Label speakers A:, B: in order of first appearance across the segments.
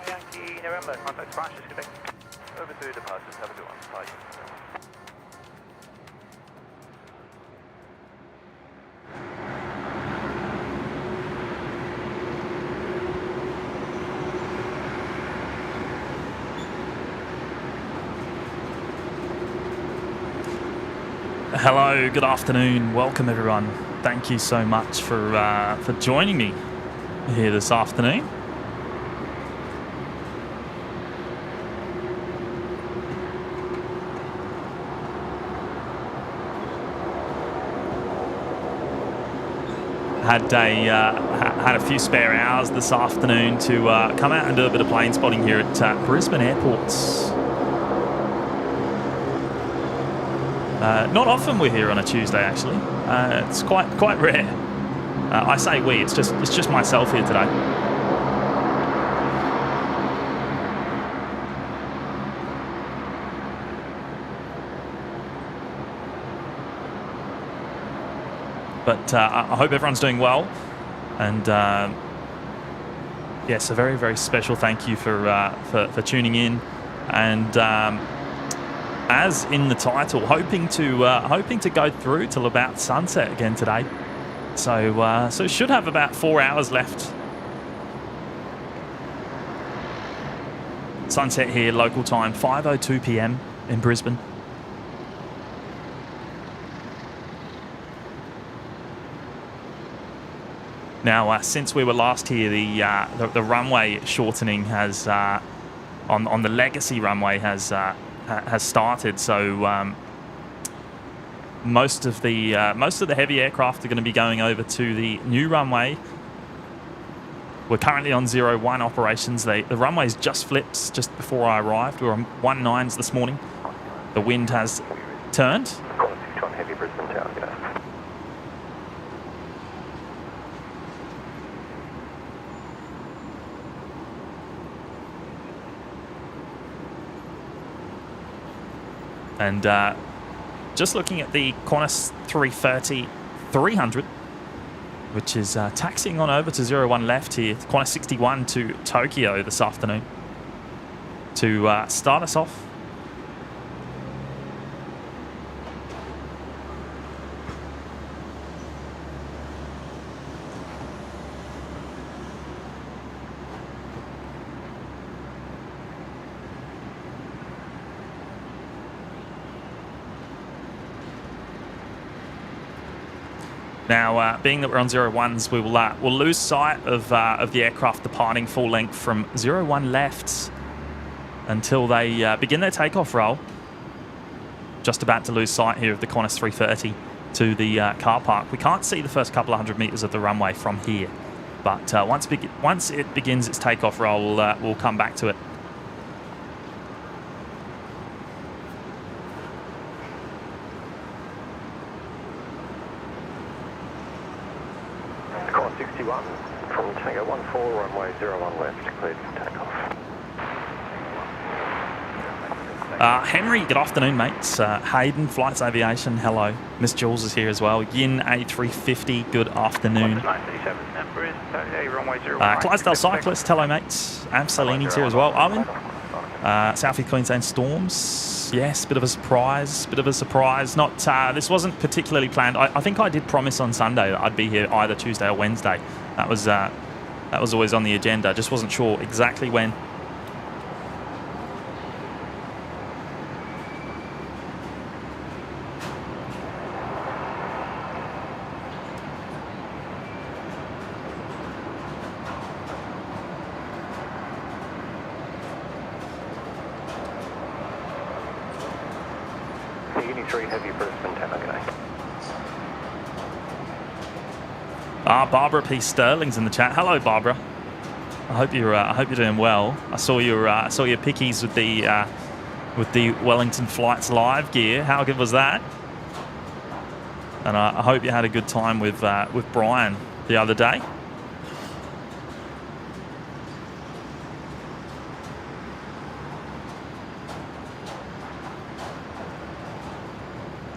A: Yankee November, contact crashes, Quebec. Over to departures, have a good one. Bye.
B: Hello, good afternoon, welcome everyone. Thank you so much for joining me here this afternoon. Had a few spare hours this afternoon to come out and do a bit of plane spotting here at Brisbane Airport. Not often we're here on a Tuesday, actually. It's quite rare. I say we. It's just myself here today. But I hope everyone's doing well, and yes, a very, very special thank you for tuning in, and as in the title, hoping to go through till about sunset again today. So should have about 4 hours left. Sunset here, local time, 5:02 p.m. in Brisbane. Now, since we were last here, the runway shortening has on the legacy runway has started. So most of the heavy aircraft are going to be going over to the new runway. We're currently on 01 operations. The runway's just flipped just before I arrived. We were on 19s this morning. The wind has turned.
A: Heavy Brisbane Tower, g'day.
B: And just looking at the Qantas 330-300, which is taxiing on over to 01 left here, Qantas 61 to Tokyo this afternoon to start us off. Now, being that we're on 01s, we'll lose sight of the aircraft departing full length from 01 left until they begin their takeoff roll. Just about to lose sight here of the Qantas 330 to the car park. We can't see the first couple of hundred metres of the runway from here, but once it begins its takeoff roll, we'll come back to it.
A: From Tango 14, runway 01 left, cleared for takeoff.
B: Henry, good afternoon, mates. Hayden, Flights Aviation, hello. Miss Jules is here as well. Yin A350, good afternoon. Clydesdale Cyclist, hello, mates. Salini's here as well. Owen, South East Queensland Storms. Yes, bit of a surprise. Not this wasn't particularly planned. I think I did promise on Sunday that I'd be here either Tuesday or Wednesday. That was always on the agenda. Just wasn't sure exactly when.
A: Uni 3 Heavy Brisbane 10, okay.
B: Barbara P. Sterling's in the chat. Hello, Barbara. I hope you're doing well. I saw your pickies with the Wellington Flights Live gear. How good was that? And I hope you had a good time with Brian the other day.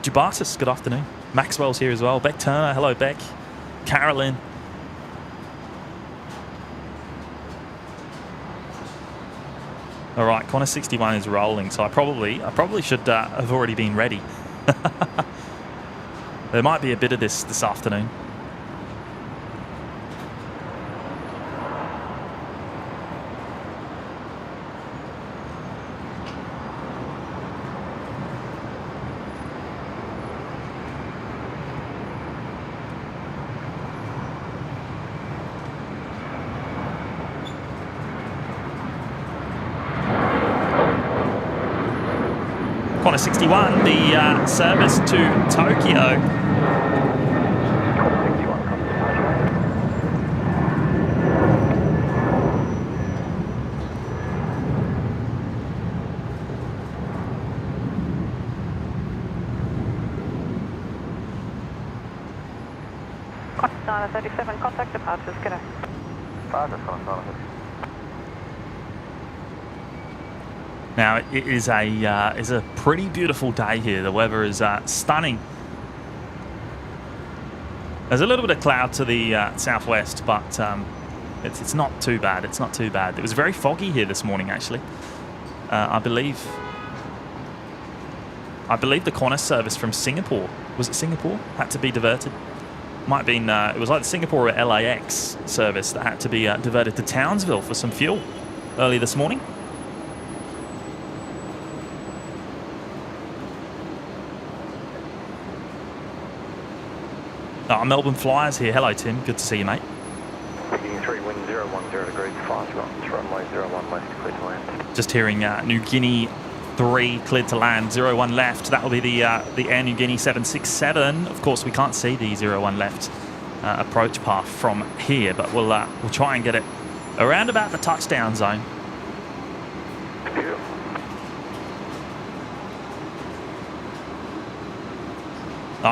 B: Jubatis, good afternoon. Maxwell's here as well. Beck Turner, hello Beck. Carolyn. All right, corner 61 is rolling, so I probably should have already been ready. There might be a bit of this afternoon. Corner 61, the service to Tokyo.
C: Corner 37, contact departures, good day.
B: Now it is a pretty beautiful day here. The weather is stunning. There's a little bit of cloud to the southwest, but it's not too bad. It's not too bad. It was very foggy here this morning, actually. I believe the Qantas service from Singapore, was it Singapore, had to be diverted. Might have been it was like the Singapore or LAX service that had to be diverted to Townsville for some fuel early this morning. Melbourne Flyers here. Hello, Tim. Good to see you, mate.
A: Uni 3, wind 010 degrees, fast knots, runway 01 left, clear to land.
B: Just hearing New Guinea 3 cleared to land, 01 left. That will be the Air New Guinea 767. Of course, we can't see the 01 left approach path from here, but we'll try and get it around about the touchdown zone.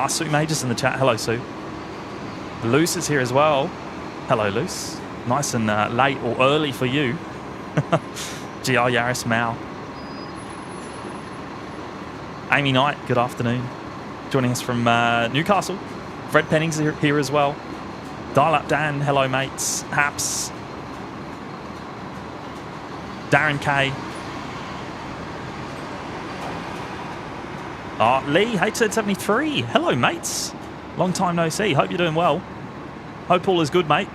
B: Sue Majors in the chat. Hello, Sue. Luce is here as well. Hello, Luce. Nice and late or early for you. GR Yaris Mao. Amy Knight, good afternoon. Joining us from Newcastle. Fred Penning's here as well. Dial Up Dan, hello mates. Haps. Darren K. Lee, HZ73. Hello mates. Long time no see. Hope you're doing well. Hope all is good, mate.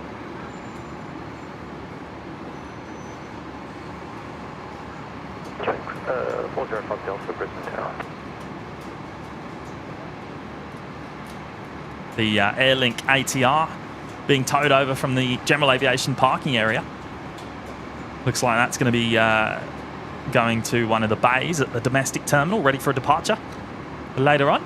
A: Check 405 Delta Brisbane Tower.
B: The Airlink ATR being towed over from the general aviation parking area. Looks like that's going to be going to one of the bays at the domestic terminal, ready for a departure later on.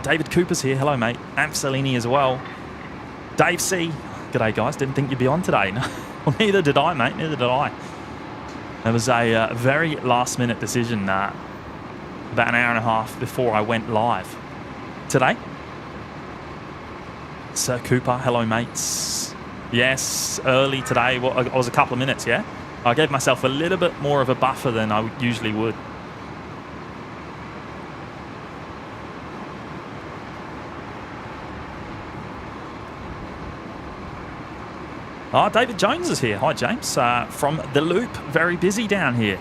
B: David Cooper's here. Hello, mate. Amsalini as well. Dave C. G'day, guys. Didn't think you'd be on today. No. Well, neither did I, mate. Neither did I. It was a very last-minute decision about an hour and a half before I went live today. Sir Cooper, hello, mates. Yes, early today. Well, I was a couple of minutes, yeah? I gave myself a little bit more of a buffer than I usually would. David Jones is here. Hi, James. From The Loop. Very busy down here.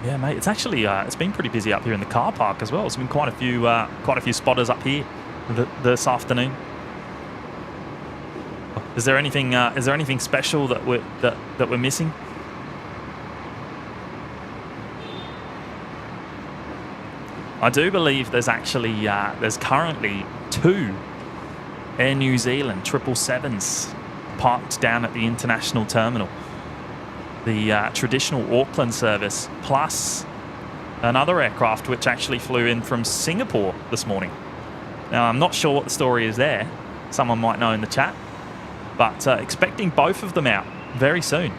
B: Yeah, mate. It's actually it's been pretty busy up here in the car park as well. There's been quite a few spotters up here this afternoon. Is there anything special that we're missing? I do believe there's actually there's currently 2 Air New Zealand 777s parked down at the international terminal. The traditional Auckland service, plus another aircraft which actually flew in from Singapore this morning. Now, I'm not sure what the story is there. Someone might know in the chat. But expecting both of them out very soon.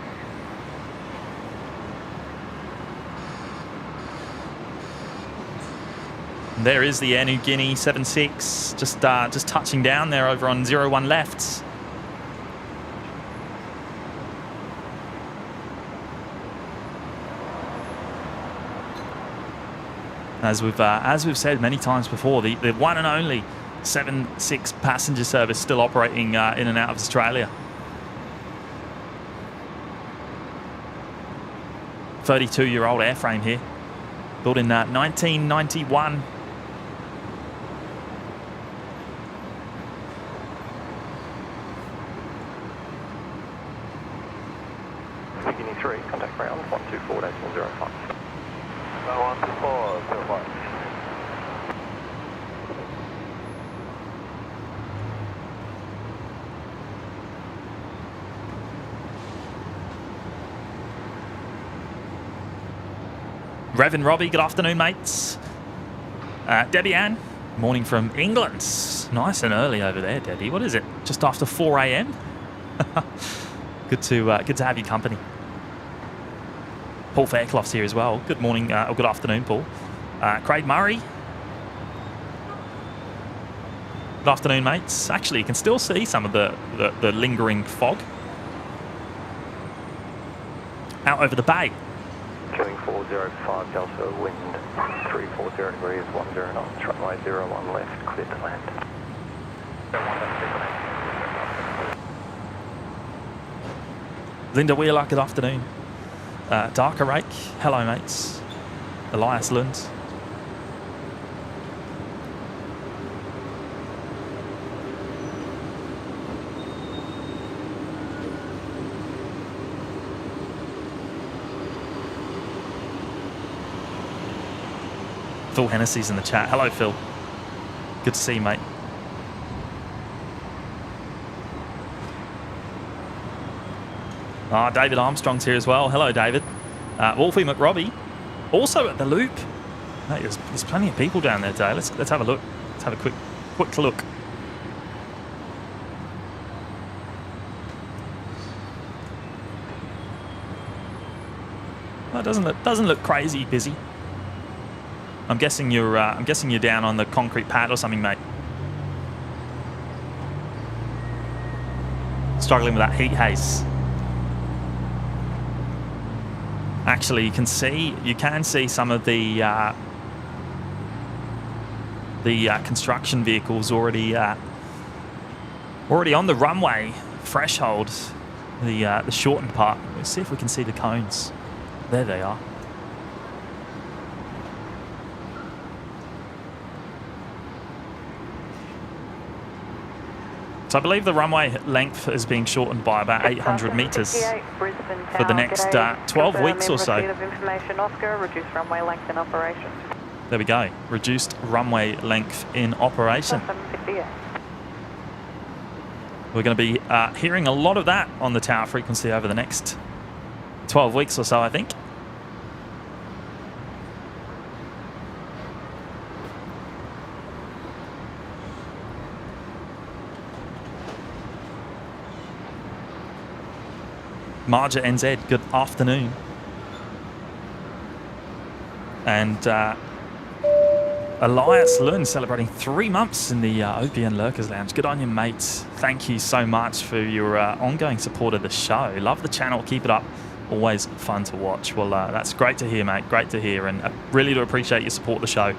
B: And there is the Air Niugini 76, just touching down there over on 01 left. As we've said many times before, the one and only 76 passenger service still operating in and out of Australia. 32-year-old airframe here, built in 1991.
A: Beginning 3, contact ground 124.05. 124.05.
B: Rev and Robbie, good afternoon, mates. Debbie Ann, morning from England. Nice and early over there, Debbie. What is it? Just after 4 a.m. Good to have your company. Paul Fairclough's here as well. Good morning, or good afternoon, Paul. Craig Murray. Good afternoon, mates. Actually, you can still see some of the lingering fog out over the bay.
A: Killing 405 Delta, wind 340 degrees, 10 knots, runway 01 left, clear to land.
B: Linda Wheeler, good afternoon. Darker Rake, hello mates. Elias Lund. Phil Hennessy's in the chat. Hello, Phil. Good to see you, mate. David Armstrong's here as well. Hello, David. Wolfie McRobbie, also at the loop. Mate, there's plenty of people down there today. Let's have a look. Let's have a quick look. Well, it doesn't look crazy busy. I'm guessing you're down on the concrete pad or something, mate. Struggling with that heat haze. Actually, you can see some of the construction vehicles already on the runway threshold, the shortened part. Let's see if we can see the cones. There they are. So I believe the runway length is being shortened by about 800 metres for the next 12 weeks or so.
C: Reduced runway length in operation.
B: There we go. Reduced runway length in operation. We're going to be hearing a lot of that on the tower frequency over the next 12 weeks or so, I think. Marja NZ, good afternoon. And Elias Lund celebrating 3 months in the OBN Lurkers Lounge. Good on you, mates. Thank you so much for your ongoing support of the show. Love the channel. Keep it up. Always fun to watch. Well, that's great to hear, mate. Great to hear. And I really do appreciate your support of the show.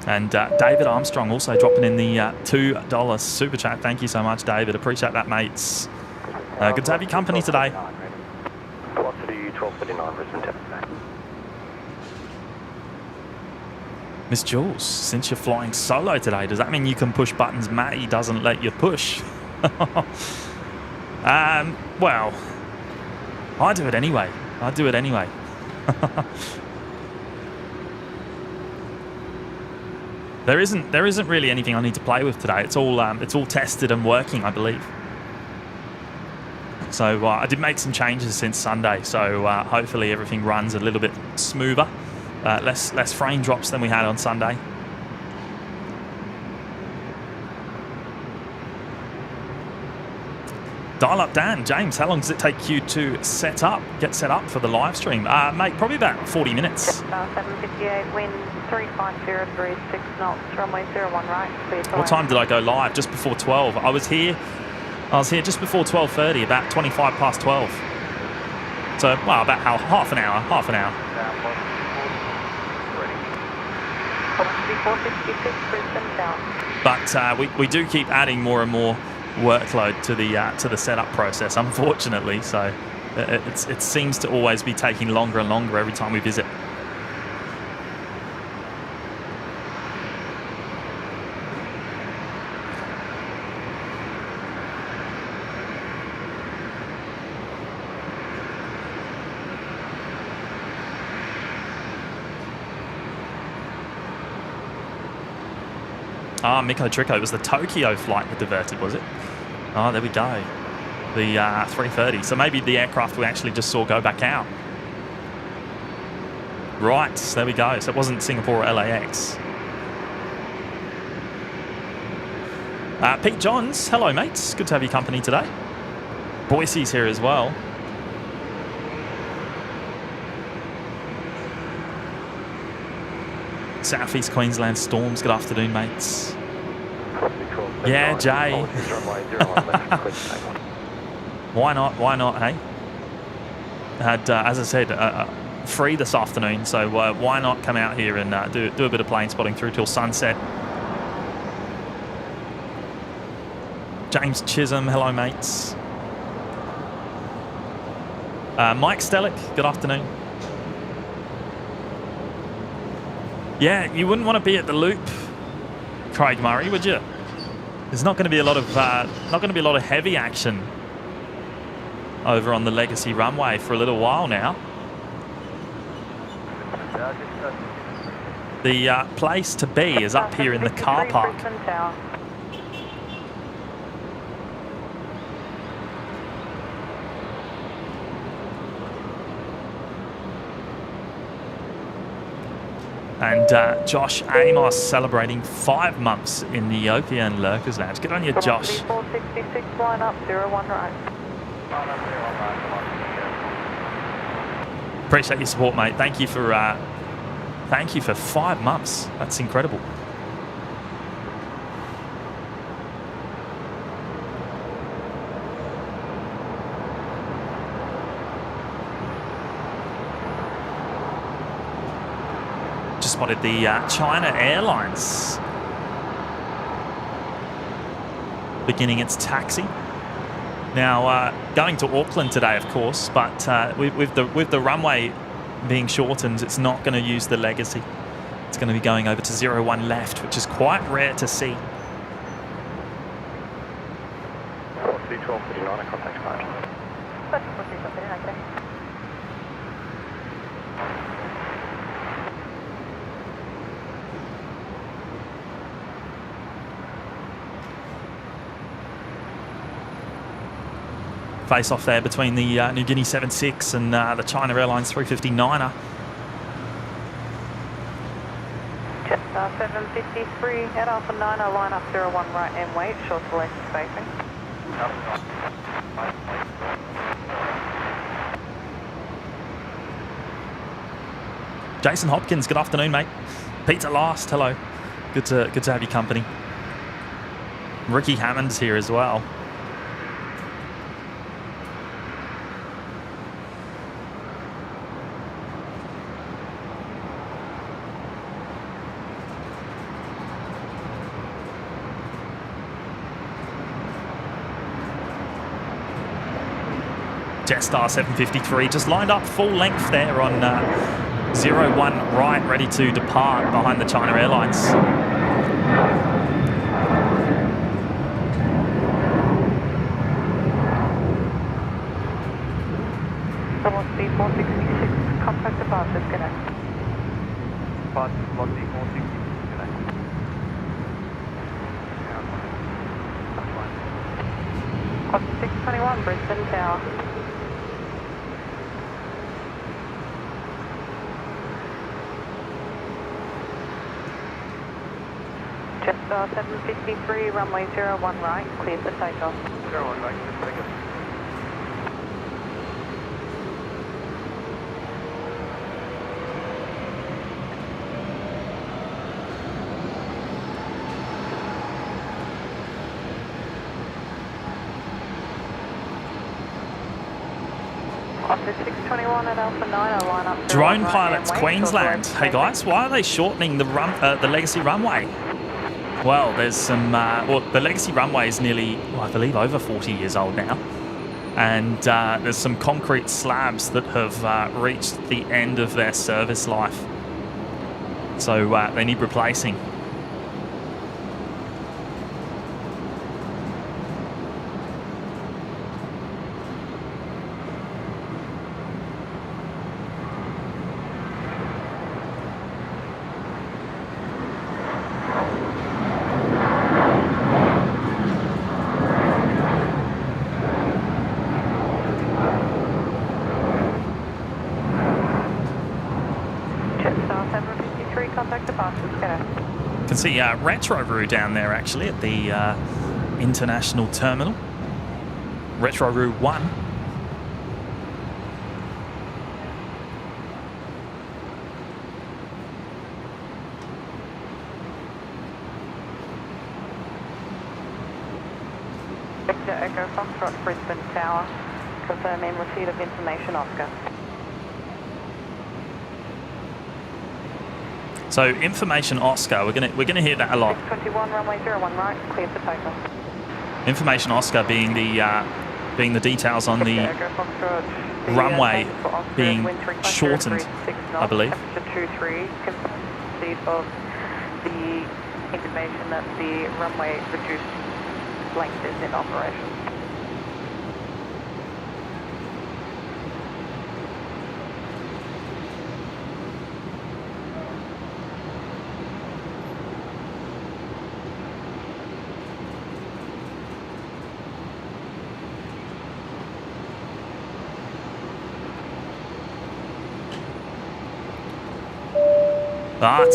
B: And David Armstrong also dropping in the $2 super chat. Thank you so much, David. Appreciate that, mates. Good to have your company today.
A: Velocity 1239, Brisbane.
B: Miss Jules, since you're flying solo today, does that mean you can push buttons Matty doesn't let you push? Well, I do it anyway. There isn't really anything I need to play with today. It's all tested and working, I believe. So I did make some changes since Sunday, so hopefully everything runs a little bit smoother. Less frame drops than we had on Sunday. Dial up Dan. James, how long does it take you to get set up for the live stream? Mate, probably about 40 minutes.
C: 758, wind 350 degrees, 6 knots, runway 01 right, clear to
B: What time did I go live? Just before 12. I was here just before 12:30, about 25 past 12. So, well, about half an hour.
C: 466, Brisbane down.
B: But we do keep adding more and more workload to the setup process, unfortunately. So it seems to always be taking longer and longer every time we visit. Miko Trico, it was the Tokyo flight that diverted, was it? Oh, there we go. The 330. So maybe the aircraft we actually just saw go back out. Right, there we go. So it wasn't Singapore or LAX. Pete Johns, hello mates. Good to have your company today. Boise's here as well. Southeast Queensland storms. Good afternoon, mates. Yeah, Jay. Why not, hey? Had, as I said, free this afternoon, so why not come out here and do a bit of plane spotting through till sunset. James Chisholm, hello, mates. Mike Stellick, good afternoon. Yeah, you wouldn't want to be at the loop, Craig Murray, would you? There's not going to be a lot of heavy action over on the Legacy runway for a little while now. The place to be is up here in the car park. And Josh Amos celebrating 5 months in the OPN Lurkers Lounge. Good on you, Josh.
C: 466, line up, 01 right.
B: Appreciate your support, mate. Thank you for 5 months. That's incredible. Spotted the China Airlines beginning its taxi. Now going to Auckland today, of course, but with the runway being shortened, it's not going to use the Legacy. It's going to be going over to 01 left, which is quite rare to see.
A: 1239, contact flight.
B: Face off there between the New Guinea 76 and the China Airlines 359er.
C: Jetstar 753 at Alpha 9, line up 01 right and wait, short select spacing.
B: Jason Hopkins, good afternoon, mate. Peter Last, hello. Good to have your company. Ricky Hammond's here as well. Jetstar 753 just lined up full length there on 01 right, ready to depart behind the China Airlines.
C: Velocity 466, contact departure, disconnect.
A: Velocity 460, disconnect.
C: Clock 621, Brisbane Tower. Jetstar 753, runway 01 right, clear for takeoff.
A: 01 right, just take it.
C: Office 621 at Alpha 9, I'll line up.
B: Drone
C: right
B: pilots
C: and wait,
B: Queensland.
C: short
B: Hey guys, why are they shortening the legacy runway? Well, there's some. Well, the legacy runway is nearly, well, I believe, over 40 years old now, and there's some concrete slabs that have reached the end of their service life, so they need replacing.
C: Jetstar 753, contact departure, disconnect.
B: Can see Retro Roo down there actually at the international terminal. Retro Roo 1.
C: Victor Echo Foxtrot, Brisbane Tower. Confirming receipt of information, Oscar.
B: So information Oscar, we're gonna hear that a lot.
C: 621, runway 01 right, clear for takeoff.
B: Information Oscar being the details on the
C: Echo Foxtrot,
B: runway
C: for Oscar,
B: being
C: wind 350,
B: shortened,
C: 36 knots,
B: I believe.
C: Temperature 23, confirm receipt of the information that the runway reduced length is in operation.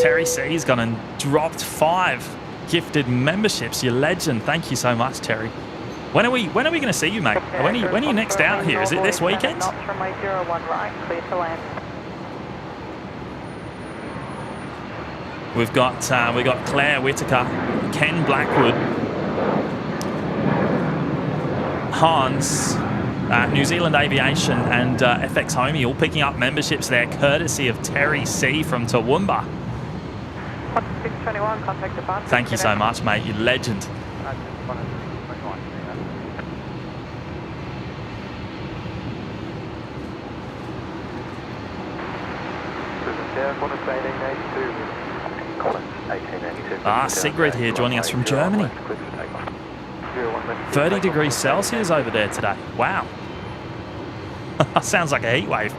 B: Terry C's gone and dropped 5 gifted memberships. You legend. Thank you so much, Terry. When are we going to see you, mate? When are you next out here? Is it this weekend?
C: Knots, runway 01 right, clear to land.
B: We've got Claire Whitaker, Ken Blackwood, Hans, New Zealand Aviation, and FX Homie all picking up memberships there, courtesy of Terry C from Toowoomba.
C: 621, contact departure.
B: Thank you so much, mate. You legend. Sigrid here joining us from Germany. 30 degrees Celsius over there today. Wow. Sounds like a heat wave.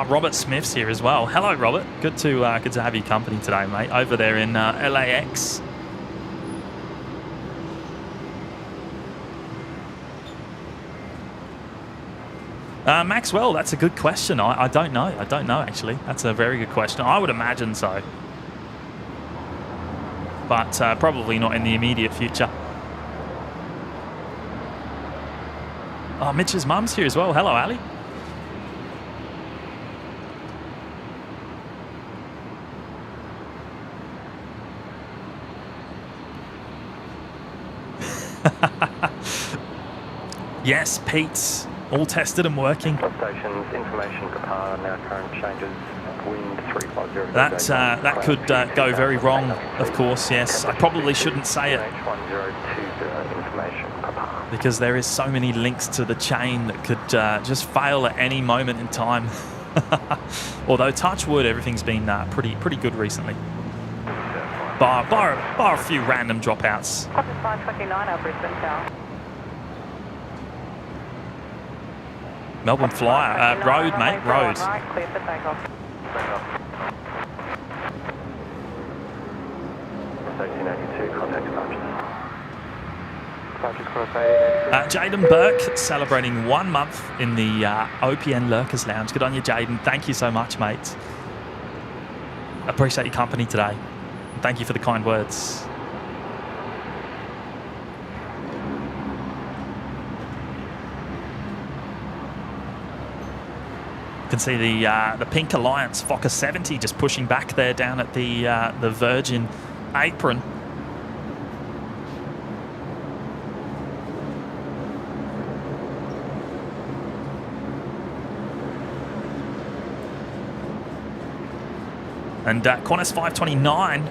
B: Robert Smith's here as well. Hello, Robert. Good to have your company today, mate. Over there in LAX. Maxwell, that's a good question. I don't know. I don't know, actually. That's a very good question. I would imagine so. But probably not in the immediate future. Oh, Mitch's mum's here as well. Hello, Ali. Yes, Pete's all tested and working.
A: Stations, information for power, now current changes wind 350.
B: That could go very wrong, of course, yes. I probably shouldn't say it
A: H1020 information, Papa.
B: because there is so many links to the chain that could just fail at any moment in time. Although, touch wood, everything's been pretty good recently. Bar a few random dropouts.
C: Copy 529 out Brisbane Tower.
B: Melbourne Flyer, road, mate, road.
C: Right, clear for takeoff.
A: 1882, contact departures.
B: Jaden Burke celebrating 1 month in the OPN Lurkers Lounge. Good on you, Jaden. Thank you so much, mate. Appreciate your company today. Thank you for the kind words. You can see the Pink Alliance Fokker 70 just pushing back there down at the Virgin apron. And Qantas 529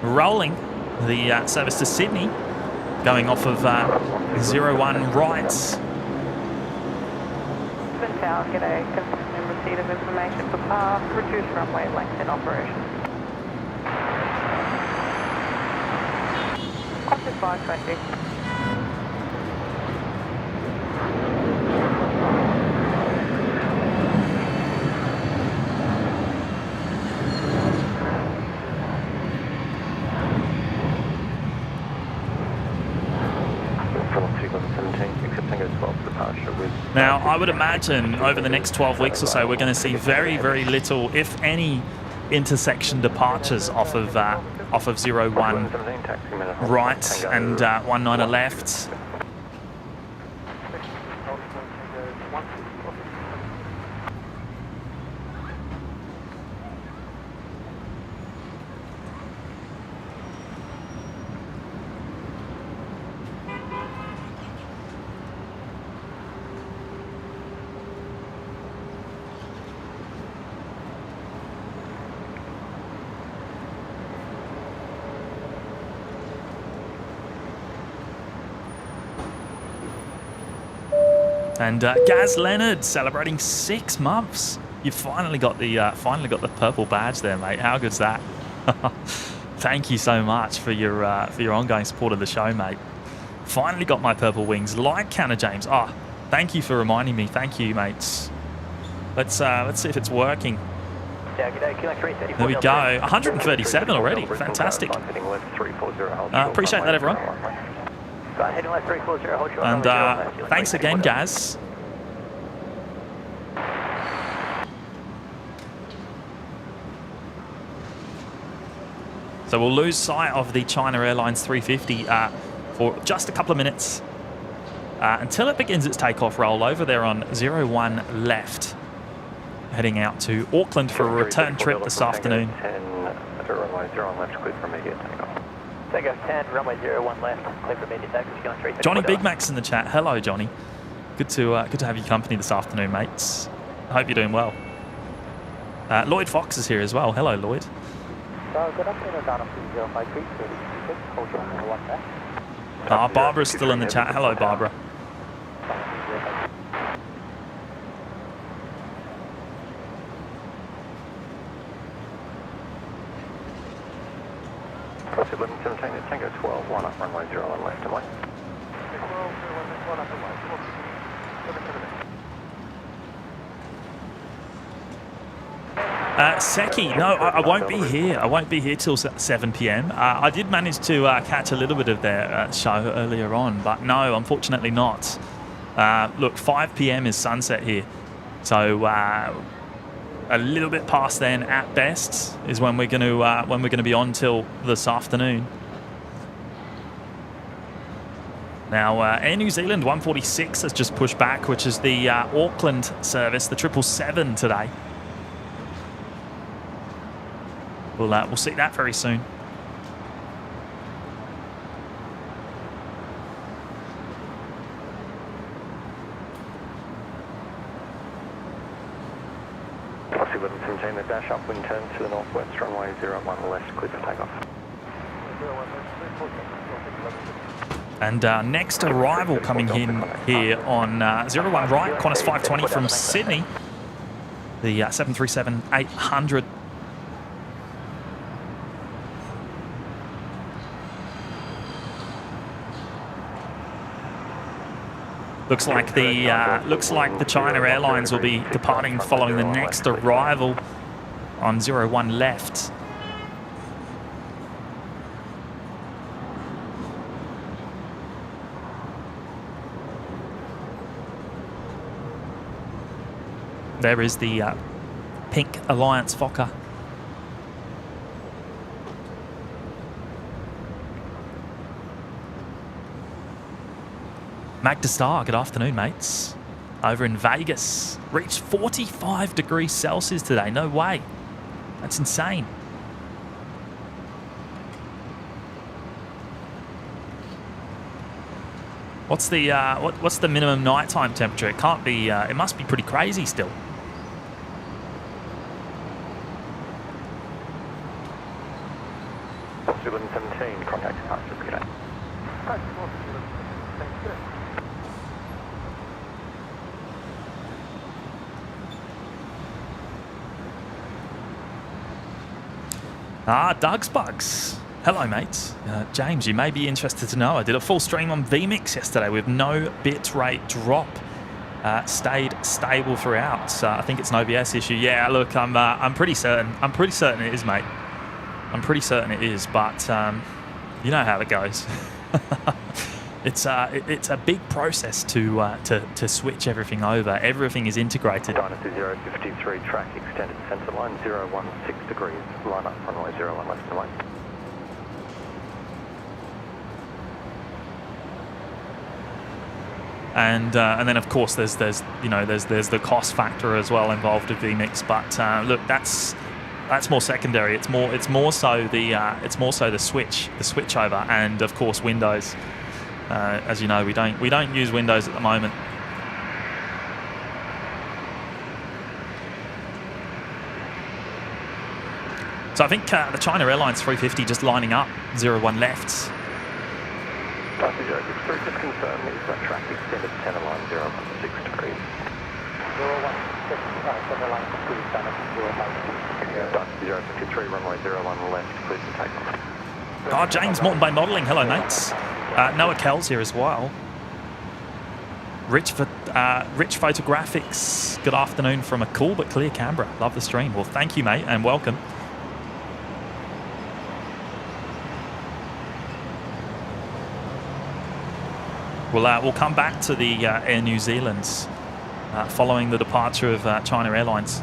B: rolling the service to Sydney, going off of 01 rights.
C: Brisbane Tower, g'day. Confirming receipt of information for path. Reduced runway length in operation. Qantas 520.
B: Now, I would imagine over the next 12 weeks or so, we're going to see very, very little, if any, intersection departures off of 01 right and 19 left. And Gaz Leonard celebrating 6 months. You finally got the purple badge there, mate. How good's that? Thank you so much for your ongoing support of the show, mate. Finally got my purple wings, like Counter James. Oh, thank you for reminding me. Thank you, mates. Let's see if it's working. There we go. 137 already. Fantastic. Appreciate that, everyone. And thanks again, Gaz. So we'll lose sight of the China Airlines 350 for just a couple of minutes until it begins its takeoff roll over there on 01 left, heading out to Auckland for a return trip this afternoon.
A: 01 left, clear for immediate takeoff.
D: Takeoff 10, runway 01 left, clear for immediate takeoff, going 3.
B: Johnny Big Mac's in the chat. Hello, Johnny. Good to have your company this afternoon, mates. I hope you're doing well. Lloyd Fox is here as well. Hello, Lloyd.
D: Good afternoon, down to 053, hold your 1 left.
B: Barbara's still in the chat. Hello, Barbara.
A: Proceed 1117, Tango 12, 1 up, runway 01 left, am I?
B: Seki, no, I won't be here. I won't be here till 7 p.m. I did manage to catch a little bit of their show earlier on, but no, unfortunately not. Look, 5 p.m. is sunset here, so a little bit past then at best is when we're going to be on till this afternoon. Now, Air New Zealand 146 has just pushed back, which is the Auckland service, the 777 today. We'll see that very soon.
A: Galaxy 1117, the dash upwind turn to the northwest, runway 01 left, clear for takeoff.
B: And next arrival coming in here on 01 right, Qantas 520 from Sydney, the 737-800. Looks like the China Airlines will be departing following the next arrival on 01 left. There is the pink Alliance Fokker. Magda Star, good afternoon, mates. Over in Vegas, reached 45 degrees Celsius today. No way. That's insane. What's the what's the minimum nighttime temperature? It can't be. It must be pretty crazy still.
A: Galaxy 1117, contact departure, good day.
B: Doug's Bugs. Hello, mates. James, you may be interested to know I did a full stream on vMix yesterday with no bitrate drop. Stayed stable throughout. So I think it's an OBS issue. Yeah, look, I'm pretty certain. I'm pretty certain it is, mate. I'm pretty certain it is, but you know how it goes. It's a big process to switch everything over. Everything is integrated.
A: Dynasty 053, track extended centre line 016 degrees, line up runway 01 left and right.
B: And then of course there's the cost factor as well involved with vMix. But look, that's more secondary. It's more so the switch over, and of course Windows. As you know, we don't use Windows at the moment. So I think the China Airlines 350 just lining up 01 left.
A: Dynasty 063, just confirm is that track extended centre line 016 degrees.
D: 016, centre line complete,
A: Dynasty 053, runway 01 left, clear for takeoff.
B: James, Moreton Bay Modelling. Hello, mates. Noah Kells here as well. Rich Photographics. Good afternoon from a cool but clear Canberra. Love the stream. Well, thank you, mate, and welcome. We'll come back to the Air New Zealand's following the departure of China Airlines.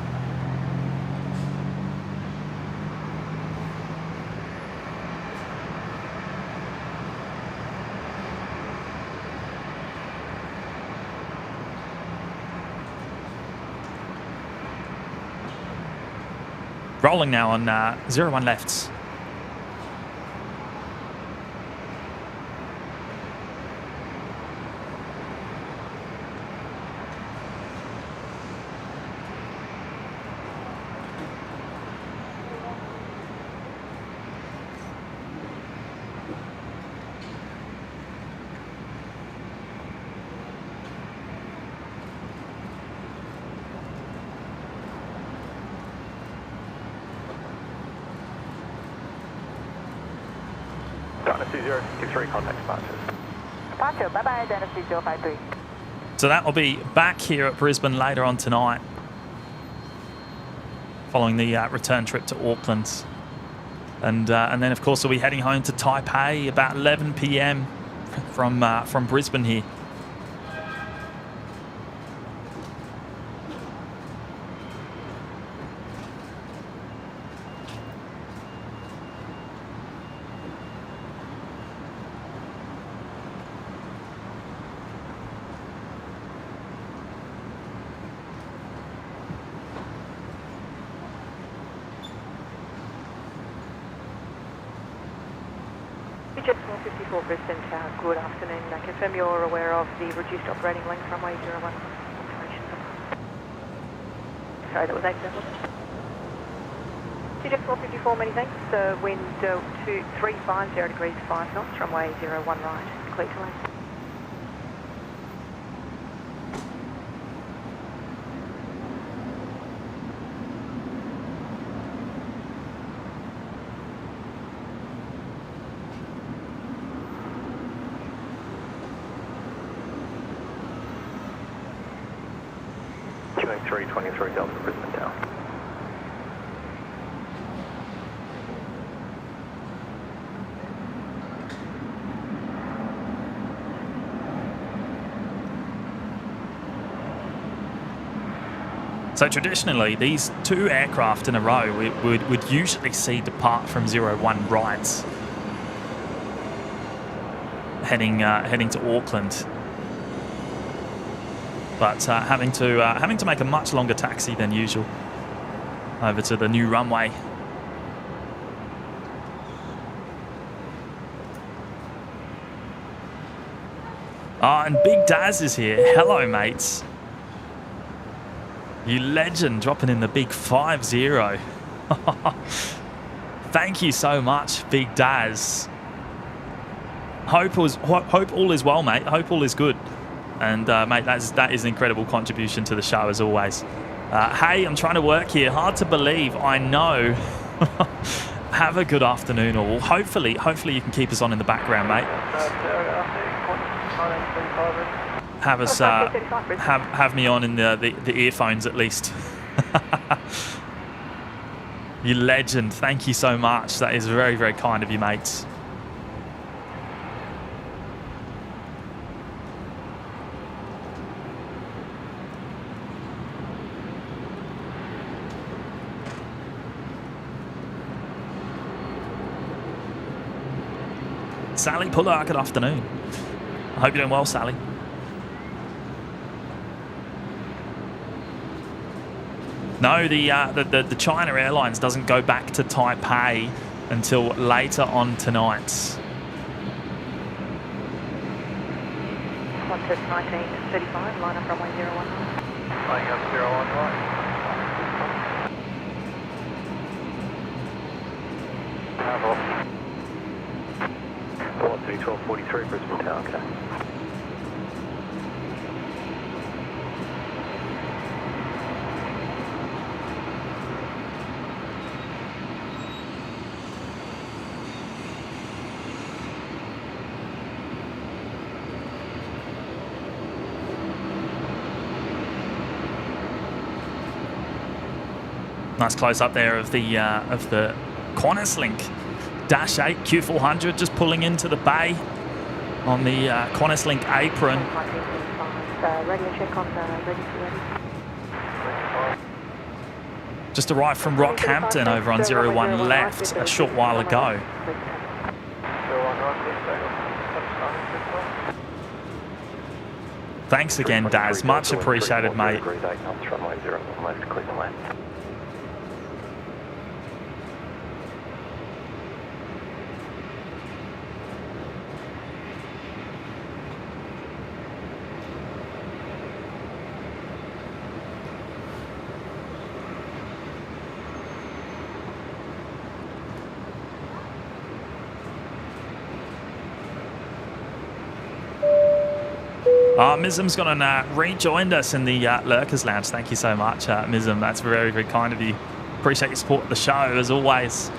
B: Rolling now on 01 lefts.
A: Dynasty 053, contact departures.
C: Departure, bye-bye, Dynasty 053.
B: So that will be back here at Brisbane later on tonight, following the return trip to Auckland. And then, of course, we'll be heading home to Taipei about 11 p.m. from Brisbane here.
C: Jet 454 Brisbane Tower, good afternoon. I confirm you're aware of the reduced operating length runway 01 observation. Sorry, that was accidental. CJ 454, many thanks. Wind 350 degrees 5 knots, runway 01 right, clear to land.
A: QA 323 Delta Brisbane Tower.
B: So traditionally, these two aircraft in a row would usually see depart from 01 right, heading to Auckland. But having to make a much longer taxi than usual over to the new runway. And Big Daz is here. Hello, mates. You legend, dropping in the big 5-0. Thank you so much, Big Daz. Hope all is well, mate. Hope all is good. And mate, that is an incredible contribution to the show as always. Hey, I'm trying to work here. Hard to believe. I know. Have a good afternoon, all. Hopefully you can keep us on in the background, mate. Have us have me on in the earphones at least. You legend. Thank you so much. That is very, very kind of you, mates. Sally Puller, good afternoon. I hope you're doing well, Sally. No, the China Airlines doesn't go back to Taipei until later on tonight.
C: Qantas 1935, line up runway 01 right.
A: Lining up 01 right. 1243 Brisbane Tower, okay.
B: Nice close up there of the Qantas link. Dash 8 Q400 just pulling into the bay on the Qantas link apron.
C: Radio check on ready to ready.
B: Just arrived from Rockhampton over on 01 left a short while ago. Thanks again, Daz. Much appreciated, mate. Mizm's gone and rejoined us in the Lurkers Lounge. Thank you so much, Mizm. That's very, very kind of you. Appreciate your support of the show, as always.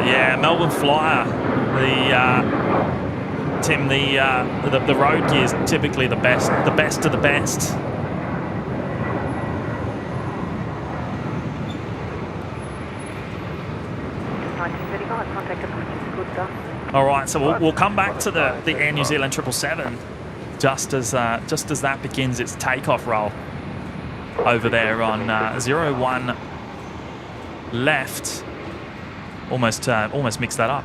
B: Yeah, Melbourne Flyer. Tim, the road gear is typically the best of the best. All right, so we'll come back to the Air New Zealand 777 just as that begins its takeoff roll over there on 01 left. Almost mixed that up.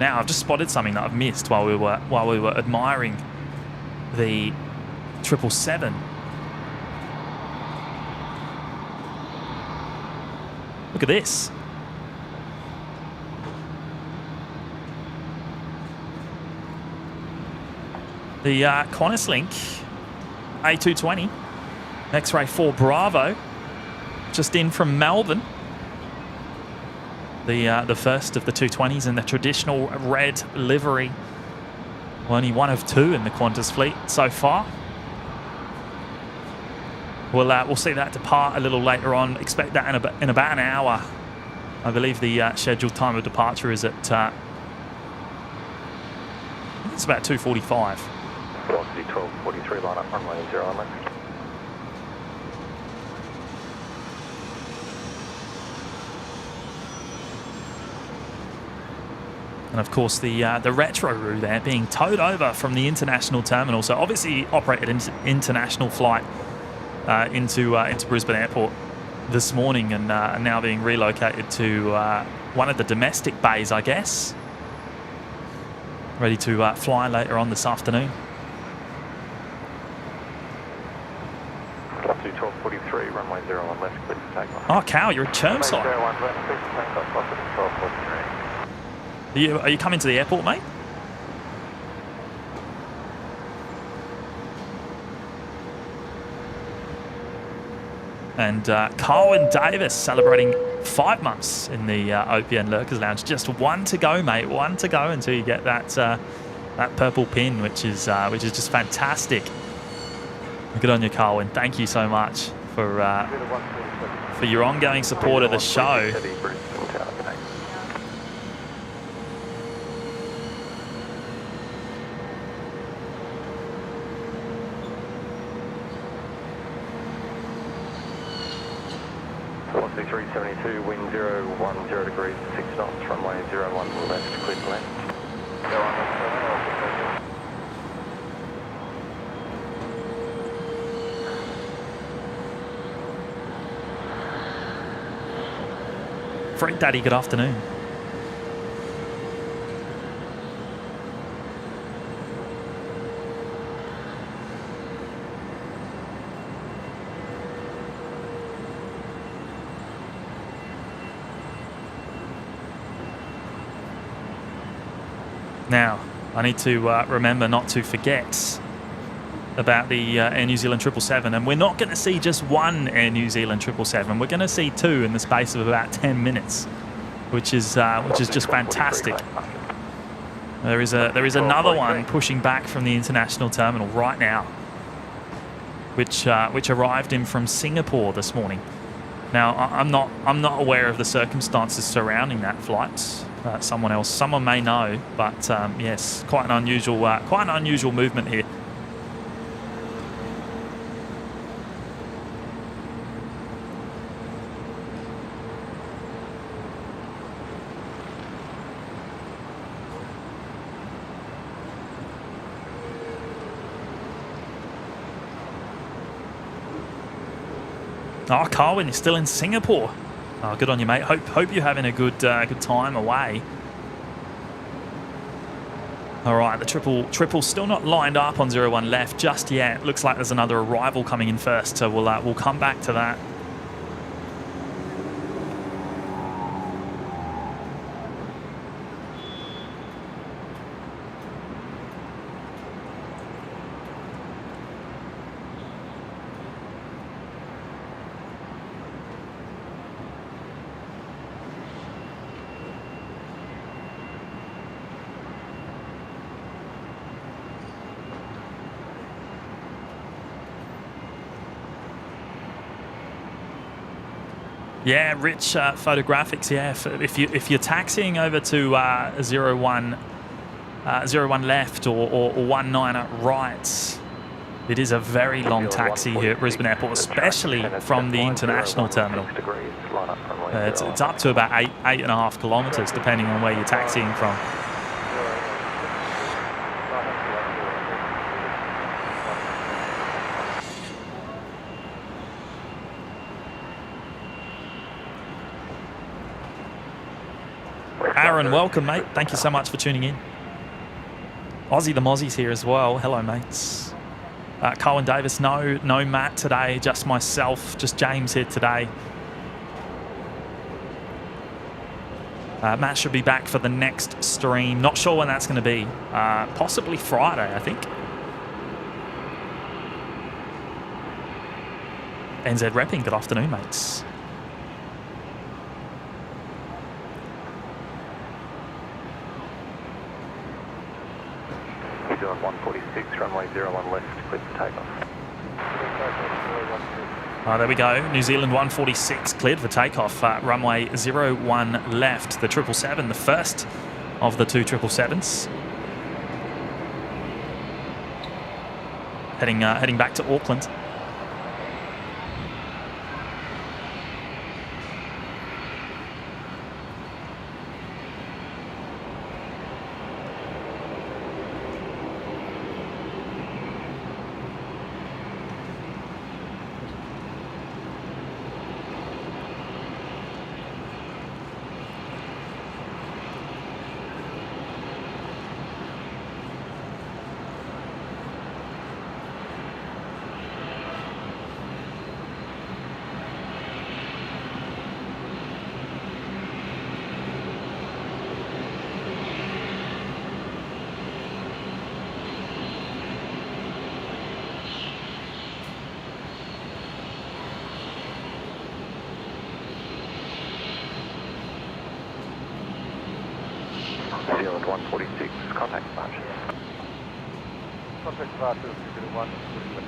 B: Now I've just spotted something that I've missed while we were admiring the 777. Look at this. The Qantas Link A220, X-Ray 4 Bravo, just in from Melbourne. The first of the 220s in the traditional red livery. Only one of two in the Qantas fleet so far. We'll see that depart a little later on. Expect that in about an hour. I believe the scheduled time of departure is at I think it's about 2:45.
A: Velocity 1243, line up runway 01 left.
B: And of course the retro route there being towed over from the international terminal. So obviously operated an international flight into Brisbane Airport this morning, and now being relocated to one of the domestic bays, I guess. Ready to fly later on this afternoon.
A: Velocity 1243, runway 01 left, clear for takeoff.
B: Oh, cow, you're a Chermside.
A: Runway 01 left, clear for takeoff, velocity 1243.
B: Are you coming to the airport, mate? And Carwyn Davis celebrating 5 months in the OPN Lurkers Lounge. Just one to go, mate. One to go until you get that purple pin, which is just fantastic. Good on you, Carwyn. Thank you so much for your ongoing support of the show.
A: Velocity 372, wind 010 degrees, 6 knots, runway 01 left, clear to land.
B: Freight Daddy, good afternoon. Now, I need to remember not to forget about the Air New Zealand 777, and we're not going to see just one Air New Zealand 777. We're going to see two in the space of about 10 minutes, which is just fantastic. There is another one pushing back from the international terminal right now, which arrived in from Singapore this morning. Now, I'm not aware of the circumstances surrounding that flight. Someone may know, but yes, quite an unusual movement here. Oh, Carwyn, you're still in Singapore. Oh, good on you, mate. Hope you're having a good time away. All right, the triple still not lined up on 01 left just yet. Looks like there's another arrival coming in first, so we'll come back to that. Yeah, rich photographics. Yeah, if you're taxiing over to 01 left or 19 right, it is a very long taxi here at Brisbane Airport, especially from the international terminal. It's up to about 8.5 kilometres, depending on where you're taxiing from. Aaron, welcome, mate. Thank you so much for tuning in. Aussie the Mozzie's here as well. Hello, mates. Carwyn Davis, no Matt today, just myself, just James here today. Matt should be back for the next stream. Not sure when that's going to be. Possibly Friday, I think. NZ repping. Good afternoon, mates.
A: New Zealand 146, runway 01 left, clear for takeoff.
B: There we go. New Zealand 146 cleared for takeoff. Runway 01 left. The 777, the first of the two 777s. Heading back to Auckland.
A: New Zealand 146, contact departure.
D: Contact departure, New Zealand 146.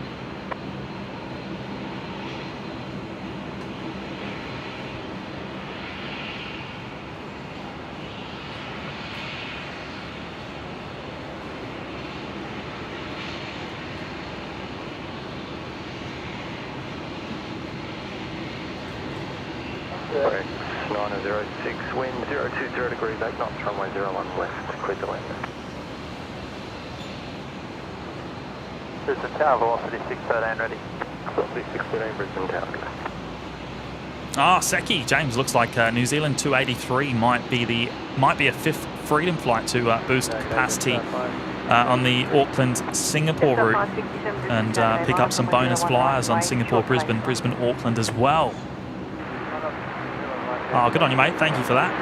A: Correct. 906, wind 020 degrees, 8 knots, runway 01 left, clear to land.
D: Brisbane Tower, velocity 613 ready.
A: Velocity 613, Brisbane Tower.
B: Seki, James, looks like New Zealand 283 might be a fifth Freedom flight to boost capacity on the Auckland-Singapore route and pick up some bonus flyers on Singapore-Brisbane, Brisbane-Auckland as well. Oh, good on you, mate. Thank you for that.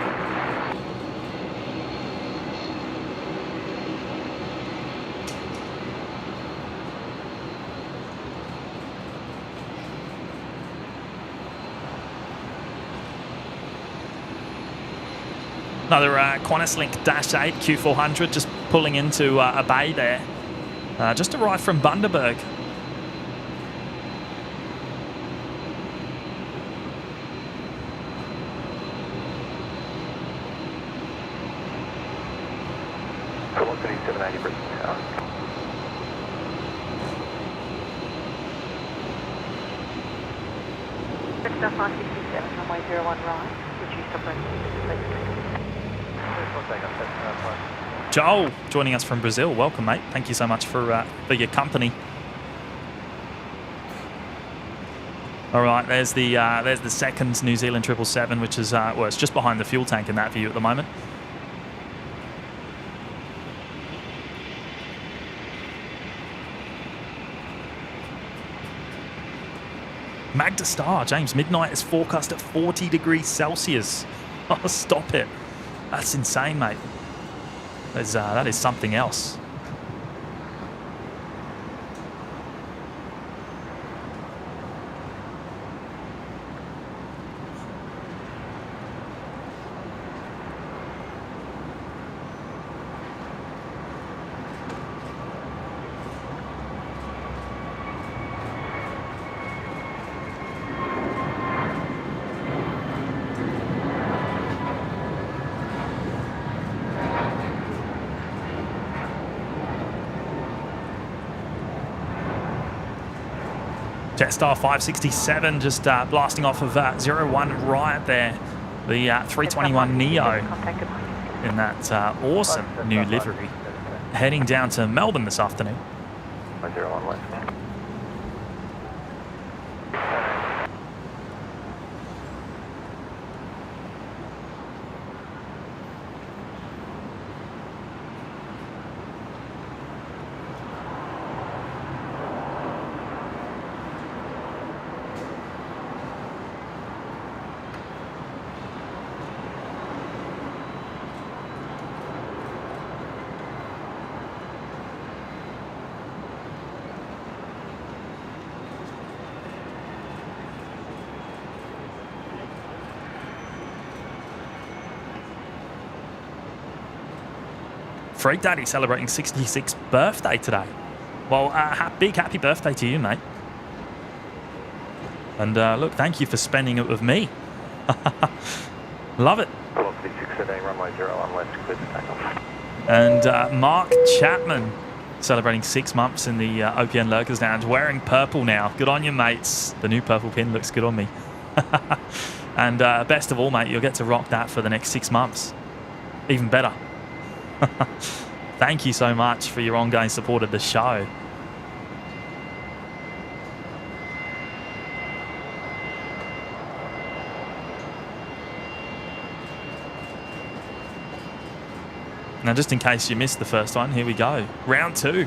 B: Another Qantas Link Dash 8 Q400 just pulling into a bay there. Just arrived from Bundaberg.
A: Velocity 780, Brisbane Tower.
C: Brisbane 567, runway 01 right, reduced operating.
B: Joel joining us from Brazil. Welcome, mate. Thank you so much for your company. All right, there's the second New Zealand 777, which is well, it's just behind the fuel tank in that view at the moment. Magda Star, James, midnight is forecast at 40 degrees Celsius. Oh, stop it. That's insane, mate. That is something else. Jetstar 567 just blasting off of 01 right there. The 321 Neo in that awesome new livery. Heading down to Melbourne this afternoon.
A: 01 left.
B: Freak Daddy celebrating 66th birthday today. Well, big happy birthday to you, mate. And look, thank you for spending it with me. Love it.
A: Velocity 678, runway 01 left, clear to takeoff.
B: And Mark Chapman celebrating 6 months in the OPN Lurkers Lounge, wearing purple now. Good on you, mates. The new purple pin looks good on me. And best of all, mate, you'll get to rock that for the next 6 months. Even better. Thank you so much for your ongoing support of the show. Now, just in case you missed the first one, here we go. Round 2.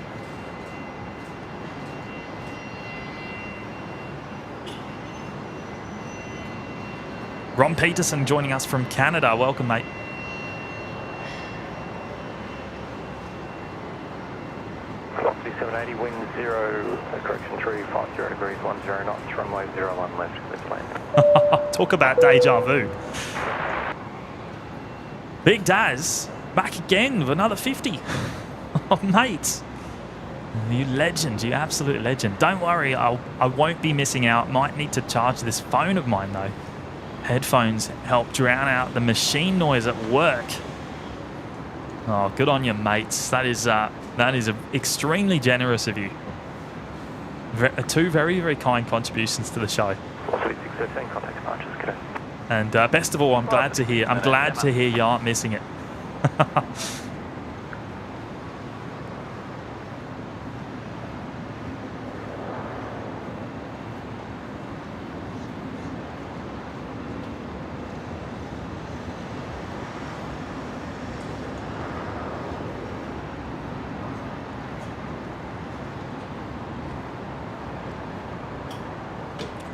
B: Ron Peterson joining us from Canada. Welcome, mate.
A: Velocity 780, wind 0, correction 350 degrees, 10 knots, runway 01 left, clear to land.
B: Talk about deja vu. Big Daz back again with another 50. Oh, mate. You legend, you absolute legend. Don't worry, I won't be missing out. Might need to charge this phone of mine, though. Headphones help drown out the machine noise at work. Oh, good on you, mates. That is extremely generous of you. Two very, very kind contributions to the show.
A: Velocity 613, contact departures, cadet.
B: And best of all, I'm glad to hear you aren't missing it.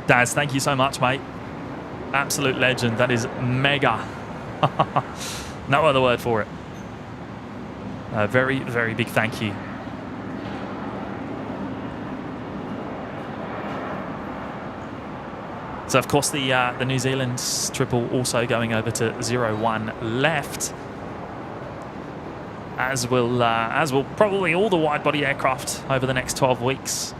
B: Daz, thank you so much, mate. Absolute legend. That is mega. No other word for it. A very, very big thank you. So, of course, the New Zealand triple also going over to 01 left, as will probably all the wide-body aircraft over the next 12 weeks.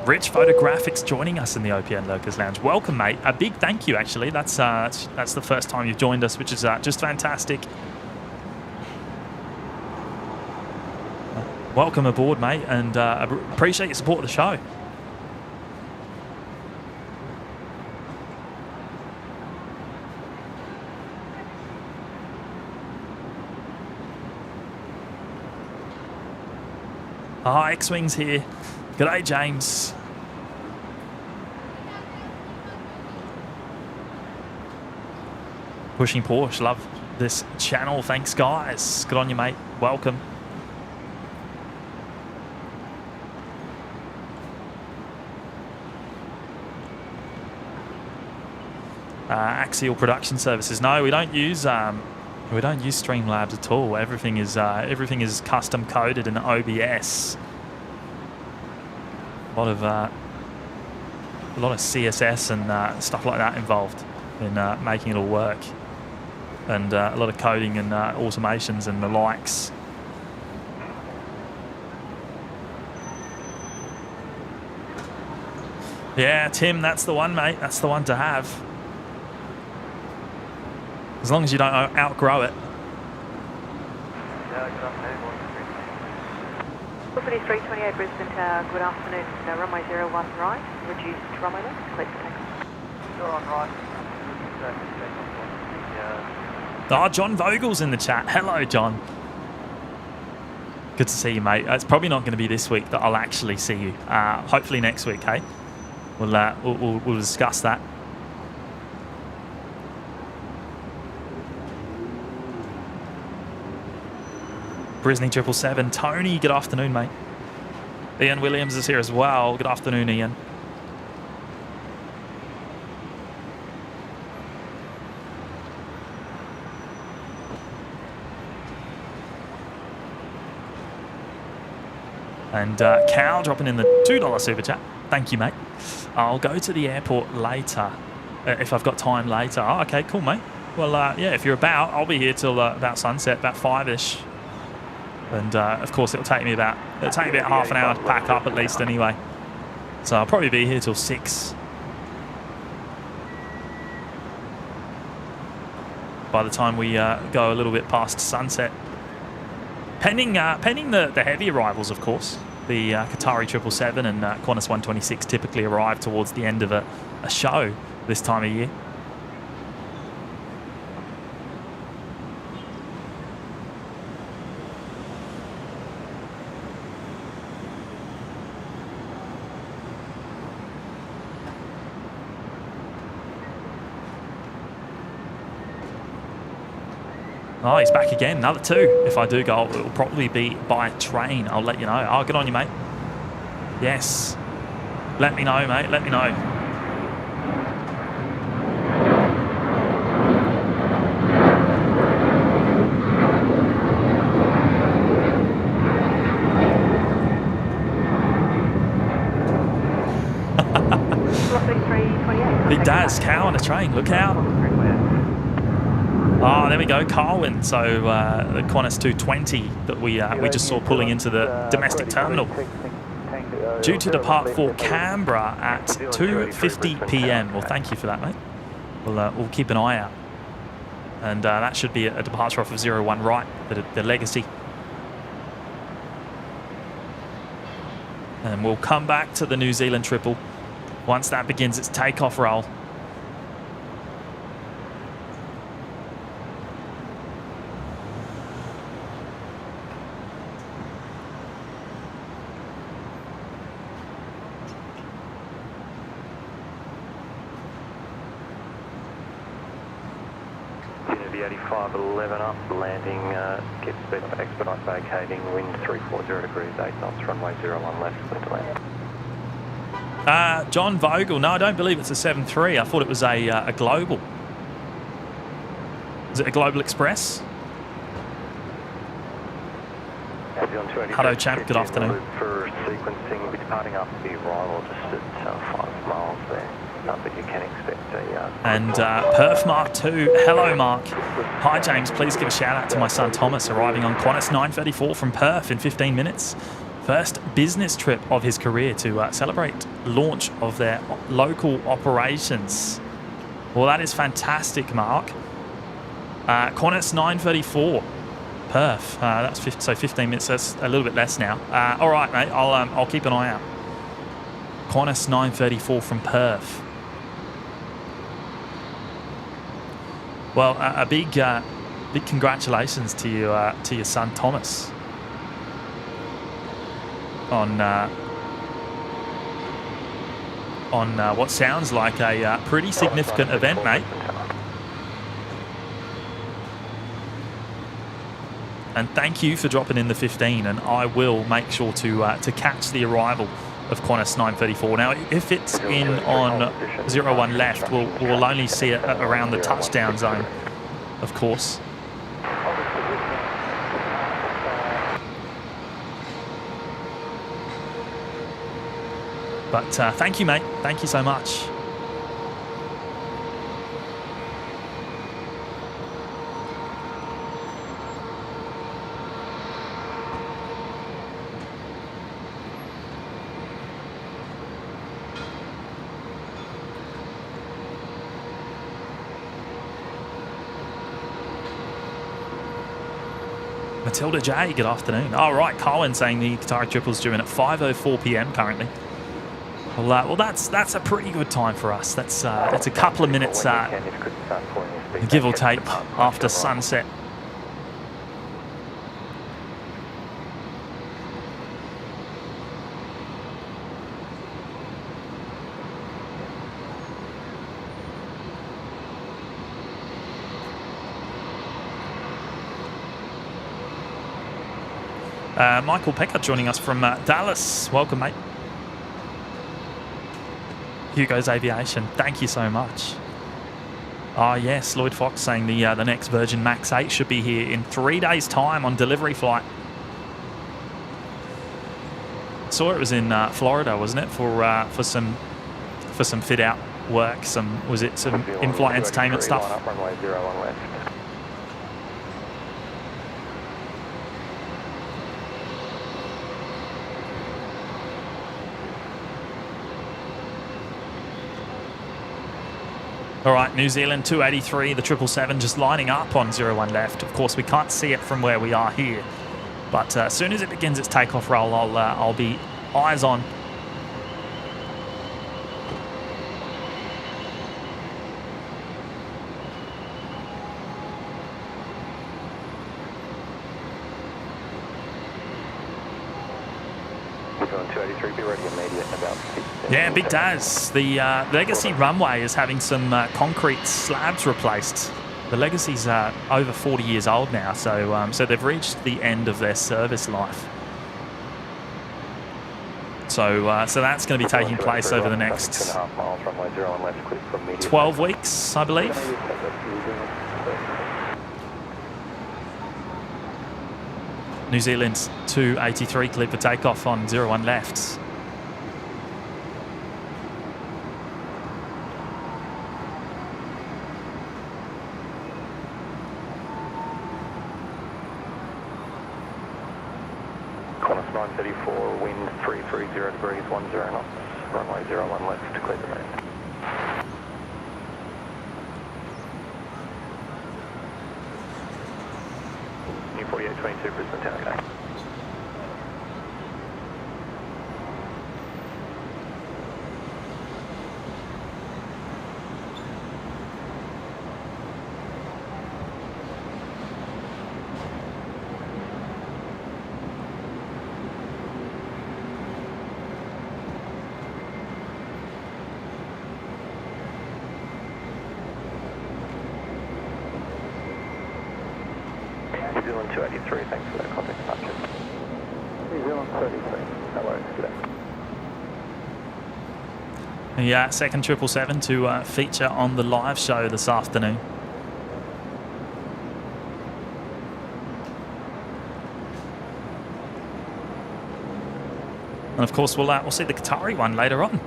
B: Rich Photographics joining us in the OPN Lurkers Lounge. Welcome, mate. A big thank you, actually. That's the first time you've joined us, which is just fantastic. Welcome aboard, mate, and appreciate your support of the show. X-Wings here. G'day, James. Pushing Porsche, love this channel. Thanks, guys. Good on you, mate. Welcome. Axial Production Services. No, we don't use Streamlabs at all. Everything is custom coded in OBS. A lot of CSS and stuff like that involved in making it all work, and a lot of coding and automations and the likes. Yeah, Tim, that's the one, mate. That's the one to have. As long as you don't outgrow it.
C: Velocity 328 Brisbane Tower, good afternoon. Runway 01 right, reduced runway left, clear to takeoff.
D: 01 right.
B: Oh, John Vogel's in the chat. Hello, John. Good to see you, mate. It's probably not going to be this week that I'll actually see you. Hopefully next week, hey? We'll discuss that. Brisbane 777. Tony, good afternoon, mate. Ian Williams is here as well. Good afternoon, Ian. And Cal dropping in the $2 super chat. Thank you, mate. I'll go to the airport later if I've got time later. Oh, okay, cool, mate. Well, yeah, if you're about, I'll be here till about sunset, about 5-ish. And of course, it'll take me about half an hour to pack up at least anyway. So I'll probably be here till 6. By the time we go a little bit past sunset. Pending the heavy arrivals, of course. The Qatari 777 and Qantas 126 typically arrive towards the end of a show this time of year. Oh, he's back again. Another 2. If I do go, it'll probably be by train. I'll let you know. Oh, good on you, mate. Yes. Let me know, mate. Let me know. Big Daz, cow on a train. Look out. Oh, there we go, Carwin. So the Qantas 220 that we just saw pulling into the domestic terminal. Due to depart for Canberra at 2:50 p.m. Well, thank you for that, mate. We'll keep an eye out. And that should be a departure off of 01 right, the Legacy. And we'll come back to the New Zealand triple once that begins its takeoff roll.
A: Unity 8511 up, landing, keep speed up, expedite vacating, wind 340 degrees, 8 knots, runway 01 left, clear to land.
B: John Vogel, no, I don't believe it's a 7-3. I thought it was a Global. Is it a Global Express? Hello, champ. Good afternoon.
A: For sequencing, we'll be departing after the arrival just at 5 miles there. But you can expect
B: And Perth Mark 2. Hello, Mark. Hi, James. Please give a shout out to my son Thomas, arriving on Qantas 934 from Perth in 15 minutes. First business trip of his career to celebrate launch of their local operations. Well, that is fantastic, Mark. Qantas 934, Perth. That's 15 minutes. That's a little bit less now. All right, mate. I'll keep an eye out. Qantas 934 from Perth. Well, a big congratulations to you, to your son Thomas. On what sounds like a pretty significant event, mate. And thank you for dropping in the 15, and I will make sure to catch the arrival of Qantas 934. Now, if it's in on 01 left, we'll only see it around the touchdown zone, of course. But thank you, mate. Thank you so much. Matilda J, good afternoon. All right, Colin saying the Qatari triple's due in at 5:04 p.m. currently. Well, that's a pretty good time for us. That's a couple of minutes, give or take, after sunset. Michael Pecker joining us from Dallas. Welcome, mate. Hugo's Aviation, thank you so much. Oh yes, Lloyd Fox saying the next Virgin Max 8 should be here in 3 days' time on delivery flight. saw it was in Florida, wasn't it, for some fit out work? Was it some in-flight entertainment stuff?
A: Line up, runway 01 left.
B: All right, New Zealand 283, the 777 just lining up on 01 left. Of course, we can't see it from where we are here, but as soon as it begins its takeoff roll, I'll be eyes on.
A: New Zealand 283, be ready immediate in about 15
B: Yeah, big Daz. The Legacy runway is having some concrete slabs replaced. The Legacy's over 40 years old now, so they've reached the end of their service life. So that's going to be taking place over the next
A: 2.5 miles, runway 01 left, clear for immediate
B: 12 weeks, I believe. New Zealand 283 cleared for takeoff on 01 left.
A: Qantas 934, wind 330 degrees, 10 knots, runway 01 left, clear to land. New 4822, Brisbane Tower Gate. New Zealand 283, thanks for that contact departure. New Zealand 33, no worries, good day.
B: Yeah, second 777 to feature on the live show this afternoon. And of course, we'll see the Qatari one later on.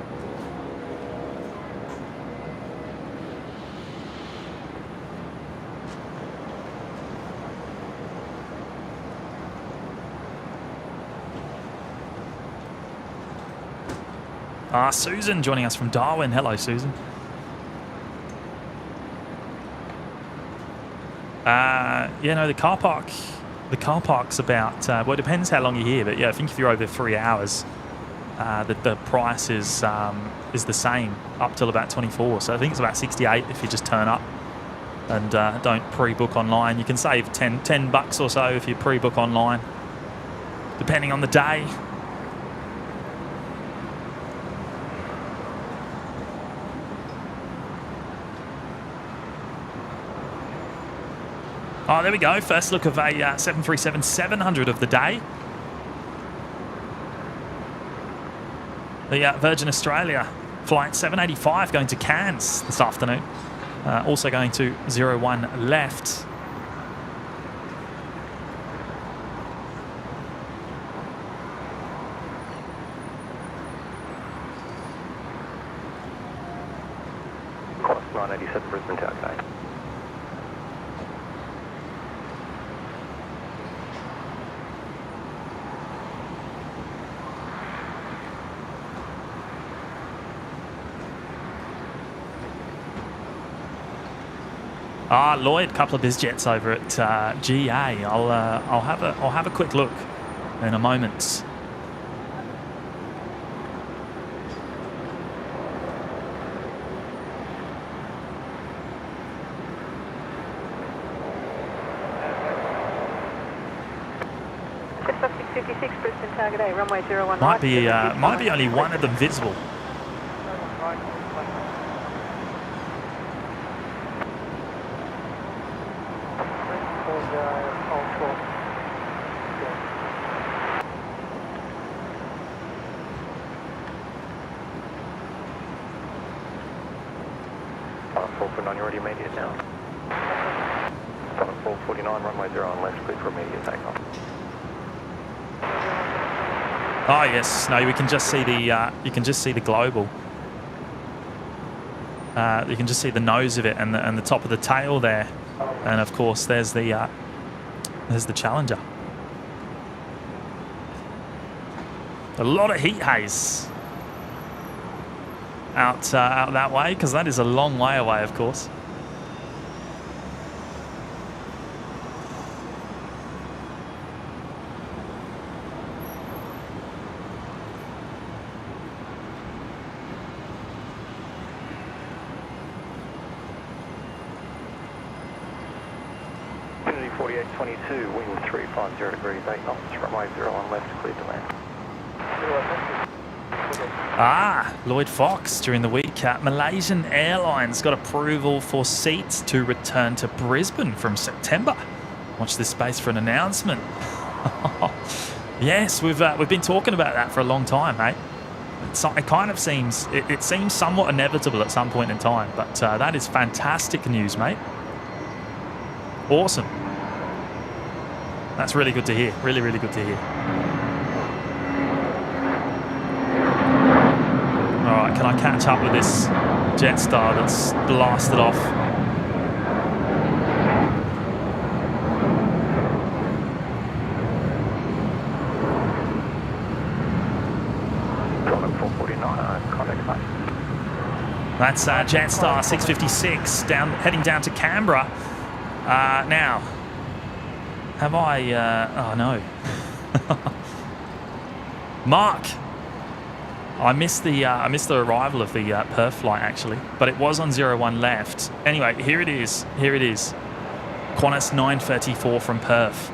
B: Susan joining us from Darwin. Hello, Susan. The car park's about, well, it depends how long you're here, but yeah, I think if you're over 3 hours, the price is the same up till about 24. So I think it's about 68 if you just turn up and don't pre-book online. You can save 10 bucks or so if you pre-book online, depending on the day. Oh, there we go. First look of a 737-700 of the day. The Virgin Australia flight 785 going to Cairns this afternoon. Also going to 01 left.
A: Qantas 987, Brisbane Tower Gate.
B: Lloyd, couple of biz jets over at GA. I'll have a quick look in a moment.
C: Just 656 Brisbane target A, runway 01
B: Might be only one of them visible.
A: On your already immediate now. Qantas 449, runway 01 left, clear for immediate takeoff.
B: Oh yes, no, we can just see the you can just see the global. You can just see the nose of it and the top of the tail there, and of course there's the Challenger. A lot of heat haze out that way, because that is a long way away, of course.
A: Unity 4822, wind 350 degrees, 8 knots, runway 01 left, cleared to land.
B: Lloyd Fox during the week. Malaysian Airlines got approval for seats to return to Brisbane from September. Watch this space for an announcement. Yes, we've been talking about that for a long time, mate. It kind of seems it seems somewhat inevitable at some point in time, but that is fantastic news, mate. Awesome. That's really good to hear. Really, really good to hear. Alright, can I catch up with this Jetstar that's blasted off? That's Jetstar 656 heading down to Canberra. Now, have I... oh no. Mark! I missed the arrival of the Perth flight actually, but it was on 01 left. Anyway, here it is. Here it is. Qantas 934 from Perth.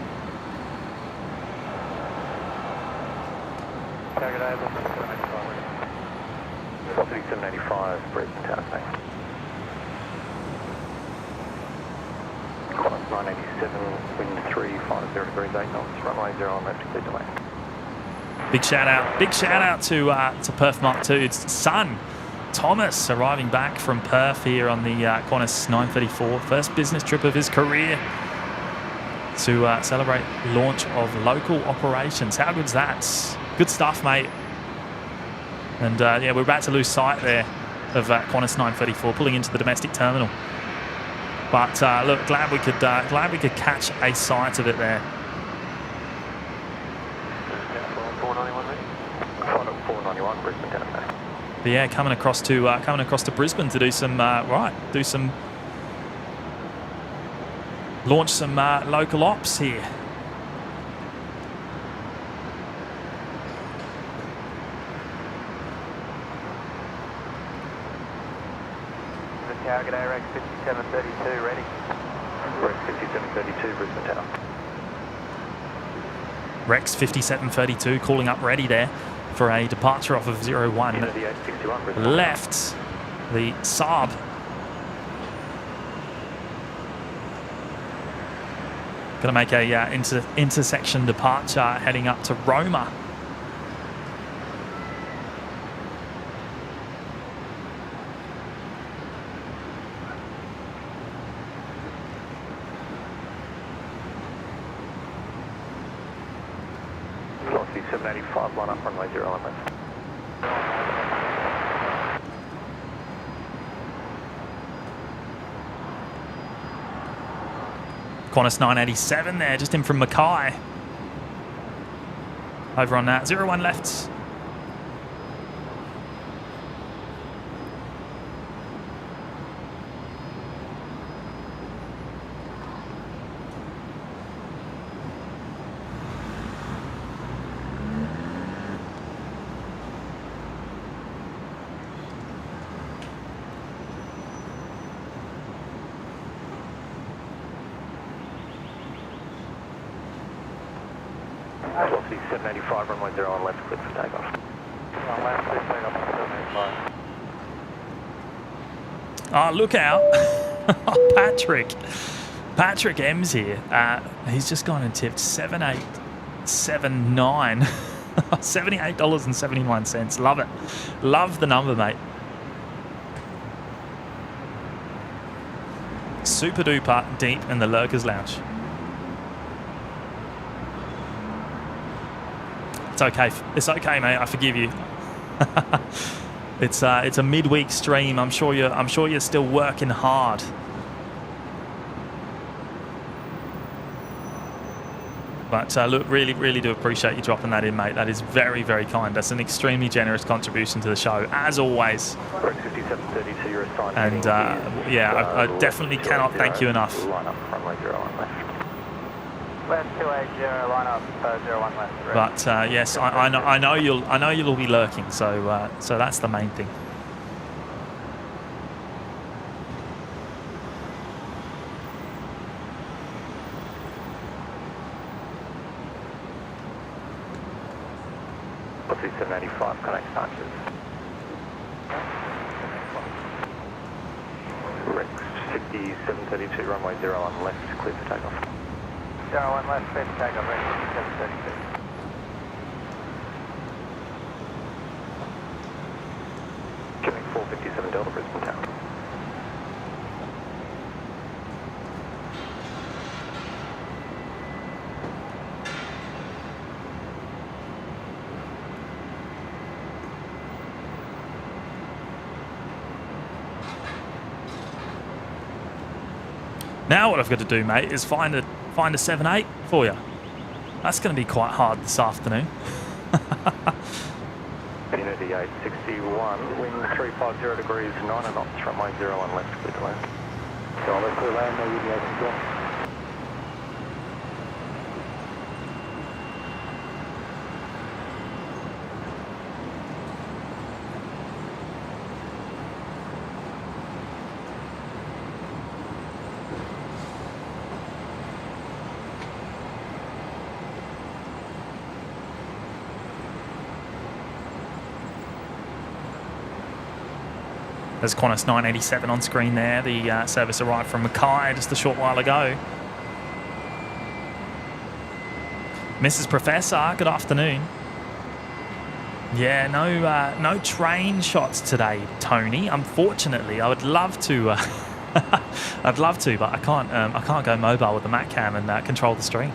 A: Target over 785, Brisbane Tower, thanks. Qantas 987, wind 350 degrees, 8 knots, runway 01 left, cleared to land.
B: Big shout out to Perth Mark II's son, Thomas, arriving back from Perth here on the Qantas 934, first business trip of his career to celebrate launch of local operations. How good's that? Good stuff, mate. And yeah, we're about to lose sight there of Qantas 934 pulling into the domestic terminal. But look, glad we could catch a sight of it there. But yeah, coming across to Brisbane to do some launch some local ops here.
D: The target ARX 5732 ready.
A: Rex 5732, Brisbane Tower.
B: Rex 5732 calling up ready there for a departure off of 01 left, the Saab. Going to make a intersection departure heading up to Roma.
A: Velocity 785, line up runway 01 left.
B: Qantas 987 there, just in from Mackay. Over on that, 01 left.
A: Velocity 785, runway 01 left, cleared for takeoff.
D: On left, please take off 785.
B: Oh, look out. Patrick M's here. He's just gone and tipped 7879. $78.79. Love it. Love the number, mate. Super duper deep in the Lurkers Lounge. It's okay. It's okay, mate. I forgive you. It's a midweek stream. I'm sure you're still working hard. But look, really do appreciate you dropping that in, mate. That is very, very kind. That's an extremely generous contribution to the show, as always. And yeah, I definitely cannot thank you enough.
A: Line up, runway 01 left.
D: Left 280, line up 01 left.
B: But yes, I know you'll be lurking. So that's the main thing.
A: What's 785 connect arches? Rex 5732, runway 01 left, clear for takeoff.
D: 01 left, clear for takeoff, Rex 5732.
A: Queuing 457 Delta, Brisbane Town.
B: Now what I've got to do, mate, is find a 7-8 for you. That's going to be quite hard this afternoon.
A: Unity 861, wind 350 degrees, 9 knots, runway 01 left, clear to land.
D: Left clear land, no UD 861.
B: There's Qantas 987 on screen there. The service arrived from Mackay just a short while ago. Mrs. Professor, good afternoon. Yeah, no train shots today, Tony. Unfortunately, I would love to. I'd love to, but I can't go mobile with the Matcam and control the stream.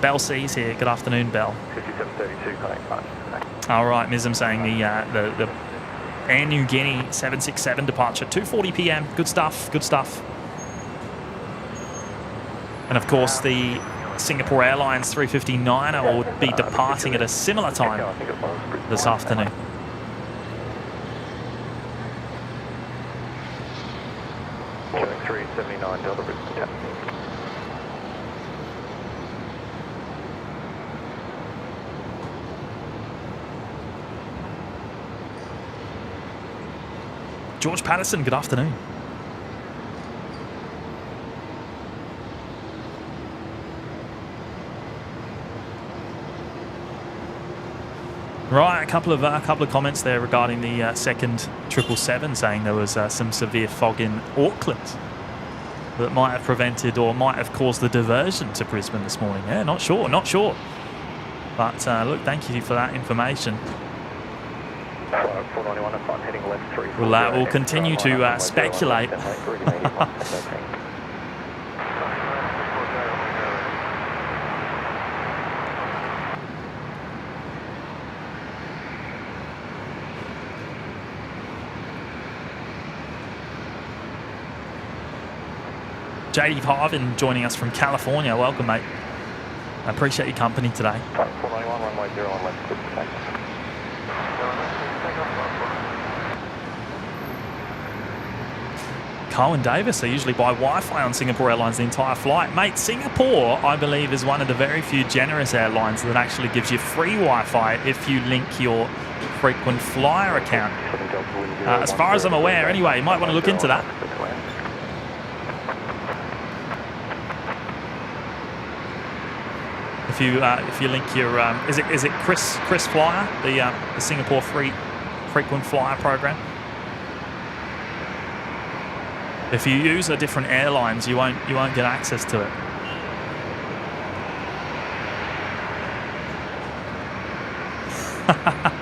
B: Bell C's here. Good afternoon, Bell.
A: 5732 connect arches today.
B: All right, Mizm saying the Air New Guinea 767 departure, 2:40 p.m. Good stuff, good stuff. And of course, the Singapore Airlines 359er will be departing at a similar time this afternoon.
A: Queuing 379 Delta, Brisbane Town.
B: George Patterson, good afternoon. Right, a couple of comments there regarding the second 777, saying there was some severe fog in Auckland that might have prevented or might have caused the diversion to Brisbane this morning. Yeah, not sure. But look, thank you for that information.
A: 491, I'm heading left 3.
B: We'll continue to speculate. JD Harvin joining us from California. Welcome, mate. I appreciate your company today.
A: 491, runway 01 left, clear for takeoff.
B: Cohen Davis, I usually buy Wi-Fi on Singapore Airlines the entire flight. Mate, Singapore, I believe, is one of the very few generous airlines that actually gives you free Wi-Fi if you link your frequent flyer account. As far as I'm aware, anyway, you might want to look into that. If you link your is it Chris Flyer, the Singapore free frequent flyer program? If you use a different airlines, you won't get access to it.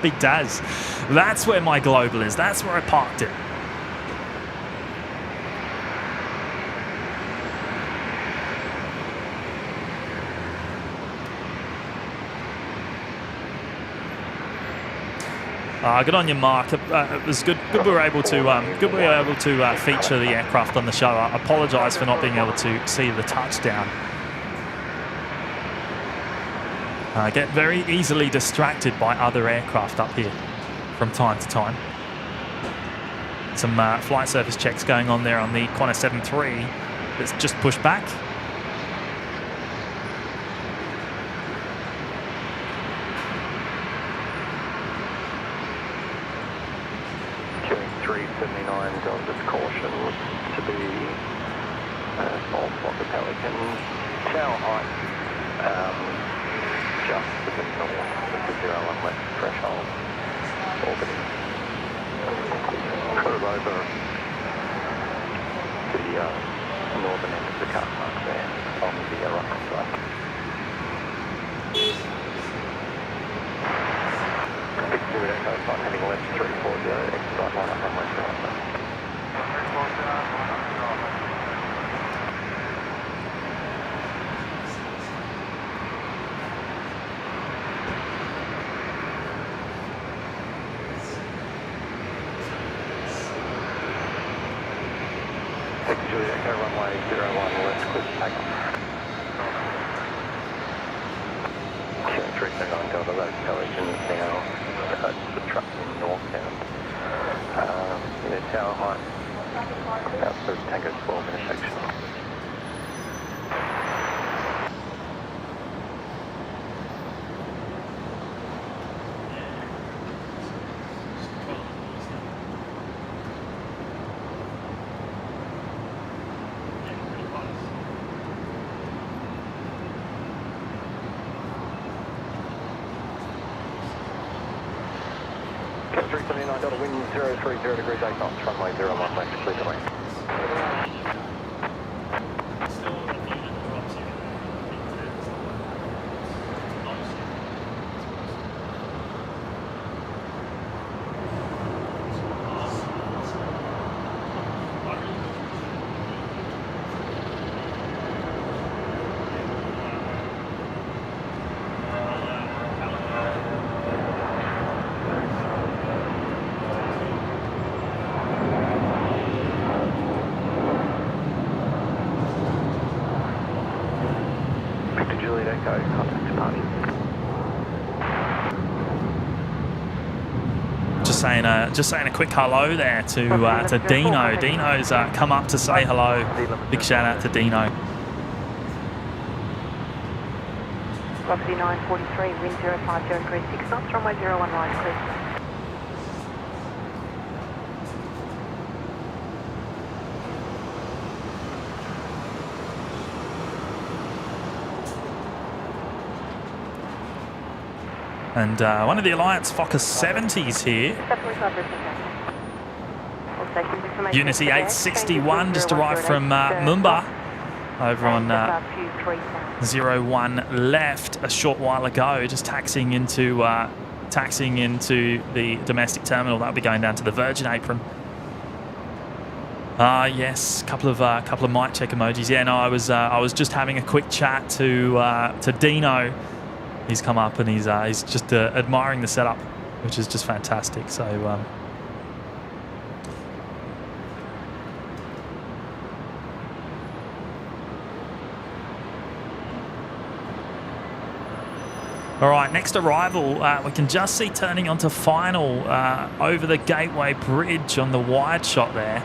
B: Big Daz. That's where my global is. That's where I parked it. Good on you, Mark. It was good. Good we were able to feature the aircraft on the show. I apologise for not being able to see the touchdown. I get very easily distracted by other aircraft up here from time to time. Some flight surface checks going on there on the Qantas 73 that's just pushed back.
A: Queuing 379 Delta's caution to be small spot the Pelican. Tower height just to the north of the 01 left threshold orbiting. Sort of over the northern end of the car park there on the right side. Big Zero Echo 5 heading left 340, expedite line up runway 01 left. Juliet Echo runway 01 left, clear to take off. 379 Delta, those collisions now, the truck northbound. Tower height, about the Tango 12 intersection. Catch 379 Delta, wind 030 degrees 8 knots, runway 01 left, clear to land. Juliet Echo, contact departing.
B: Just saying a quick hello there to Dino. Dino's come up to say hello. Big shout out to Dino.
C: Velocity 943, wind 050 degrees 6 knots, runway 01 right, clear.
B: And one of the Alliance Focus 70s here. Unity 861 just arrived from Mumbai over on 01 left a short while ago, just taxiing into the domestic terminal. That'll be going down to the Virgin apron. Yes, couple of mic check emojis. Yeah, no, I was just having a quick chat to Dino. He's come up and he's just admiring the setup, which is just fantastic. So all right, next arrival, we can just see turning onto final over the Gateway Bridge on the wide shot there.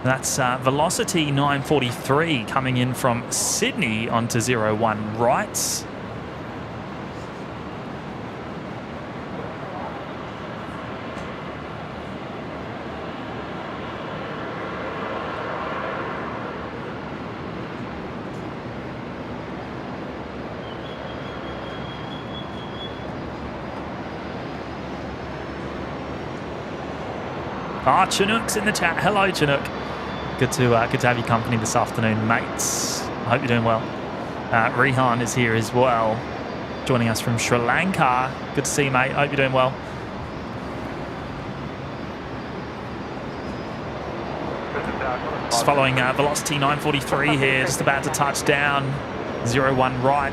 B: That's Velocity 943 coming in from Sydney onto 01 right. Chinook's in the chat. Hello, Chinook. Good to have your company this afternoon, mates. I hope you're doing well. Rehan is here as well, joining us from Sri Lanka. Good to see you, mate. I hope you're doing well. Just following Velocity 943 here, just about to touch down. 01 right.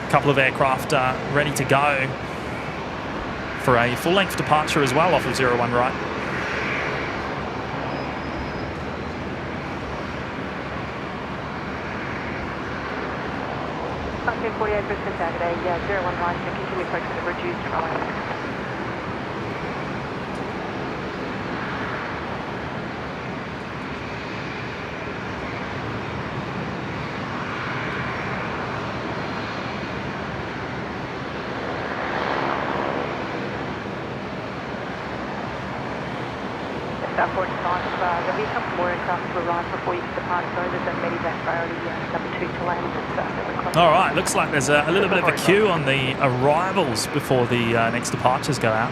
B: A couple of aircraft ready to go for a full-length departure as well off of 01 right.
C: Okay, 48 Brisbane Saturday, 01 right, to continue approach with a reduced runway. Forward time, there'll be a couple more aircraft to arrive before you can depart, so there's a medevac priority number 2 to land.
B: All right, looks like there's a little bit of a queue on the arrivals before the next departures go out.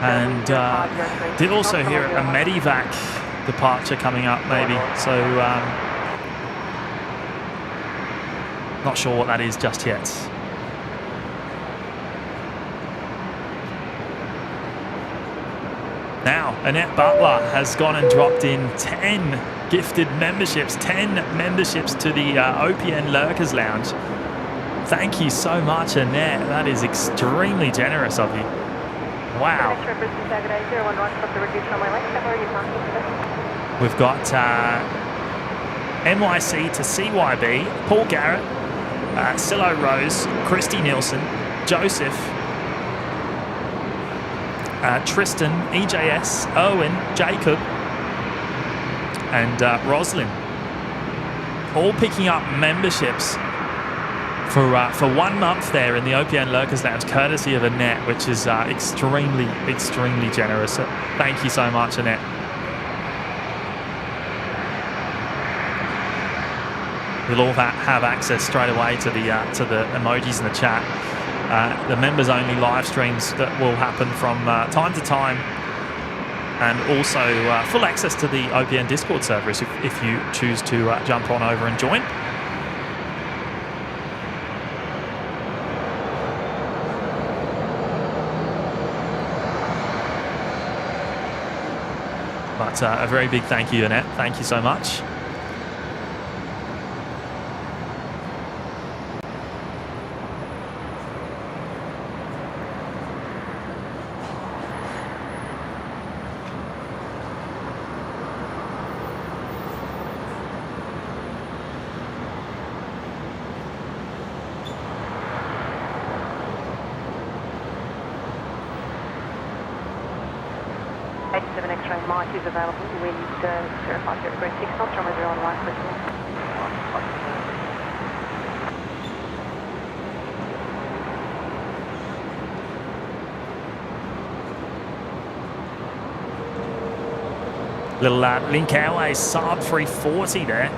B: And did also hear a medevac departure coming up maybe, so not sure what that is just yet. Now, Annette Butler has gone and dropped in 10 gifted memberships, 10 memberships to the OPN Lurkers Lounge. Thank you so much, Annette. That is extremely generous of you. Wow. We've got NYC to CYB, Paul Garrett, Silo Rose, Christy Nielsen, Joseph, Tristan, EJS, Owen, Jacob, and Roslyn, all picking up memberships for 1 month there in the OPN Lurkers Lounge, courtesy of Annette, which is extremely, extremely generous. Thank you so much, Annette. You'll all have access straight away to the emojis in the chat. The members-only live streams that will happen from time to time, and also full access to the OPN Discord servers if you choose to jump on over and join. But a very big thank you, Annette. Thank you so much.
C: Is available, wind 050 degrees 6 knots, runway 01 right, Brisbane.
B: Little Link Airways sub 340 there.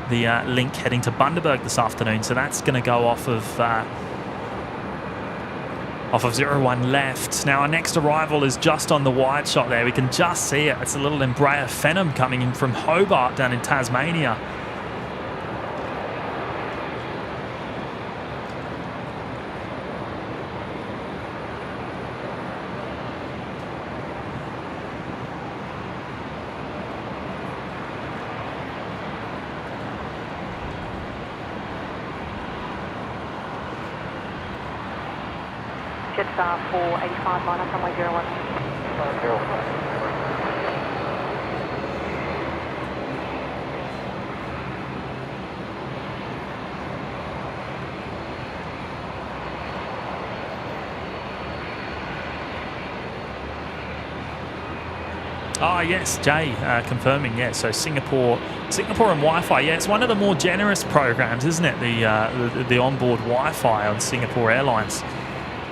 B: The link heading to Bundaberg this afternoon, so that's going to go off of 01 left. Now our next arrival is just on the wide shot there. We can just see it. It's a little Embraer Phenom coming in from Hobart down in Tasmania.
C: Jetstar 485 line up runway 01.
B: Yes, Jay confirming. Yeah, so Singapore and Wi-Fi. Yeah, it's one of the more generous programs, isn't it? The onboard Wi-Fi on Singapore Airlines.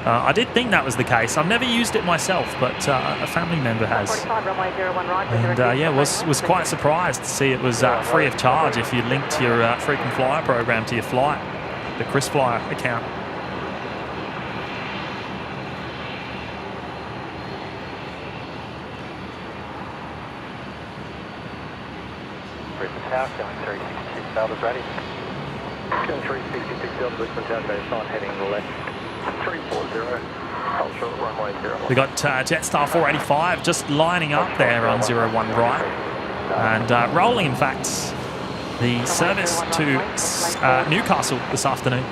B: I did think that was the case. I've never used it myself, but a family member has. And was quite surprised to see it was free of charge if you linked your frequent flyer program to your flight, the KrisFlyer account.
D: Brisbane Tower, going 366, Baldur's ready.
A: 366 Delta Brisbane Tower, sign heading left 340, hold short runway 01.
B: We got Jetstar 485 just lining up there on 01 right and rolling, in fact, the service to Newcastle this afternoon.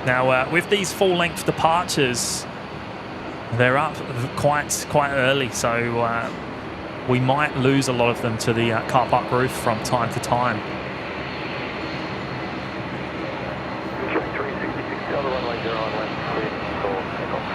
B: Now, with these full-length departures, they're up quite early, so we might lose a lot of them to the car park roof from time to time.
A: 366 Delta runway 01 left, clear for takeoff.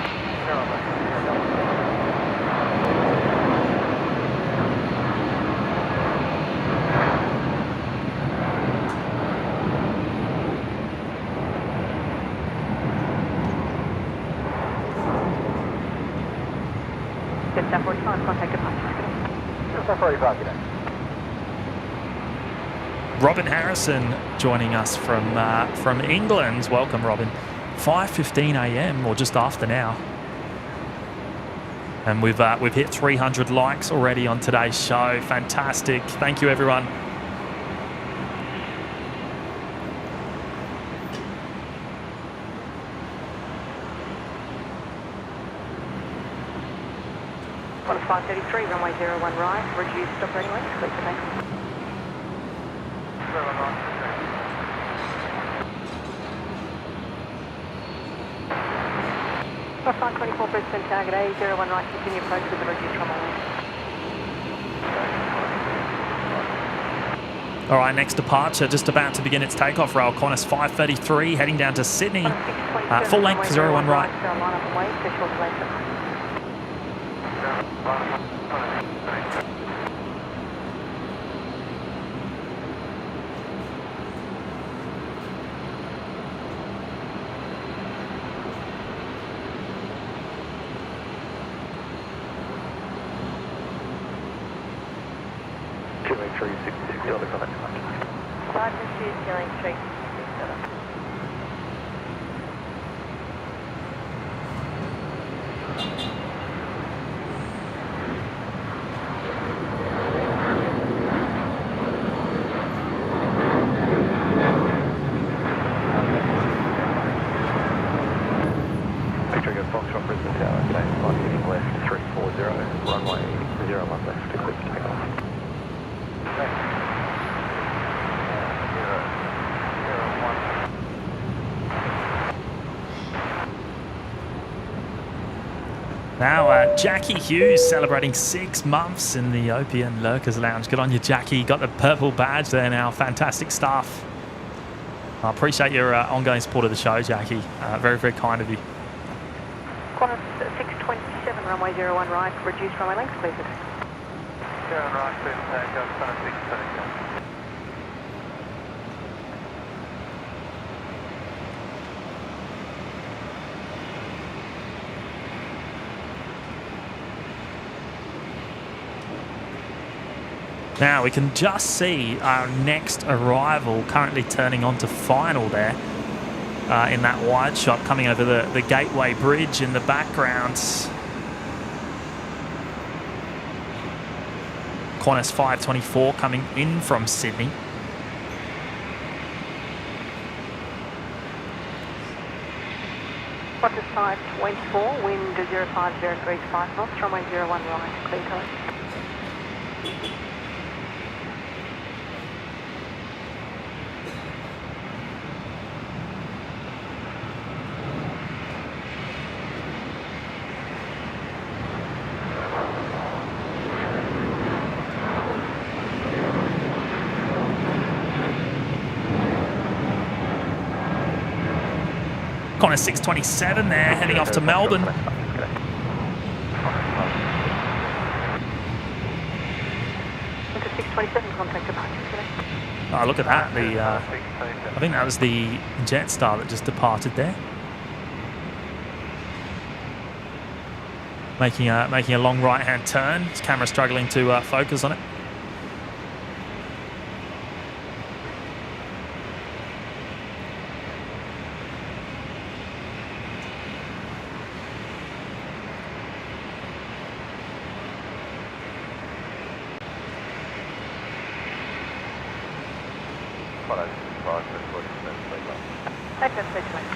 C: Jetstar 45, contact departure.
D: Jetstar 45, good day.
B: Robin Harrison joining us from England. Welcome, Robin. 5:15 a.m. or just after now, and we've hit 300 likes already on today's show. Fantastic! Thank you, everyone.
C: On 533, runway 01 right, reduced operating length, clear for takeoff. 524 Brisbane target A, 01 right, continue approach with the reduced runway length.
B: All right, next departure just about to begin its takeoff rail. Qantas 533 heading down to Sydney. Full length 01 right.
C: Line up and wait, visual to exit.
A: Delta contact.
C: 522 Skilling Street.
A: Victor Echo Foxtrot Brisbane Tower, same flight heading left 340, runway 01 left, clear to take off.
B: Now, Jackie Hughes celebrating 6 months in the OPN Lurkers Lounge. Good on you, Jackie. Got the purple badge there now. Fantastic stuff. I appreciate your ongoing support of the show, Jackie. Very, very kind of you.
C: Qantas 627, runway 01 right, reduced runway length, please.
A: 01 right, clear to take off, Qantas 627.
B: Now we can just see our next arrival currently turning onto final there in that wide shot, coming over the Gateway Bridge in the background. Qantas 524 coming in from Sydney.
C: Qantas 524, wind 050 degrees 5 knots, runway 01 right, clear to exit.
B: Qantas 627 there, heading off to Melbourne.
C: Qantas 627, contact departure today.
B: Oh, look at that. I think that was the Jetstar that just departed there. Making a long right-hand turn. His camera struggling to focus on it.
C: Access Speciality.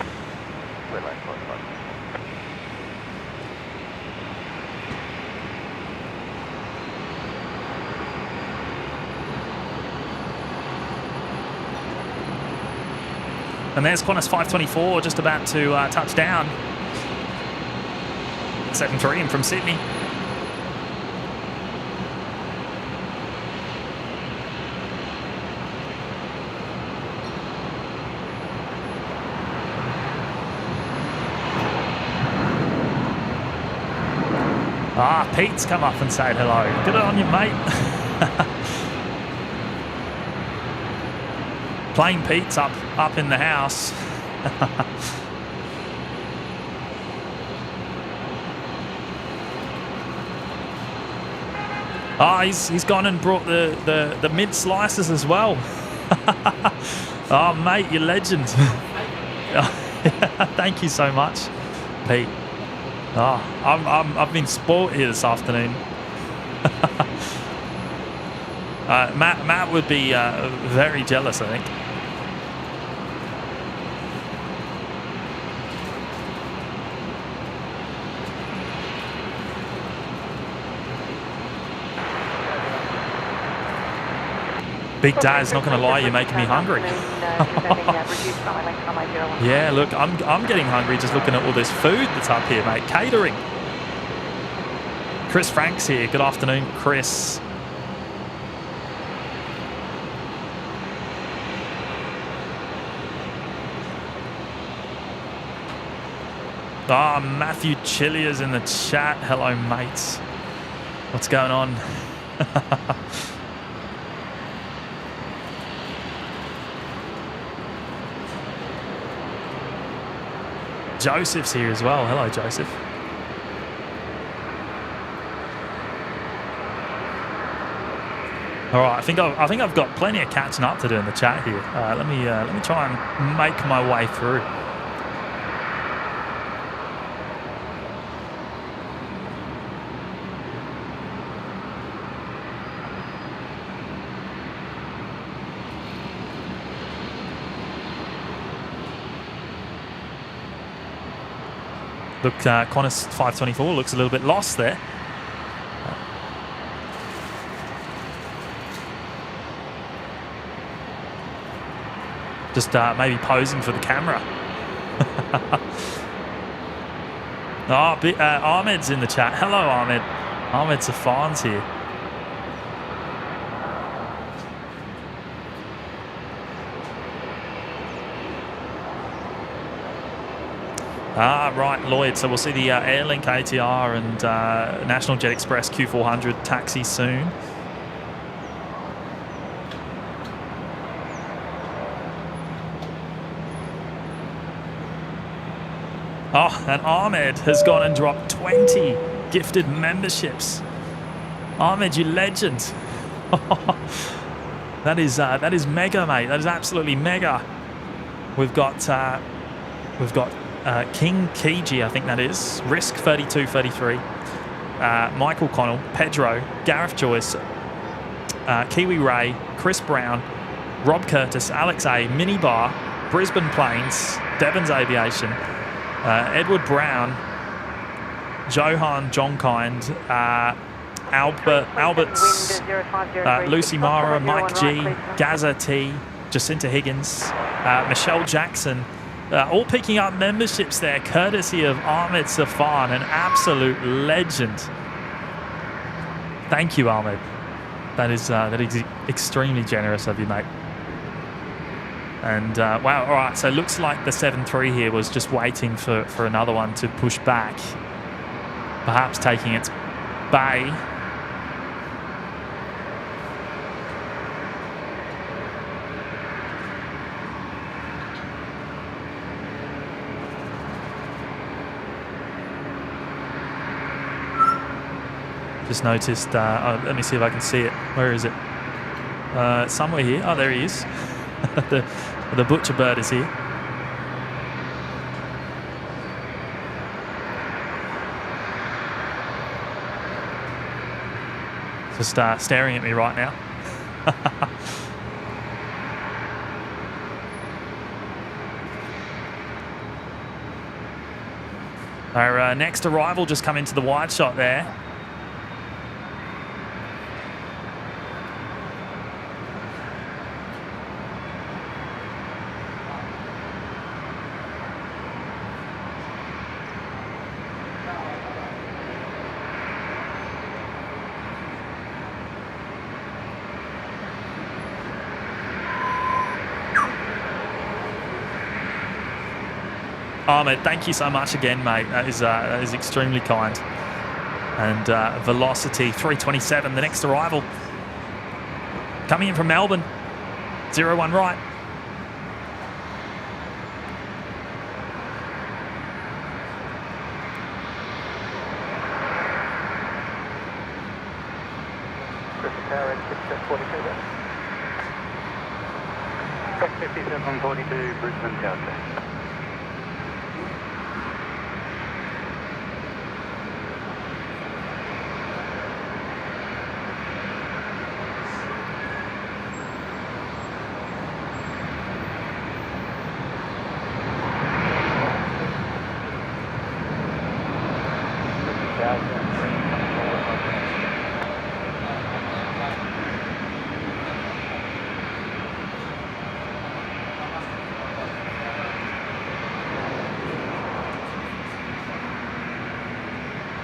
B: And there's Qantas 524 just about to touch down. 7-3 in from Sydney. Pete's come up and said hello. Good on you, mate. Plain Pete's up in the house. He's gone and brought the mid slices as well. Oh, mate, you're legend. Thank you so much, Pete. I've been sport here this afternoon. Matt would be very jealous, I think. Big Daz, not going to lie, you're making me hungry. Yeah, look, I'm getting hungry just looking at all this food that's up here, mate. Catering. Chris Franks here. Good afternoon, Chris. Matthew Chilliers in the chat. Hello, mates. What's going on? Joseph's here as well. Hello, Joseph. All right, I think I've got plenty of catching up to do in the chat here. Let me try and make my way through. Look, Qantas 524 looks a little bit lost there. Just maybe posing for the camera. Ahmed's in the chat. Hello, Ahmed. Ahmed Safan's here. Right, Lloyd. So we'll see the Airlink ATR and National Jet Express Q400 taxi soon. Oh, and Ahmed has gone and dropped 20 gifted memberships. Ahmed, you legend. That is mega, mate. That is absolutely mega. We've got King Kiji, I think that is. Risk 3233. Michael Connell, Pedro, Gareth Joyce, Kiwi Ray, Chris Brown, Rob Curtis, Alex A, Minibar, Brisbane Planes, Devon's Aviation, Edward Brown, Johan Johnkind, Alberts, Lucy Mara, Mike G, Gaza T, Jacinta Higgins, Michelle Jackson, all picking up memberships there, courtesy of Ahmed Safan, an absolute legend. Thank you, Ahmed. That is extremely generous of you, mate. And wow, all right, so it looks like the 7-3 here was just waiting for another one to push back, perhaps taking its bay. Just noticed, let me see if I can see it. Where is it? Somewhere here. Oh, there he is. The butcher bird is here. Just staring at me right now. Our next arrival just come into the wide shot there. Ahmed, thank you so much again, mate. That is extremely kind. And Velocity 327, the next arrival. Coming in from Melbourne, 01 right.
D: Brisbane Tower, 5742 there. 5742, Brisbane Tower.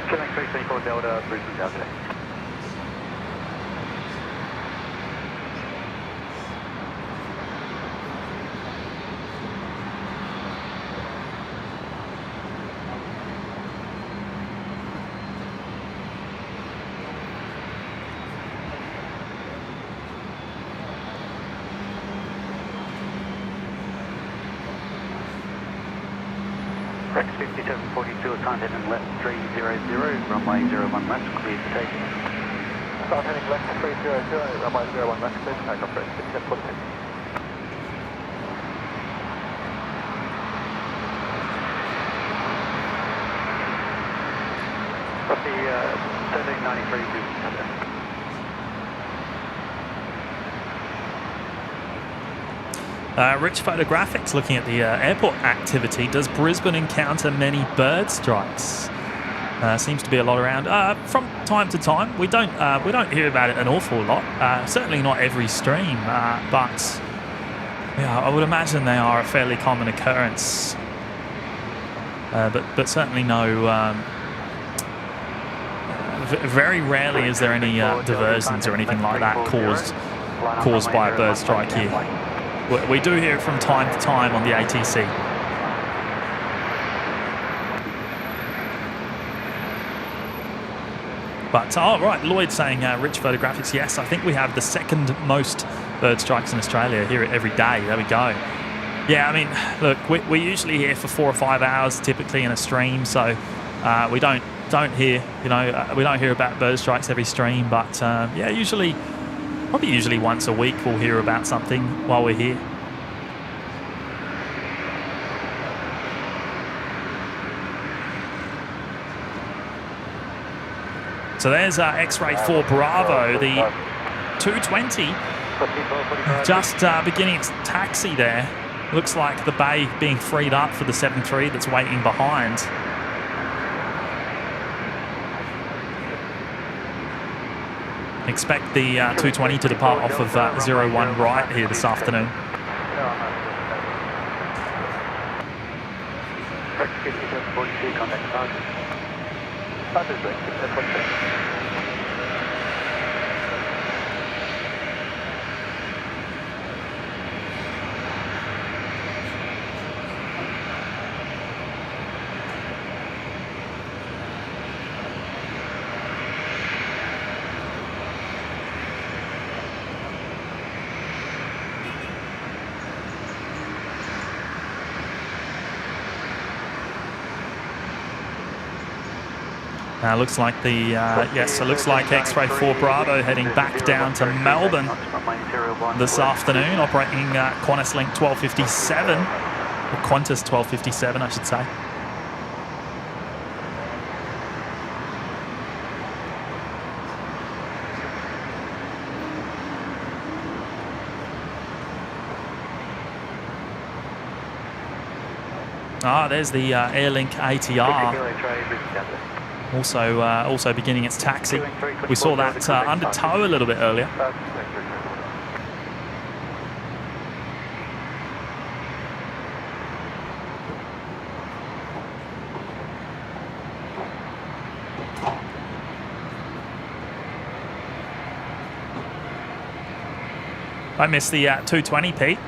D: Catering 334 Delta, Brisbane Delta. Rex 5742, time heading left 300, runway 01 left, clear to take. Start heading left 300, runway 01 left, clear to take off, Rex 5742. Copy 1393, Brisbane.
B: Rich Photographics looking at the airport activity. Does Brisbane encounter many bird strikes? Seems to be a lot around. From time to time, we don't hear about it an awful lot. Certainly not every stream, but yeah, I would imagine they are a fairly common occurrence. But certainly no. Very rarely is there any diversions or anything like that caused by a bird strike here. We do hear it from time to time on the ATC. But, oh, right, Lloyd saying, Rich Photographics, yes, I think we have the second most bird strikes in Australia. Hear it every day. There we go. Yeah, I mean, look, we're usually here for 4 or 5 hours, typically in a stream, so we don't hear, we don't hear about bird strikes every stream, but yeah, usually once a week we'll hear about something while we're here. So there's X-Ray 4 Bravo, the 220, just beginning its taxi there. Looks like the bay being freed up for the 73 that's waiting behind. Expect the 220 to depart off of 01 right here this afternoon. Looks like the yes, it looks like X-Ray 4 Bravo heading back down to Melbourne this afternoon, operating Qantas Link 1257, or Qantas 1257, I should say. There's the Airlink ATR. Also beginning its taxi. We saw that under tow a little bit earlier. I missed the 220, Pete.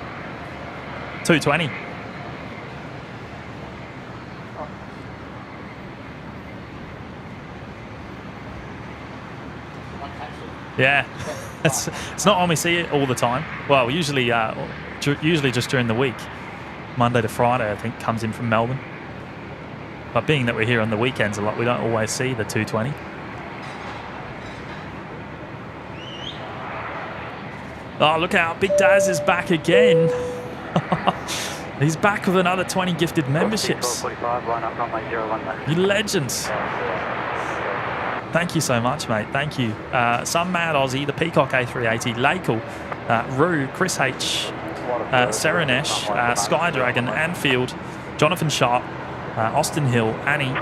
B: 220. Yeah, it's not on we see it all the time. Well, usually just during the week. Monday to Friday, I think, comes in from Melbourne. But being that we're here on the weekends a lot, we don't always see the 220. Oh, look out. Big Daz is back again. He's back with another 20 gifted memberships. You legend. Thank you so much, mate. Thank you. Some Mad Aussie, the Peacock A380, Lakel, Rue, Chris H, Saranesh, Skydragon, Anfield, Jonathan Sharp, Austin Hill, Annie,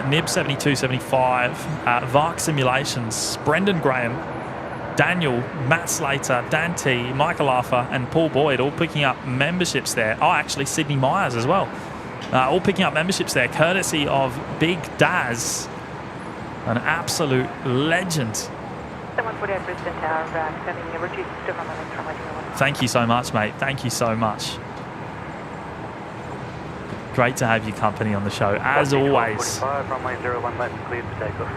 B: Nib 7275, Vark Simulations, Brendan Graham, Daniel, Matt Slater, Dan T, Michael Arthur, and Paul Boyd all picking up memberships there. Oh, actually, Sydney Myers as well. All picking up memberships there, courtesy of Big Daz, an absolute legend. Thank you so much, mate. Thank you so much. Great to have your company on the show, as always.
D: Runway 01 left, cleared for takeoff.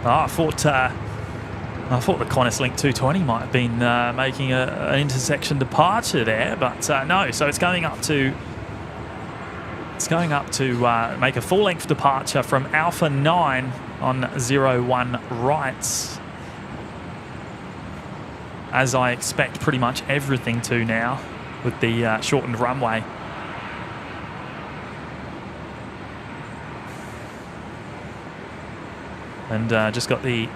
B: I thought the Qantas Link 220 might have been making an intersection departure there, but no. So it's going up to make a full-length departure from Alpha 9 on 01 right, as I expect pretty much everything to now with the shortened runway. And just got the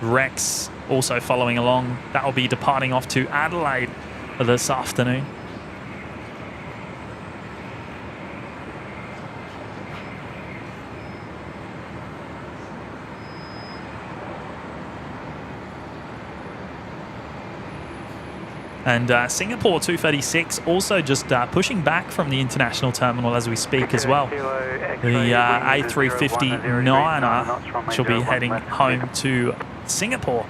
B: Rex also following along. That will be departing off to Adelaide this afternoon. And Singapore 236 also just pushing back from the international terminal as we speak as well. The A350-9er shall be heading home to Singapore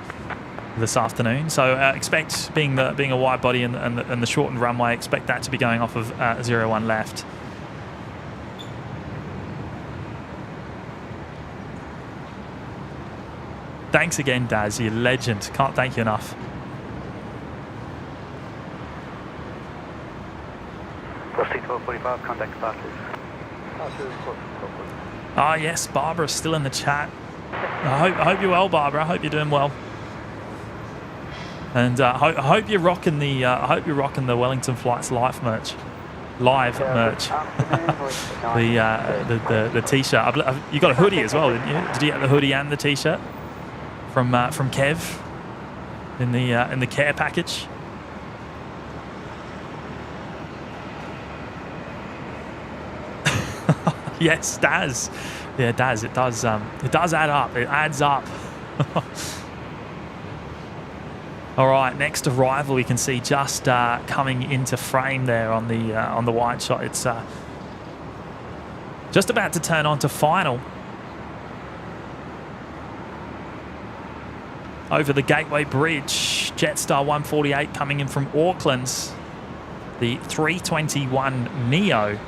B: this afternoon. So expect, being a wide body and the shortened runway, expect that to be going off of 01 left. Thanks again, Daz, you legend. Can't thank you enough.
D: C1245, contact departures.
B: Ah, yes, Barbara's still in the chat. I hope you're well, Barbara. I hope you're doing well. And I hope you're rocking the Wellington Flights live merch. The t-shirt. You got a hoodie as well, didn't you? Did you get the hoodie and the t-shirt from Kev in the care package? Yes, Daz. Yeah, Daz. It does add up. It adds up. All right, next arrival we can see just coming into frame there on the wide shot. It's just about to turn on to final. Over the Gateway Bridge, Jetstar 148 coming in from Auckland. The 321 Neo.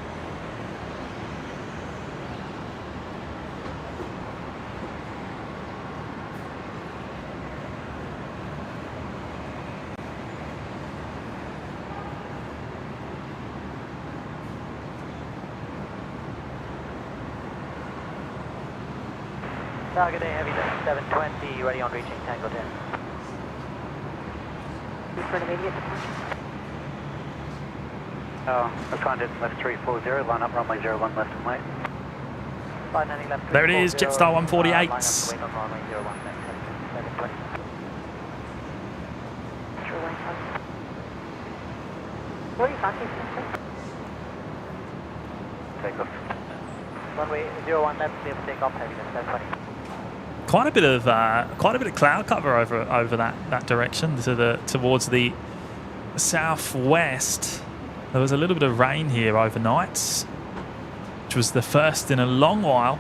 D: Target heavy 720, ready on reaching Tango 10.
C: For an immediate departure.
D: I'll find it left 340, line up runway 01 left and late. Slide landing left
B: There it is,
D: 340,
B: Jetstar
D: line up
B: 148.
D: to wing on runway 01 left, landing place.
C: Where are you parking for?
D: Take off. Runway 01 left, clear for takeoff, heading at 720.
B: Quite a bit of cloud cover over that direction towards the southwest. There was a little bit of rain here overnight, which was the first in a long while.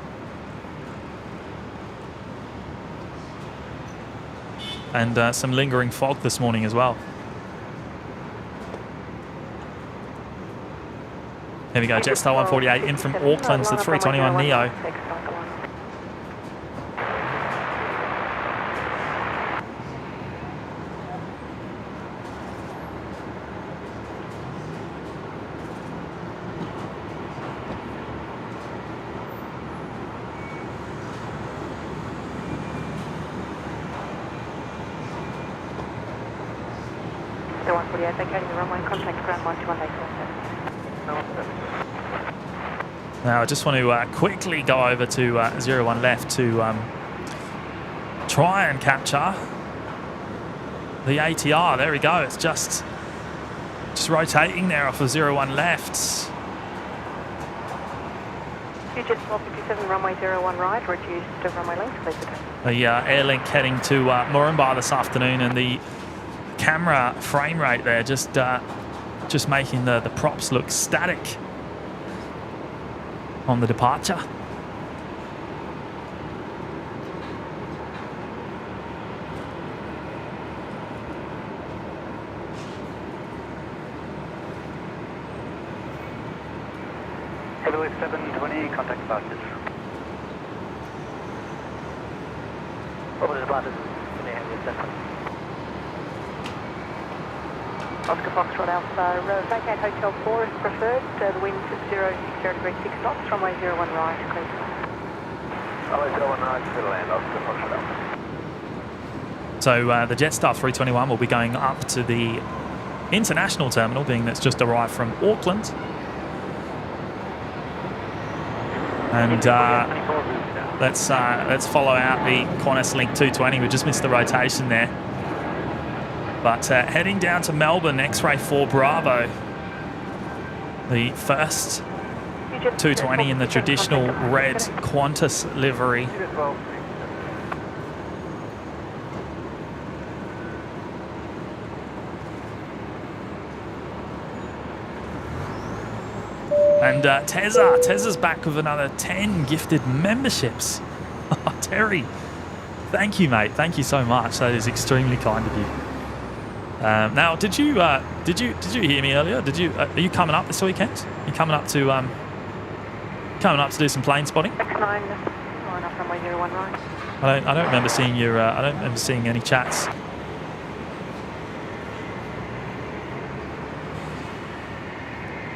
B: And some lingering fog this morning as well. Here we go, Jetstar 148 in from Auckland to the 321 Neo.
C: So 148, vacating the runway, contact ground 121
B: Now I just want to quickly go over to 01 left to try and capture the ATR. There we go. It's just rotating there off of 01 left.
C: Jet 1257, runway 01 right, reduced to runway length, please attend.
B: The Airlink heading to Moranbah this afternoon, and the camera frame rate there just making the props look static on the departure.
D: Heavily 720, contact departures. Over departures,
C: Oscar Foxtrot Alpha, vacate Hotel 4 if preferred, the wind 060 degrees 6 knots, runway 01 right, clear.
D: Runway 01 right, clear to land, Oscar Foxtrot Alpha.
B: So the Jetstar 321 will be going up to the international terminal, being that's just arrived from Auckland. And let's follow out the Qantas Link 220. We just missed the rotation there. But heading down to Melbourne, X-Ray 4 Bravo. The first 220 in the traditional red Qantas livery. And Tezza's back with another 10 gifted memberships. Terry, thank you, mate. Thank you so much. That is extremely kind of you. Now, did you hear me earlier? Are you coming up this weekend? You coming up to do some plane spotting?
C: X9, line up runway 01 right.
B: I don't remember seeing your. I don't remember seeing any chats.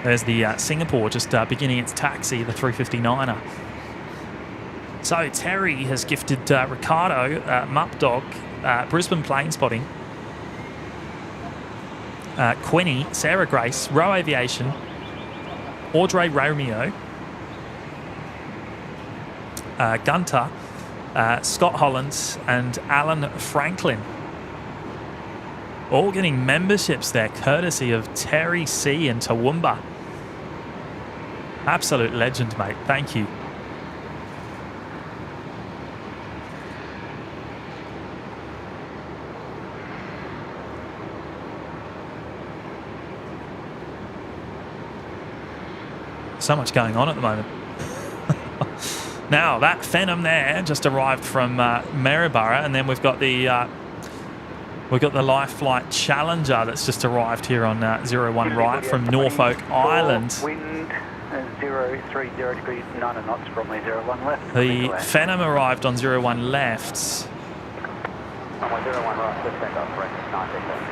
B: There's the Singapore just beginning its taxi, the 359er. So Terry has gifted Ricardo, Mupdog, Brisbane plane spotting, Quinny, Sarah Grace, Row Aviation, Audrey Romeo, Gunter, Scott Holland, and Alan Franklin. All getting memberships there, courtesy of Terry C and Toowoomba. Absolute legend, mate. Thank you. So much going on at the moment. Now, that Phenom there just arrived from Maryborough, and then we've got the Life Flight Challenger that's just arrived here on 01 right from Norfolk Island.
D: Wind 030 degrees 9 knots, runway 01 left.
B: The Phenom arrived on 01 left.
D: Runway 01 right, let's stand up, correct, 9 left.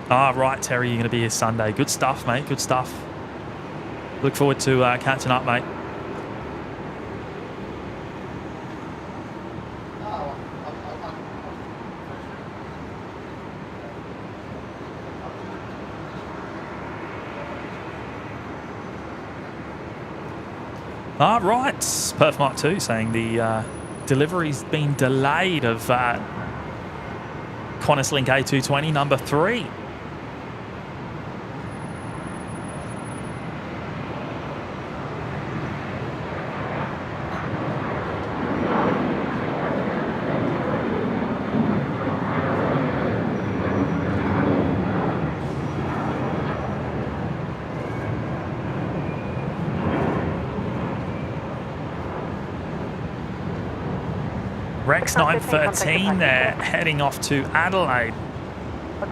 B: Ah, right, Terry, you're going to be here Sunday. Good stuff, mate. Good stuff. Look forward to catching up, mate. Ah, right. Perth Mark 2 saying the delivery's been delayed of Qantas Link A220 number 3. Rex 913 there, heading off to Adelaide.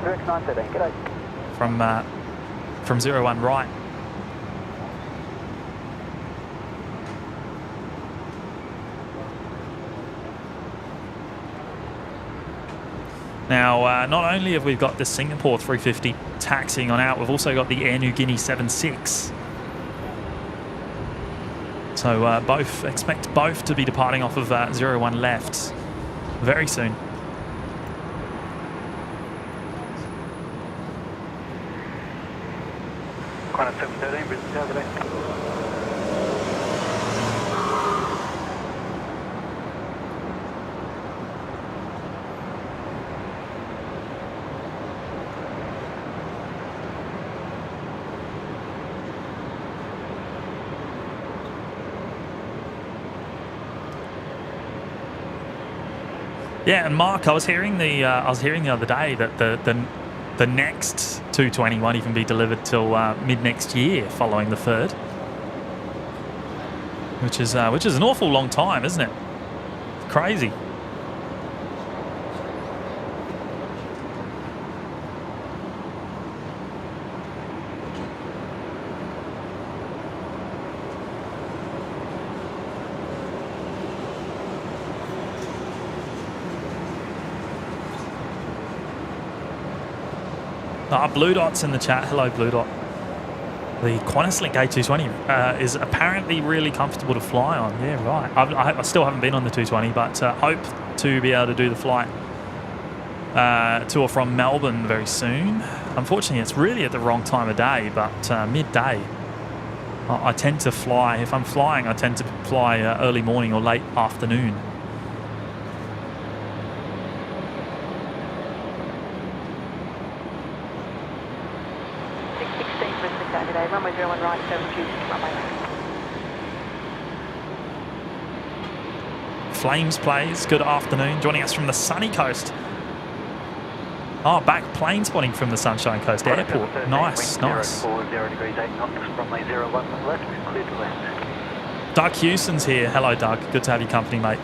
D: Rex 913, g'day.
B: From 01 right. Now, not only have we got the Singapore 350 taxiing on out, we've also got the Air Niugini 76. So expect both to be departing off of 01 left very soon.
D: Qantas 713, Brisbane Tower, g'day.
B: Yeah, and Mark, I was hearing the other day that the next 220 won't even be delivered till mid next year, following the third, which is an awful long time, isn't it? It's crazy. Blue Dot's in the chat. Hello, Blue Dot. The Qantas Link A220 is apparently really comfortable to fly on. Yeah, right. I still haven't been on the 220, but hope to be able to do the flight to or from Melbourne very soon. Unfortunately, it's really at the wrong time of day, but midday. I tend to fly. If I'm flying, I tend to fly early morning or late afternoon.
C: Runway 01 right, 72, runway left.
B: Flames plays, good afternoon. Joining us from the sunny coast. Oh, back plane spotting from the Sunshine Coast Airport. Nice, nice.
D: 40 degrees 8 knots, runway 01 left, clear to left.
B: Doug Hewson's here. Hello, Doug. Good to have your company, mate.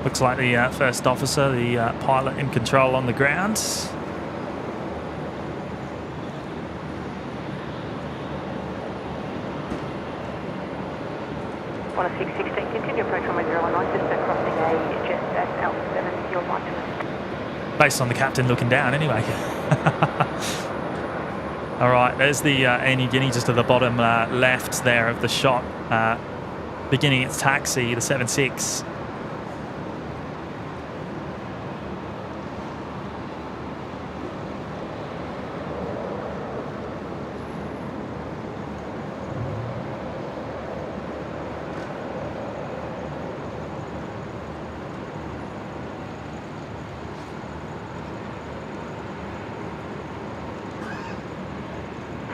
B: Looks like the first officer, the pilot in control on the ground.
C: Qantas 616, continue approach runway 01 right, just crossing a jet at Alpha 7, your right to left.
B: Based on the captain looking down, anyway. All right, there's the Air Niugini just at the bottom left there of the shot, beginning its taxi, the 76.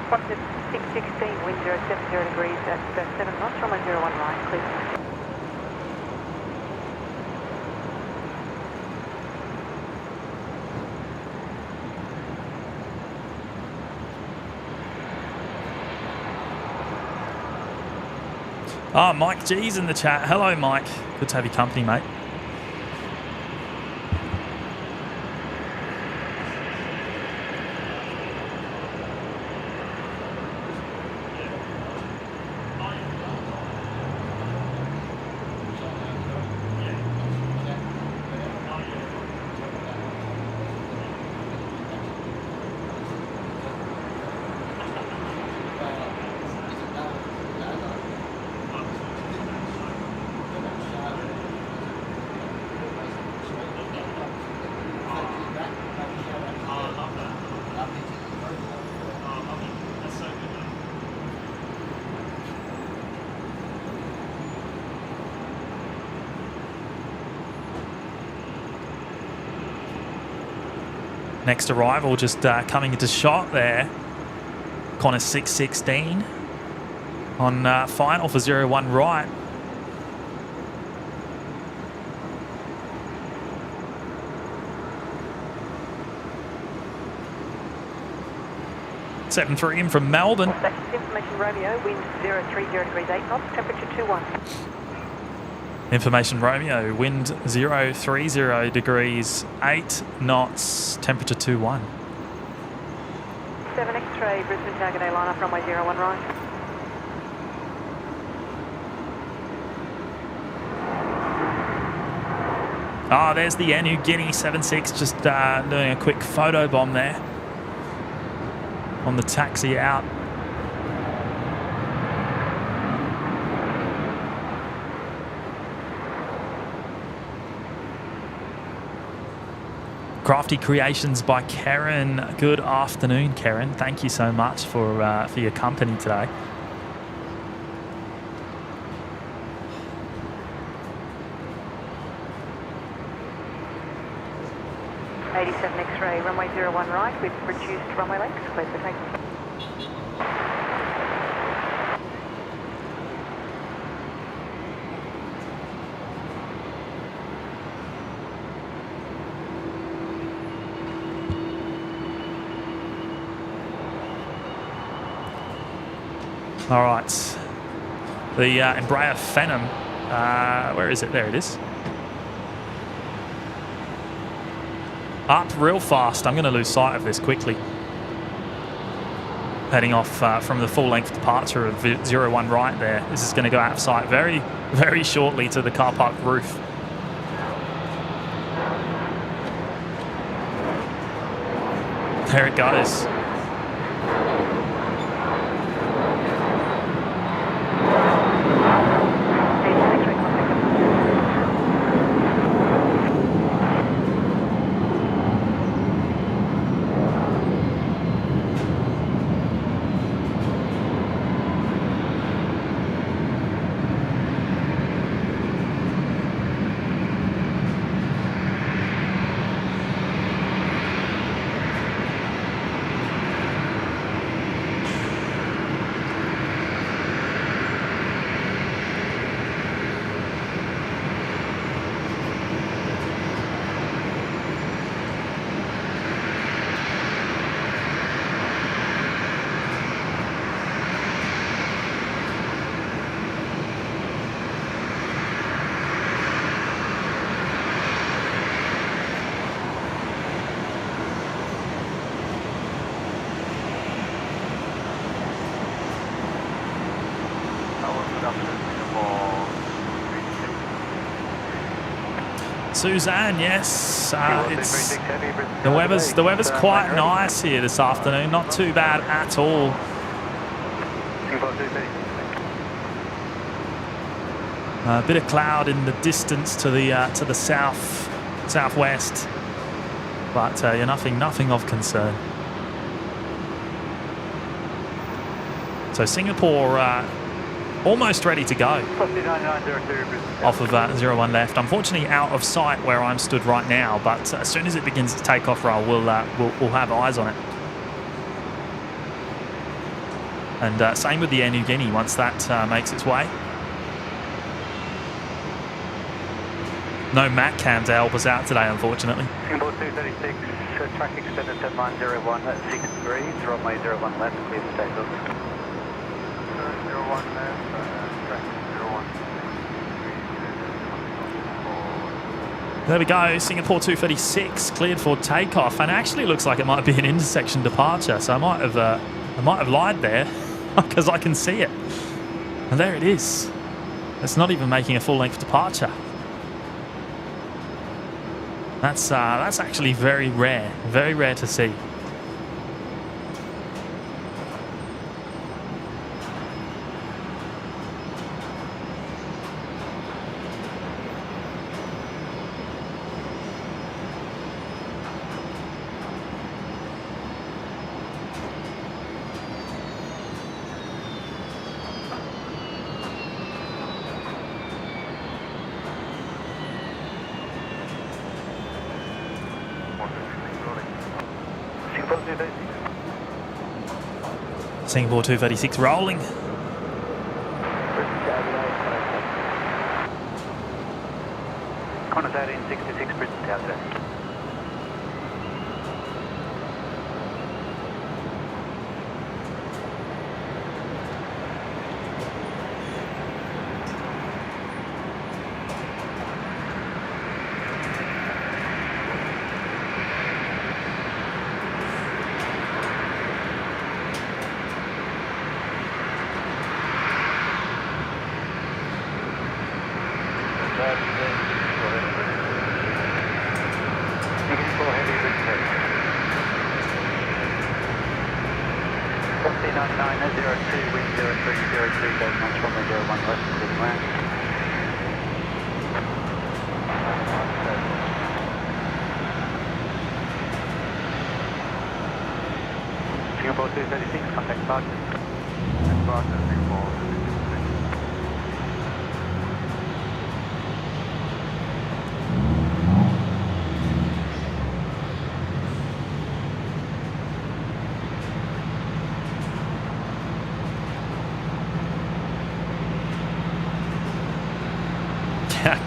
C: Qantas 616, wind 070 degrees at 7 knots, runway 01 right, clear.
B: Oh, Mike G's in the chat. Hello, Mike. Good to have your company, mate. Next arrival just coming into shot there. Connor 616 on final for 01 right. Seven three in from Melbourne.
C: Information Romeo, wind 030 degrees 8 knots, temperature 21.
B: Information Romeo, wind 030 degrees 8 knots, temperature 21.
C: 7 X-ray, Brisbane target Airliner, runway 01 right.
B: Ah, there's the Air New Guinea 76 just doing a quick photo bomb there on the taxi out. Crafty Creations by Karen. Good afternoon, Karen. Thank you so much for your company today.
C: X-ray, runway 01 right with reduced runway length, clear for takeoff.
B: All right, the Embraer Phenom, where is it? There it is. Up real fast. I'm going to lose sight of this quickly. Heading off from the full-length departure of 01 right there. This is going to go out of sight very, very shortly to the car park roof. There it goes. Suzanne, yes, it's the weather's quite nice here this afternoon. Not too bad at all. A bit of cloud in the distance to the southwest, but nothing of concern. So Singapore almost ready to go. Off of 01 left. Unfortunately, out of sight where I'm stood right now. But as soon as it begins to take off roll, we'll have eyes on it. And same with the Air New Guinea once that makes its way. No Matt cam to help us out today, unfortunately.
D: Singapore 236, track extended to 901 at 6 degrees, runway 01 left, clear for takeoff. 01 left, track 01
B: There we go, Singapore 236 cleared for takeoff, and it actually looks like it might be an intersection departure, so I might have lied there because I can see it. And there it is. It's not even making a full-length departure. That's actually very rare to see. Singapore 236 rolling.
D: Qantas 1866 Brisbane Tower today. Singapore 236, contact departure.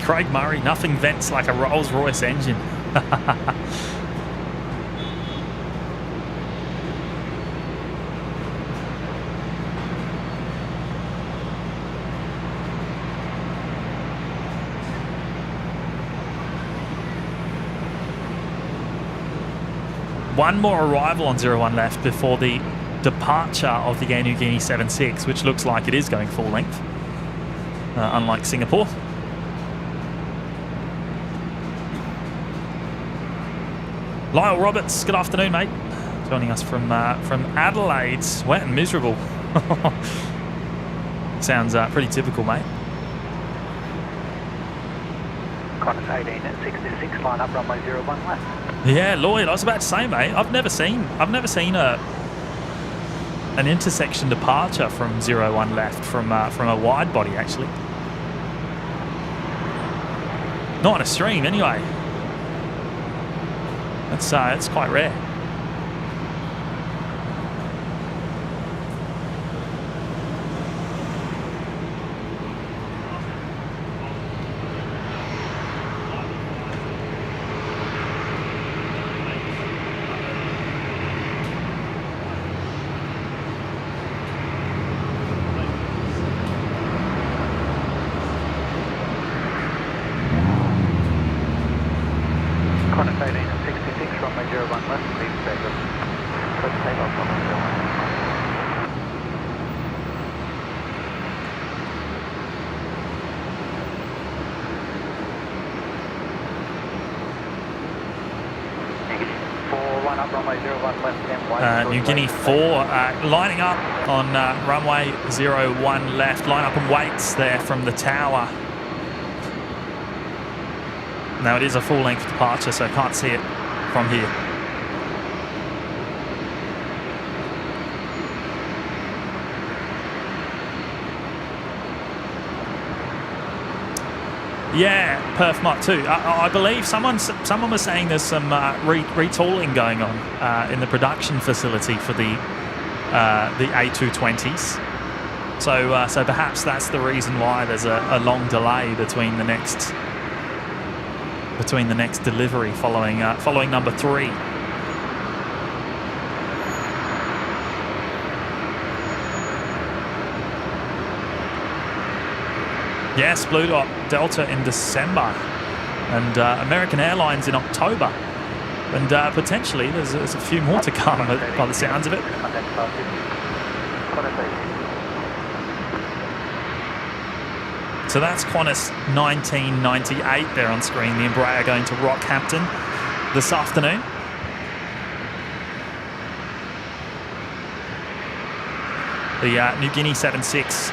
B: Craig Murray, nothing vents like a Rolls-Royce engine. One more arrival on 01 left before the departure of the Air Niugini 76, which looks like it is going full length, unlike Singapore. Lyle Roberts, good afternoon, mate. Joining us from Adelaide. Wet and miserable. Sounds pretty typical, mate.
D: Qantas 1866, line up runway 01 left.
B: Yeah, Lloyd, I was about to say, mate, I've never seen an intersection departure from 01 left from a wide body, actually. Not on a stream, anyway. It's quite rare. New Guinea 4 lining up on runway 01 left. Line up and waits there from the tower. Now it is a full length departure, so I can't see it from here. Yeah, Perth Mach 2. I believe someone was saying there's some retooling going on in the production facility for the A220s. So perhaps that's the reason why there's a long delay between the next delivery following number 3. Yes, Blue Dot Delta in December. and American Airlines in October. And potentially there's a few more to come by the sounds of it. So that's Qantas 1998 there on screen. The Embraer going to Rockhampton this afternoon. The New Guinea 76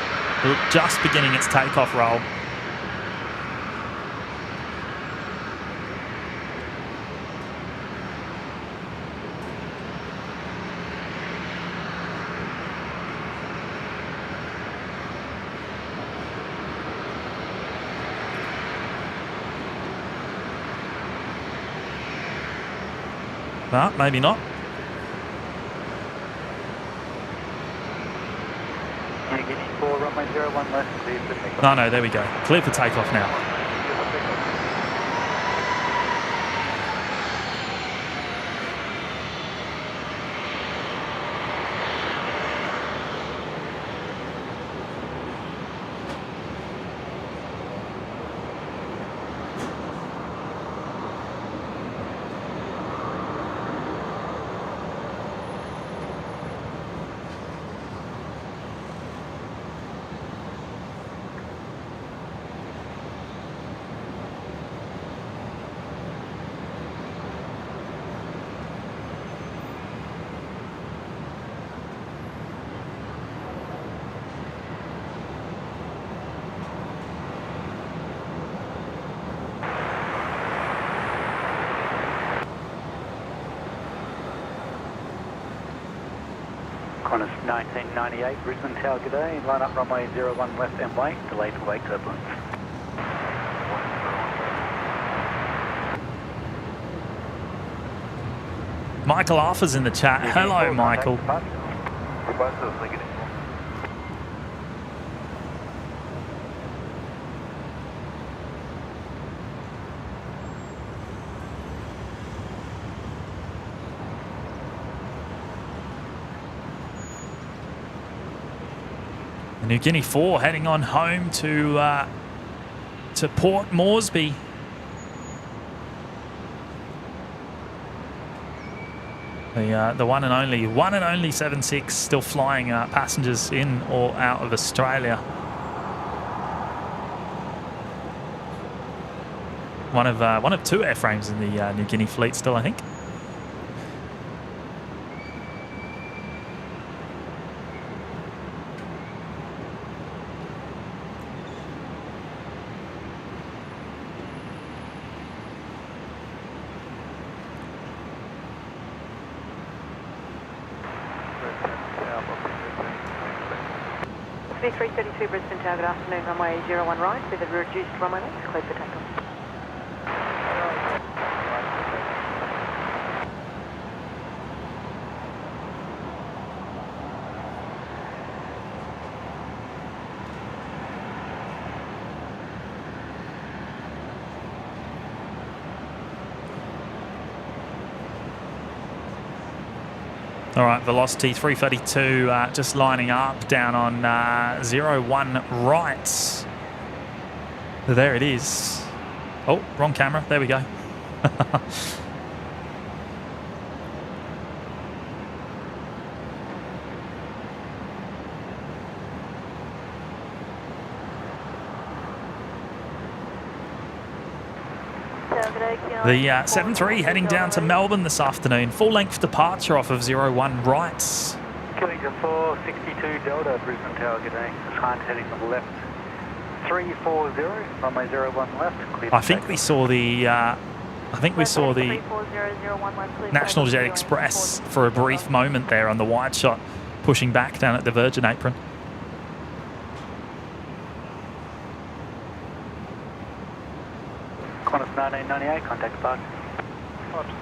B: just beginning its takeoff roll. No, maybe not.
D: New Guinea 4, runway 01 left, clear for takeoff.
B: No, there we go. Clear for takeoff now.
D: Qantas 1998, Brisbane Tower, good day. Line up runway 01 left and wait, delayed for wake turbulence.
B: Michael Arthur's in the chat. Hello, Michael. New Guinea 4 heading on home to Port Moresby. The one and only 76 still flying passengers in or out of Australia. One of two airframes in the New Guinea fleet still, I think.
C: V332 Brisbane Tower, good afternoon, runway 01 right with a reduced runway length, cleared for takeoff.
B: All right, velocity 332 just lining up down on 01 right. So there it is. Oh, wrong camera. There we go. The 7-3 heading down to Melbourne this afternoon. Full-length departure off of 01 right.
D: Killington 462 Delta, Brisbane Tower, good day. Hunt heading to the left. 340, runway 01 left. Clear
B: I think we saw the National Jet Express for a brief moment there on the wide shot, pushing back down at the Virgin apron.
D: Qantas 1998, contact departure. Qantas 988.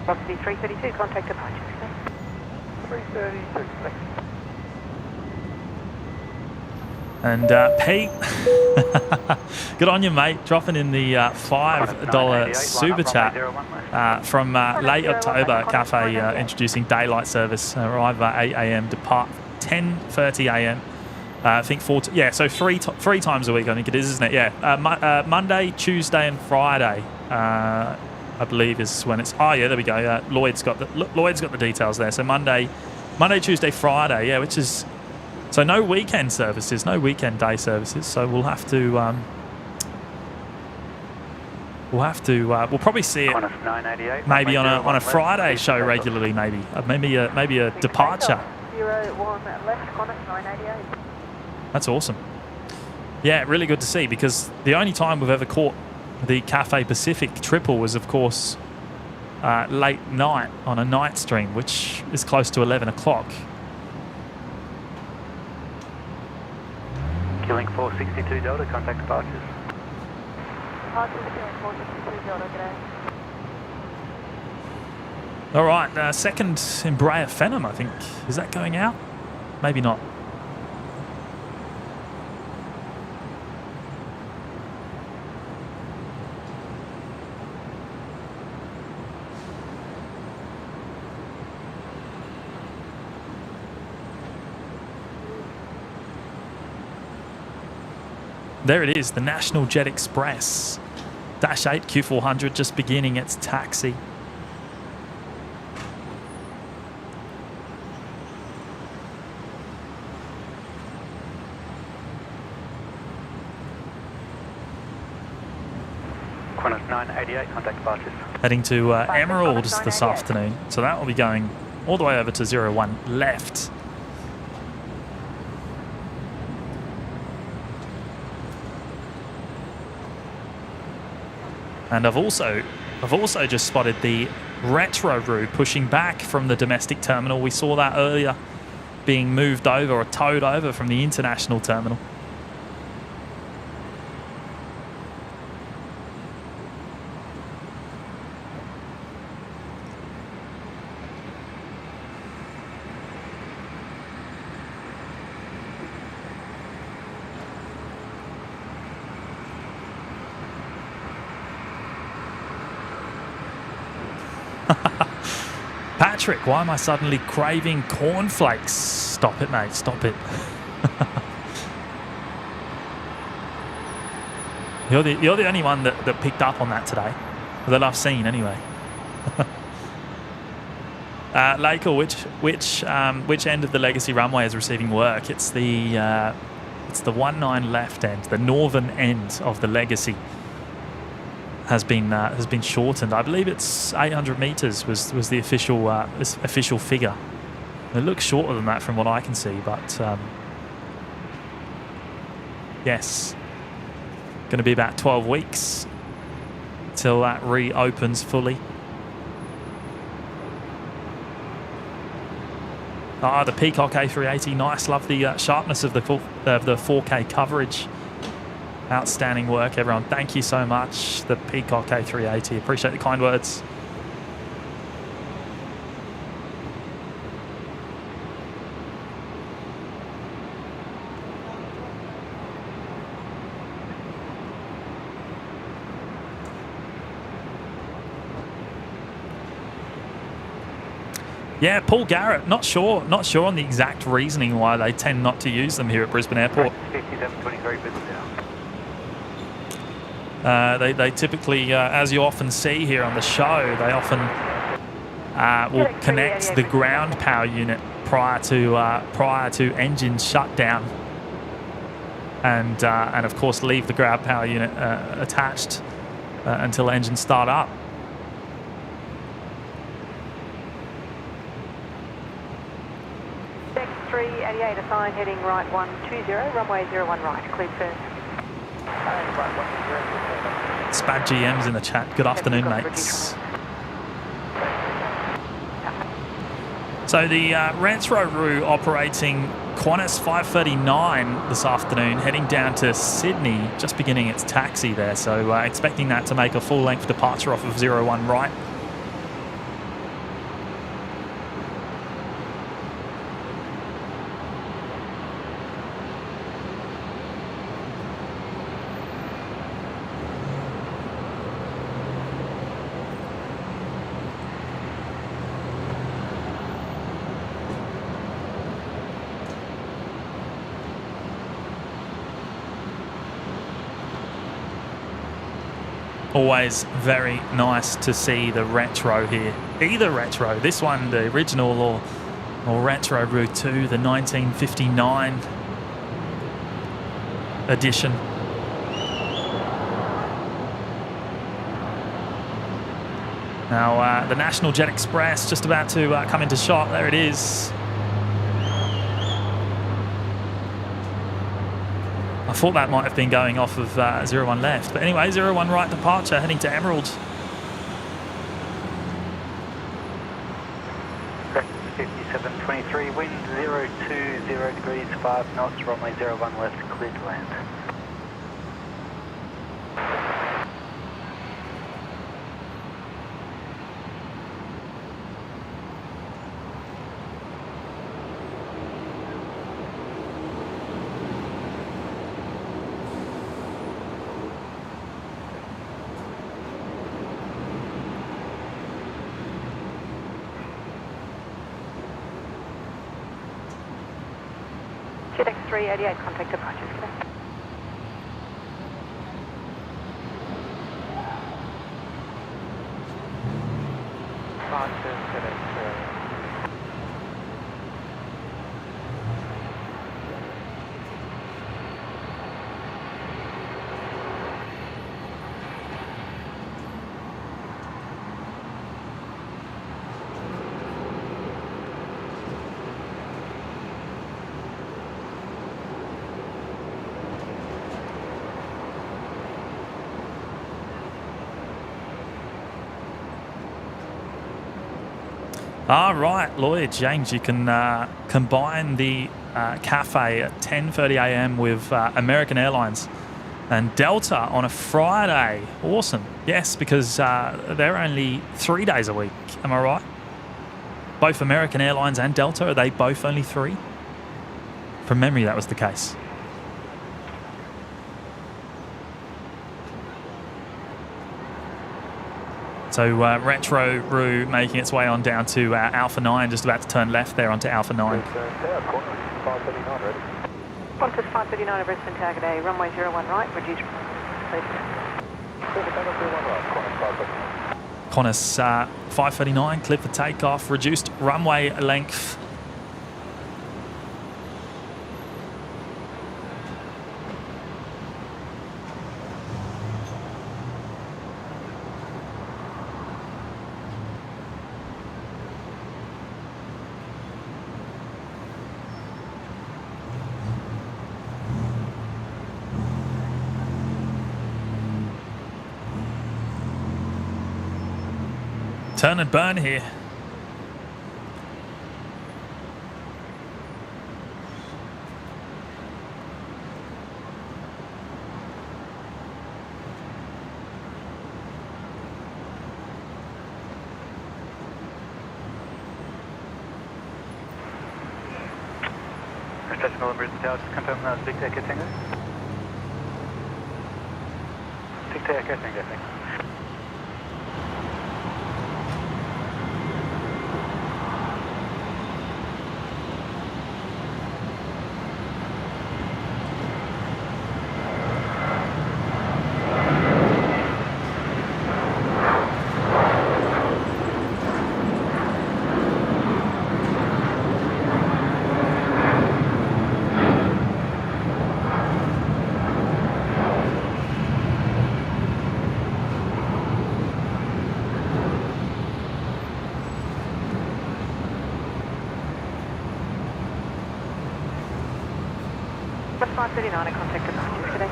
C: Velocity 332, contact departure.
D: 332, thanks.
B: And Pete, good on you, mate. Dropping in the $5 super chat from late October. Cafe introducing daylight service. Arrive at 8 a.m. Depart 10:30 a.m. I think so three times a week. I think it is, isn't it? Yeah. Monday, Tuesday, and Friday. I believe is when it's. Oh yeah, there we go. Lloyd's got the details there. So Monday, Tuesday, Friday. Yeah, which is. So no weekend services, no weekend day services. So we'll have to, we'll probably see it maybe on a Friday show regularly, maybe a departure.
C: 01 left, Qantas 988.
B: That's awesome. Yeah, really good to see, because the only time we've ever caught the Cathay Pacific triple was, of course, late night on a night stream, which is close to 11 o'clock.
D: Killing 462 Delta, contact departures.
C: Departures killing 462 Delta, g'day.
B: All right, second Embraer Phenom, I think. Is that going out? Maybe not. There it is, the National Jet Express. Dash 8 Q400 just beginning its taxi.
D: Qantas 988, contact departures.
B: Heading to Emerald this afternoon. So that will be going all the way over to 01 left. And I've also just spotted the Retro Route pushing back from the domestic terminal. We saw that earlier, being moved over or towed over from the international terminal. Patrick, why am I suddenly craving cornflakes? Stop it, mate. Stop it. You're the only one that picked up on that today, that I've seen anyway. Laker, which end of the Legacy runway is receiving work? It's the 19 left end, the northern end of the Legacy. Has been shortened. I believe it's 800 meters was the official figure. It looks shorter than that from what I can see, but yes, going to be about 12 weeks till that reopens fully. The Peacock A380, nice. Love the sharpness of the 4K coverage. Outstanding work, everyone. Thank you so much. The Peacock A380. Appreciate the kind words. Yeah, Paul Garrett. Not sure on the exact reasoning why they tend not to use them here at Brisbane Airport.
D: 5723 business now.
B: They typically, as you often see here on the show, they often will connect the ground power unit prior to engine shutdown, and of course leave the ground power unit attached until engines start up.
C: Deck 388 assigned, heading right 120, runway 01 right, cleared first.
B: Spad GM's in the chat. Good afternoon, mates. So the Retro Route operating Qantas 539 this afternoon, heading down to Sydney, just beginning its taxi there. So expecting that to make a full-length departure off of 01 right. Always very nice to see the retro here. Either retro, this one, the original, or retro Route 2, the 1959 edition. Now, the National Jet Express just about to come into shot. There it is. I thought that might have been going off of 01 left. But anyway, 01 right departure, heading to Emerald.
D: Correct, 5723, wind 020 degrees, 5 knots, runway 01 left, clear to land.
C: Jet X388, contact departures.
B: All right, Lloyd, James, you can combine the cafe at 10:30 a.m. with American Airlines and Delta on a Friday. Awesome. Yes, because they're only 3 days a week. Am I right? Both American Airlines and Delta, are they both only 3? From memory, that was the case. So Retro Roo making its way on down to Alpha 9, just about to turn left there onto Alpha 9.
C: Qantas 539 of Brisbane target A, runway 01 right, reduce please.
B: Qantas 539, cleared for takeoff, reduced runway length. Turn and burn here.
D: International Brisbane Tower, just confirm that was Big Echo Tango. Big Echo Tango, thanks.
C: Bus 539, I contact departures today.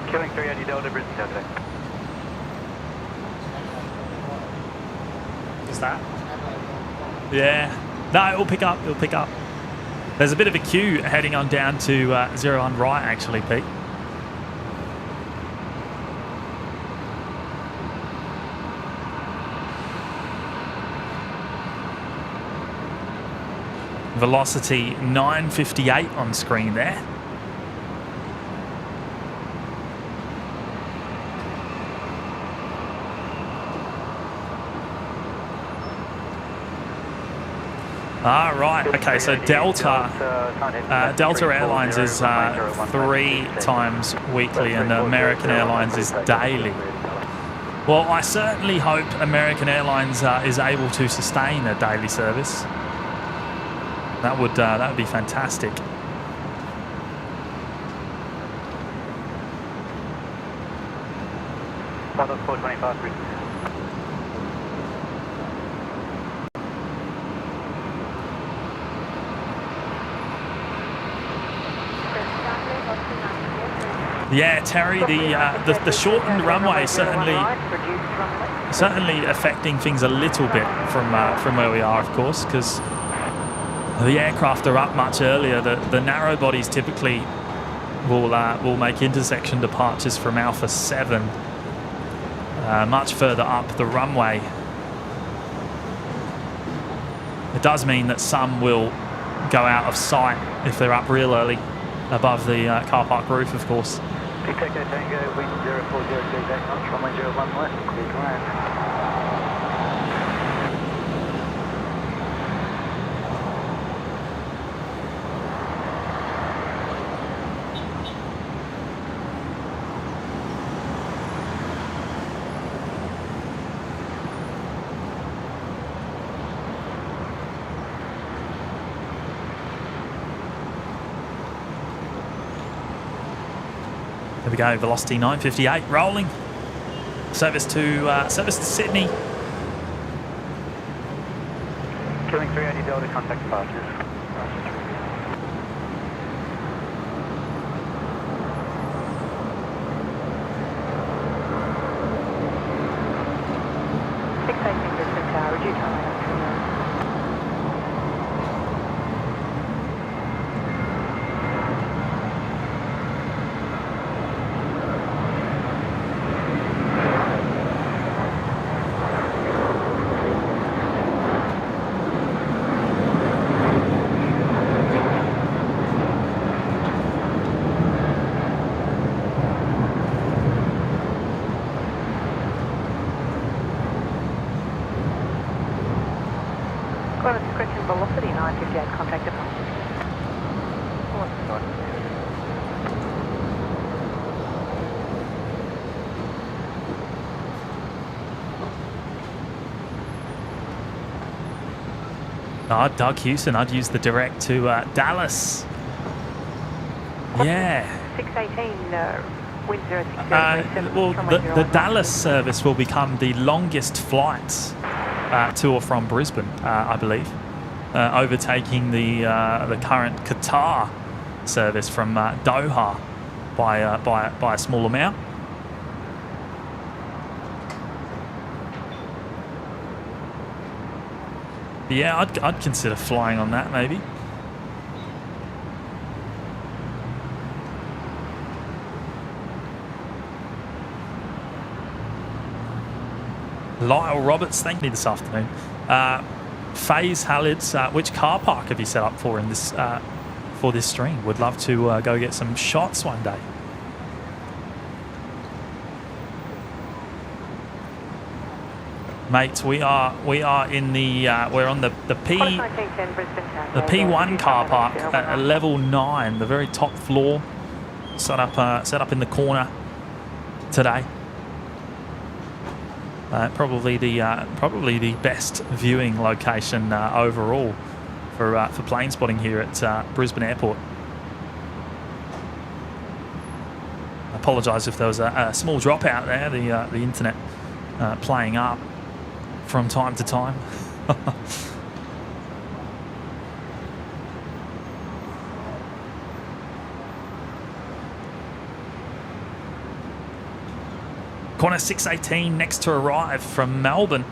D: Killing 380 Delta, Brisbane Delta.
B: Is that? Yeah. No, it'll pick up. It'll pick up. There's a bit of a queue heading on down to 01 right, actually, Pete. Velocity 958 on screen there. Ah, right. Okay, so Delta Airlines is 3 times weekly and American Airlines is daily. Well, I certainly hope American Airlines is able to sustain a daily service. That would be fantastic.
D: Model 425 Brisbane.
B: Yeah, Terry, the shortened runway certainly affecting things a little bit from where we are, of course, because the aircraft are up much earlier. The narrow bodies typically will make intersection departures from Alpha 7 much further up the runway. It does mean that some will go out of sight if they're up real early above the car park roof, of course.
D: Tic Tac Tango, wind 040 degrees 8 knots, runway 01 left, clear to land.
B: There we go, velocity 958, rolling. Service to Sydney.
D: Killing 380 Delta, contact departures.
C: 618 Brisbane Tower, reduce runway 939. Velocity 958, contact departure.
B: Doug Houston, I'd use the direct to Dallas. Yeah.
C: 618, wind 060.
B: Well, the Dallas service will become the longest flight to or from Brisbane, I believe, overtaking the current Qatar service from Doha by a small amount. Yeah, I'd consider flying on that maybe. Lyle Roberts, thank you this afternoon. Faze Hallids, which car park have you set up for in this for this stream? Would love to go get some shots one day. Mates, we are in the we're on the P1 car park at level 9, the very top floor, set up in the corner today. Probably the best viewing location overall for plane spotting here at Brisbane Airport. I apologise if there was a small dropout there. The internet playing up from time to time. Corner 618 next to arrive from Melbourne.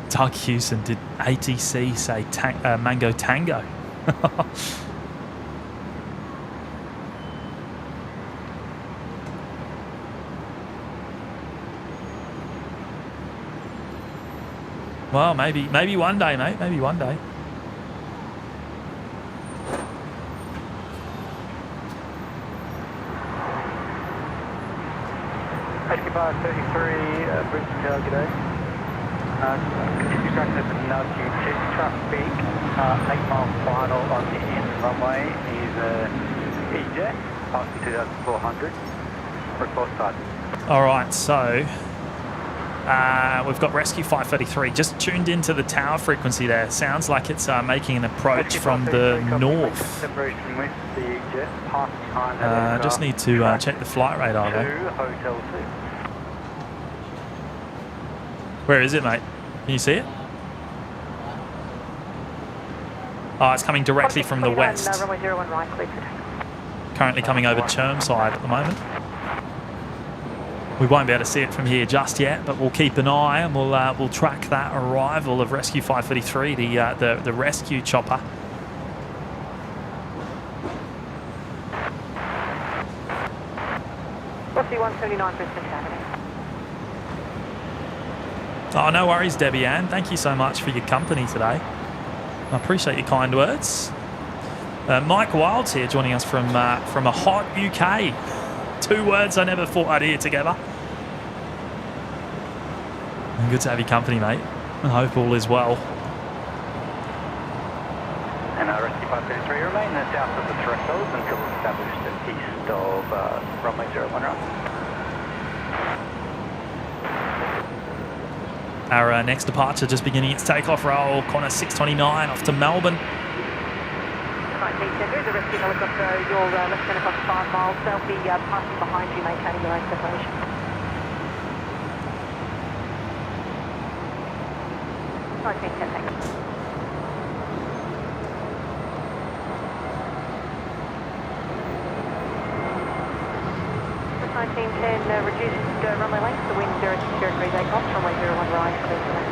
B: Doug Hewson, did ATC say Mango Tango? Well, maybe one day, mate. Maybe one day.
D: Rescue 533, Brisbane Tower, g'day. Continue tracking at the nudge you to traffic. 8 mile final on the end runway is EJ, passing 2,400. Report start.
B: All right, so we've got Rescue 533 just tuned into the tower frequency there. Sounds like it's making an approach from the north.
D: Separation with the EJ, pass behind
B: Just need to check the flight radar though.
D: Hotel 2.
B: Where is it, mate? Can you see it? Oh, it's coming directly from the west.
C: Runway 01 right, clear to take.
B: Currently coming over Chermside at the moment. We won't be able to see it from here just yet, but we'll keep an eye and we'll track that arrival of Rescue 533, the rescue chopper.
C: Rossi 179 Brisbane Avenue.
B: Oh, no worries, Debbie Ann. Thank you so much for your company today. I appreciate your kind words. Mike Wilds here joining us from a hot UK. 2 words I never thought I'd hear together. And good to have your company, mate. I hope all is well.
D: And Rescue 533 remain south of the threshold until established east of runway 01 right.
B: Our next departure just beginning its takeoff roll. Qantas 629 off to Melbourne.
C: 19 Tender, the rescue helicopter, your left turn across 5 miles. They'll be passing behind you, maintaining your own separation. Thank you. 1910, reduced runway length, the wind 060 degrees 8 knots, runway 01 right, clear to land.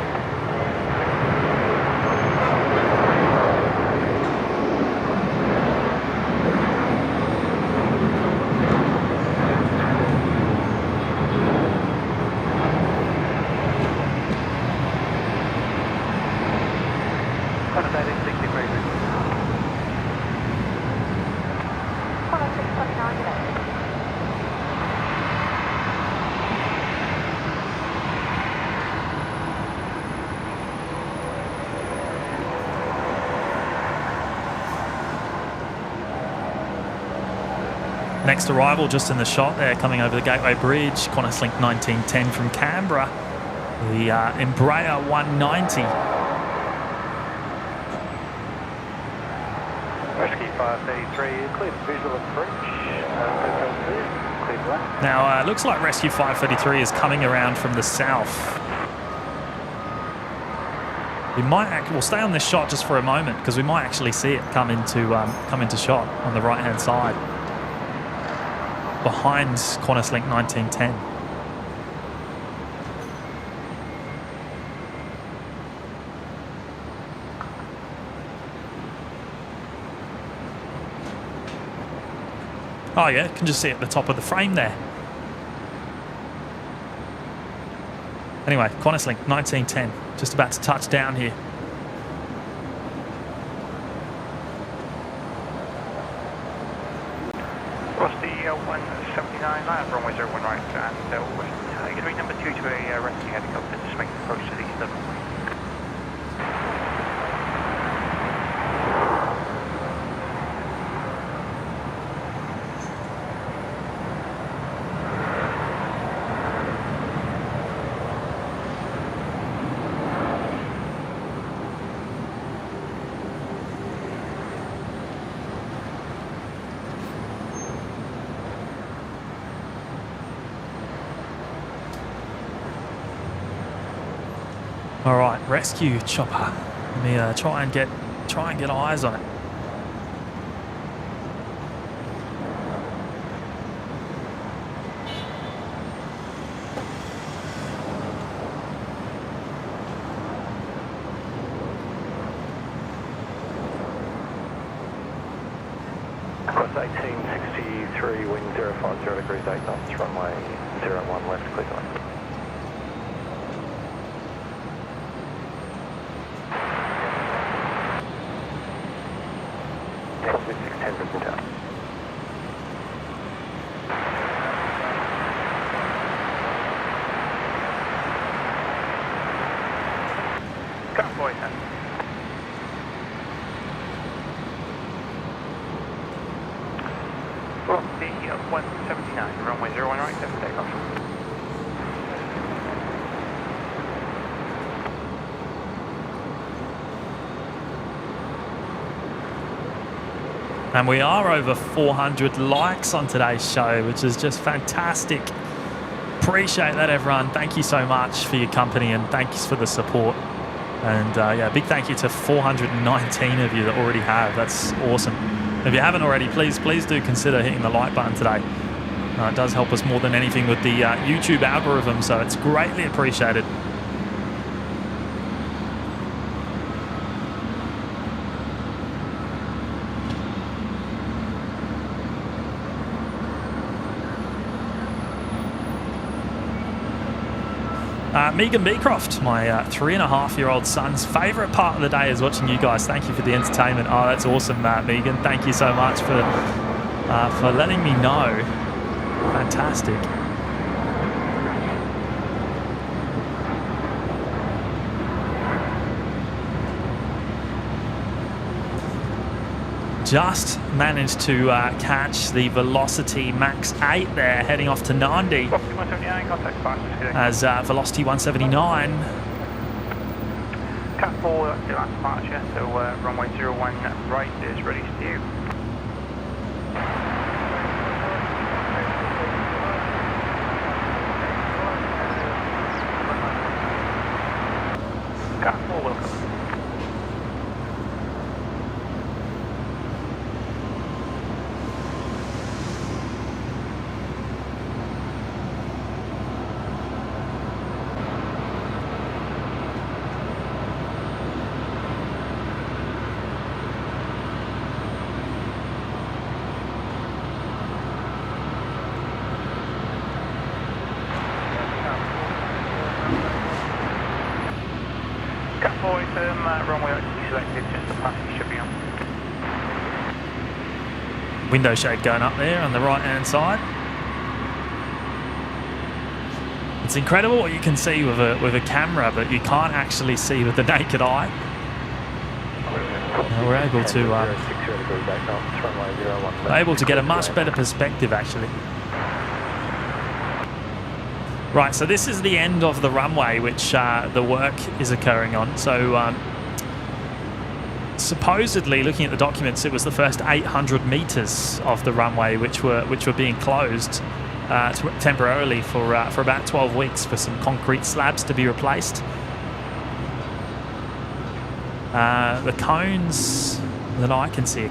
B: Next arrival just in the shot there, coming over the Gateway Bridge, Qantas Link 1910 from Canberra, the Embraer 190.
D: Rescue 533, clear visual approach, clear black.
B: Now, it looks like Rescue 533 is coming around from the south. We'll stay on this shot just for a moment because we might actually see it come into shot on the right-hand side, behind Qantas Link 1910. Oh yeah, can just see it at the top of the frame there. Anyway, Qantas Link 1910, just about to touch down here.
D: Rusty 179 line, runway 01 right, and you can read number 2 to a rescue helicopter, just make the approach to the east of the runway.
B: All right, rescue chopper. Let me try and get eyes on it.
A: Course 1863, wind 050 degrees 8 knots, runway 01 left, clear to land.
D: Cat 4, sir. Velocity 179, runway 01 right, set for takeoff.
B: And we are over 400 likes on today's show, which is just fantastic. Appreciate that, everyone. Thank you so much for your company and thanks for the support. And yeah, big thank you to 419 of you that already have. That's awesome. If you haven't already, please do consider hitting the like button today. It does help us more than anything with the YouTube algorithm, so it's greatly appreciated. Megan Beecroft, my 3.5-year-old son's favourite part of the day is watching you guys. Thank you for the entertainment. Oh, that's awesome, Megan. Thank you so much for letting me know. Fantastic. Just managed to catch the Velocity Max 8 there, heading off to Nandi. As Velocity 179.
D: Cat 4, that's the last departure, so runway 01 right is ready to you. Cat 4, welcome. Runway ATC selected, just the passage should be on.
B: Window shade going up there on the right hand side. It's incredible what you can see with a camera, but you can't actually see with the naked eye. We're able to get a much better perspective actually. Right, so this is the end of the runway which the work is occurring on. So supposedly, looking at the documents, it was the first 800 metres of the runway which were being closed temporarily for about 12 weeks for some concrete slabs to be replaced. The cones that I can see,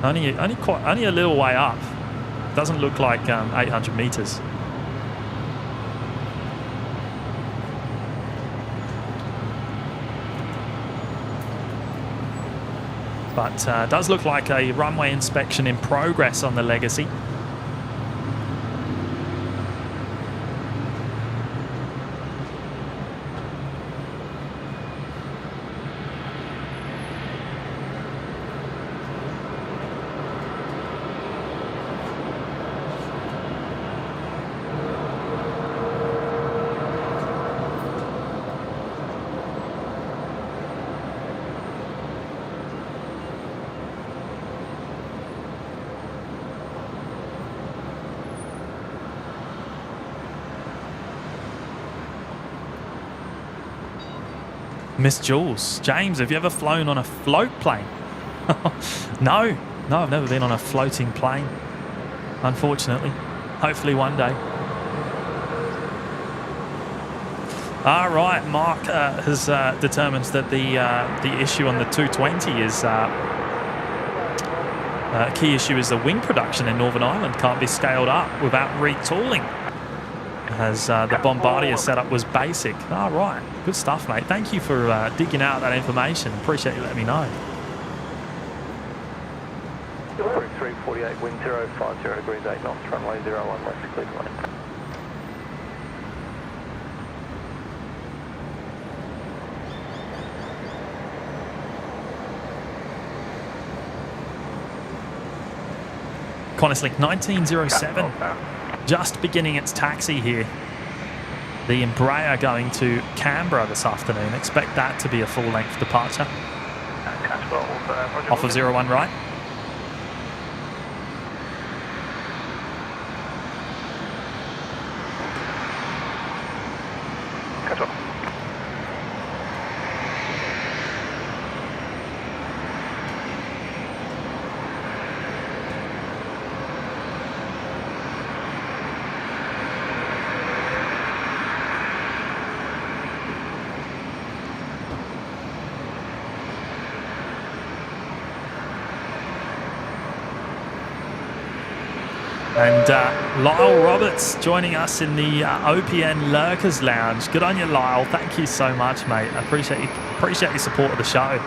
B: only a little way up. Doesn't look like 800 metres. But does look like a runway inspection in progress on the Legacy. Miss Jules, James, have you ever flown on a float plane? No, I've never been on a floating plane, unfortunately. Hopefully one day. All right, Mark has determined that the issue on the 220 is key issue is the wing production in Northern Ireland can't be scaled up without retooling, as the Bombardier setup was basic. All right, good stuff, mate. Thank you for digging out that information. Appreciate you letting me know.
A: 348, wind 050 degrees 8 knots, runway 01 left, clear to land.
B: Qantas Link 1907, just beginning its taxi here. the Embraer going to Canberra this afternoon. Expect that to be a full-length departure. Off of 01 right.
D: Catch up.
B: And Lyle Roberts joining us in the OPN Lurkers Lounge. Good on you, Lyle. Thank you so much, mate. I appreciate your support of the show.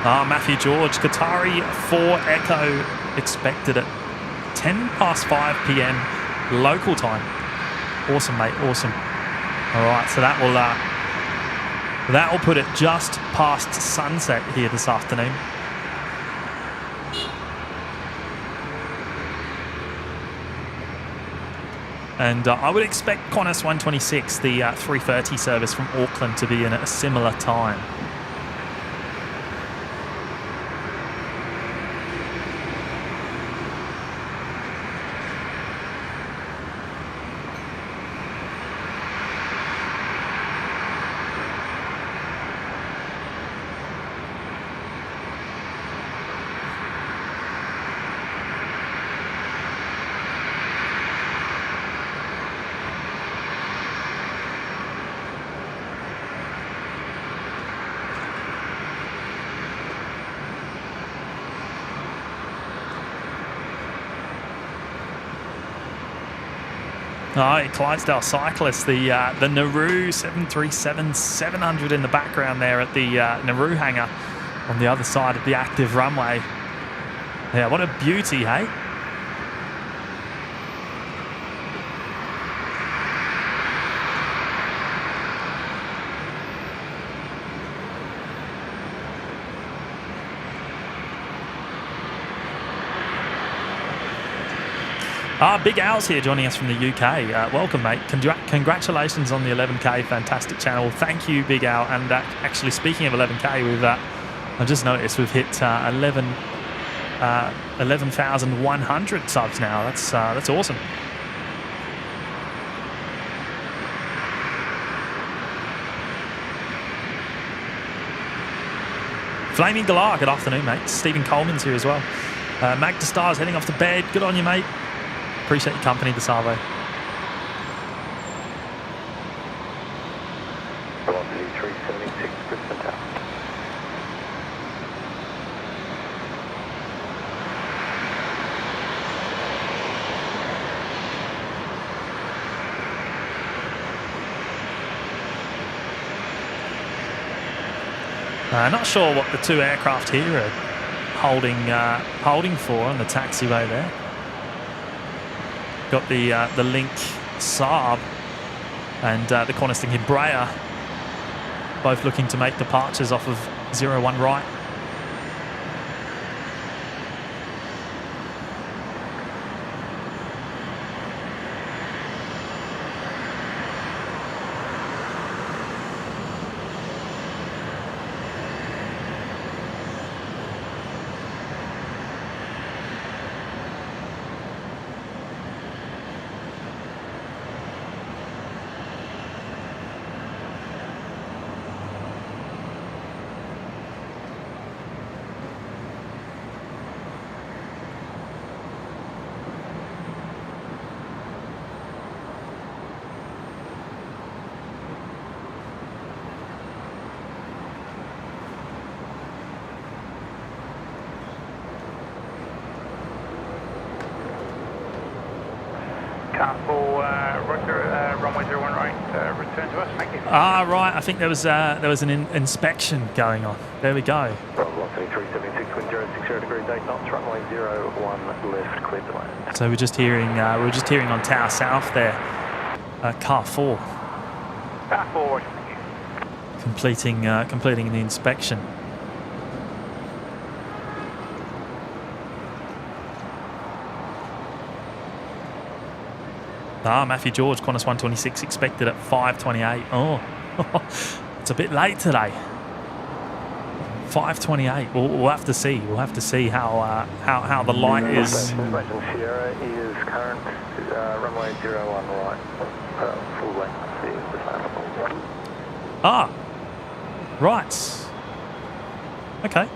B: Matthew George, Qatari 4 Echo expected at 10 past 5 p.m. local time. Awesome, mate. Awesome. All right, so that will put it just past sunset here this afternoon. And I would expect Qantas 126, the 3:30 service from Auckland, to be in at a similar time. Oh, Clydesdale cyclist, the Nauru 737-700 in the background there at the Nauru hangar on the other side of the active runway. Yeah, what a beauty, hey? Big Al's here joining us from the UK. Welcome, mate. Congratulations on the 11K. Fantastic channel. Thank you, Big Al. And actually, speaking of 11K, I've just noticed we've hit 11,100 subs now. That's awesome. Flaming Galar, good afternoon, mate. Stephen Coleman's here as well. Magda Star's heading off to bed. Good on you, mate. Appreciate your company this Arvo.
A: Velocity 376, Brisbane Tower.
B: Not sure what the two aircraft here are holding for on the taxiway there. Got the Link Saab and the Qantas Embraer both looking to make departures off of 01 right.
D: Car 4, Roger, runway 01 right, return to us, thank you.
B: Ah, right. I think there was an inspection going on. There we go.
A: Velocity 376, wind 060 degrees, 8 knots, runway 01 left, cleared to land.
B: So we're just hearing on Tower South there, Car 4
D: Car 4, Roger, thank you.
B: completing the inspection. Matthew George, Qantas 126 expected at 5:28. Oh, it's a bit late today. 5:28. We'll have to see. We'll have to see how the light is.
A: Information Sierra is current, runway 01 right, full length is available.
B: Ah, right. Okay.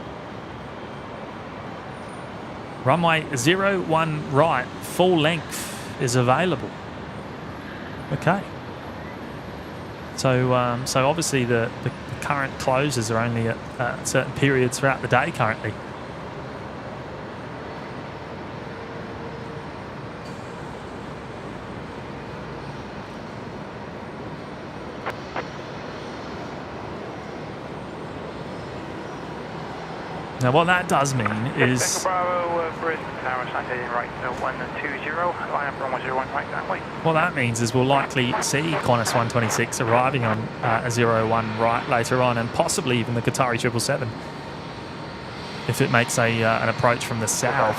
B: Runway 01 right, full length is available. Okay. So obviously the current closures are only at certain periods throughout the day currently. Now what that does mean is...
D: Bravo, Brisbane Tower, right, 120, line up runway 01 right, that way.
B: What that means is we'll likely see Qantas 126 arriving on a 01 right later on, and possibly even the Qatari 777 if it makes an approach from the south.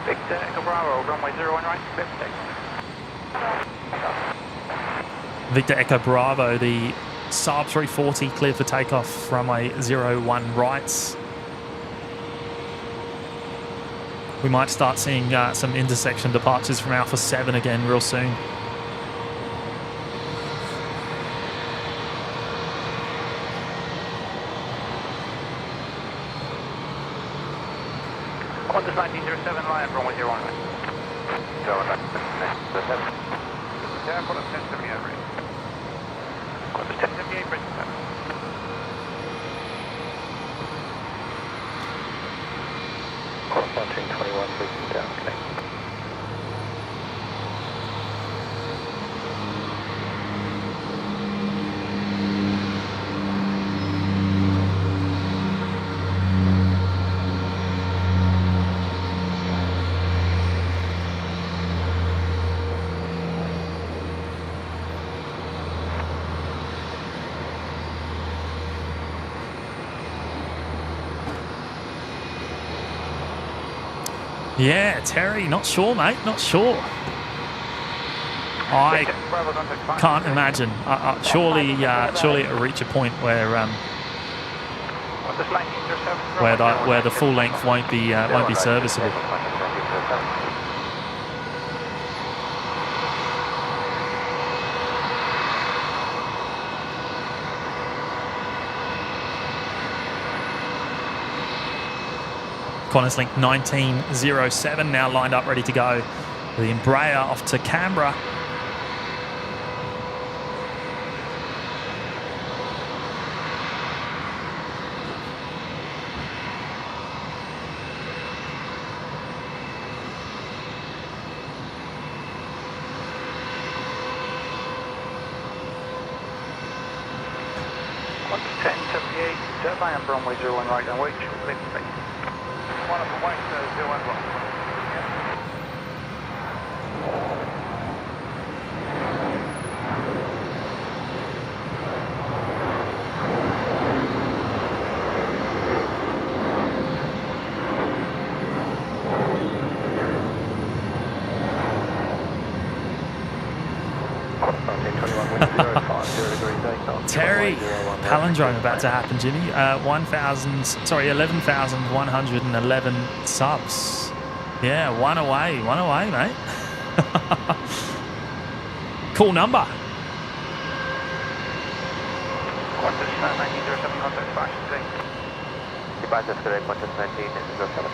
D: Victor Echo Bravo, runway 01 right, clear for takeoff.
B: Victor Echo Bravo, the Saab 340 cleared for takeoff, runway 01 right. We might start seeing some intersection departures from Alpha 7 again real soon.
D: Qantas 1907, line up runway 01 right. 01 right, yeah, Qantas 1078 right. Qantas 1078, Brisbane Tower.
A: Qantas 1921, Brisbane Tower, connect.
B: Yeah, Terry, not sure, mate, not sure. I can't imagine. Surely it'll reach a point where the full length won't be serviceable. Qantas Link 1907 now lined up, ready to go. The Embraer off to Canberra.
D: Qantas 1078, line up runway 01 right and wait, clear for takeoff. One up and wait, 01 right.
B: Terry, palindrome about to happen, Jimmy. 11,111 subs. Yeah, one away, mate. Cool number.
D: Qantas 1907, contact Speciality.
A: Departure today, Qantas 1907.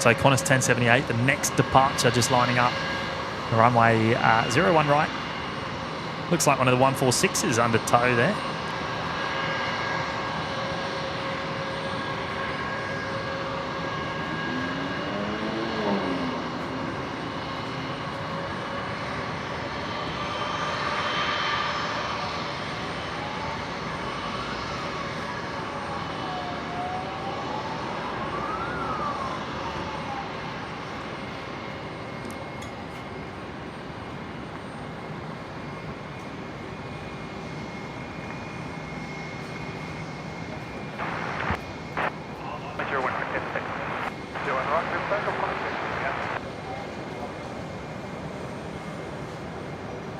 B: So Qantas 1078, the next departure just lining up. The runway 01 right. Looks like one of the 146s under tow there.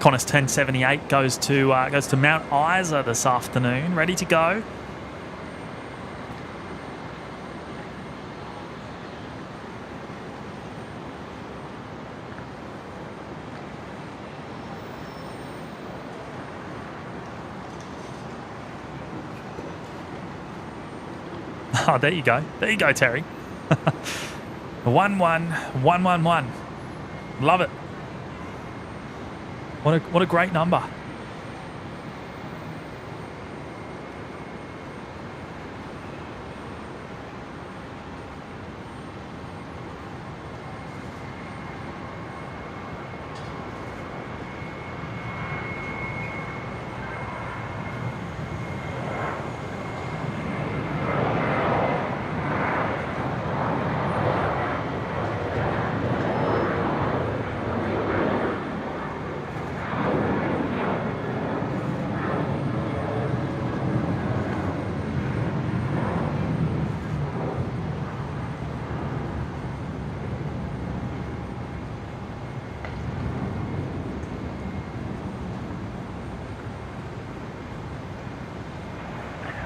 B: Qantas 1078 goes to Mount Isa this afternoon, ready to go. Oh, there you go. There you go, Terry. 11111. Love it. What a great number.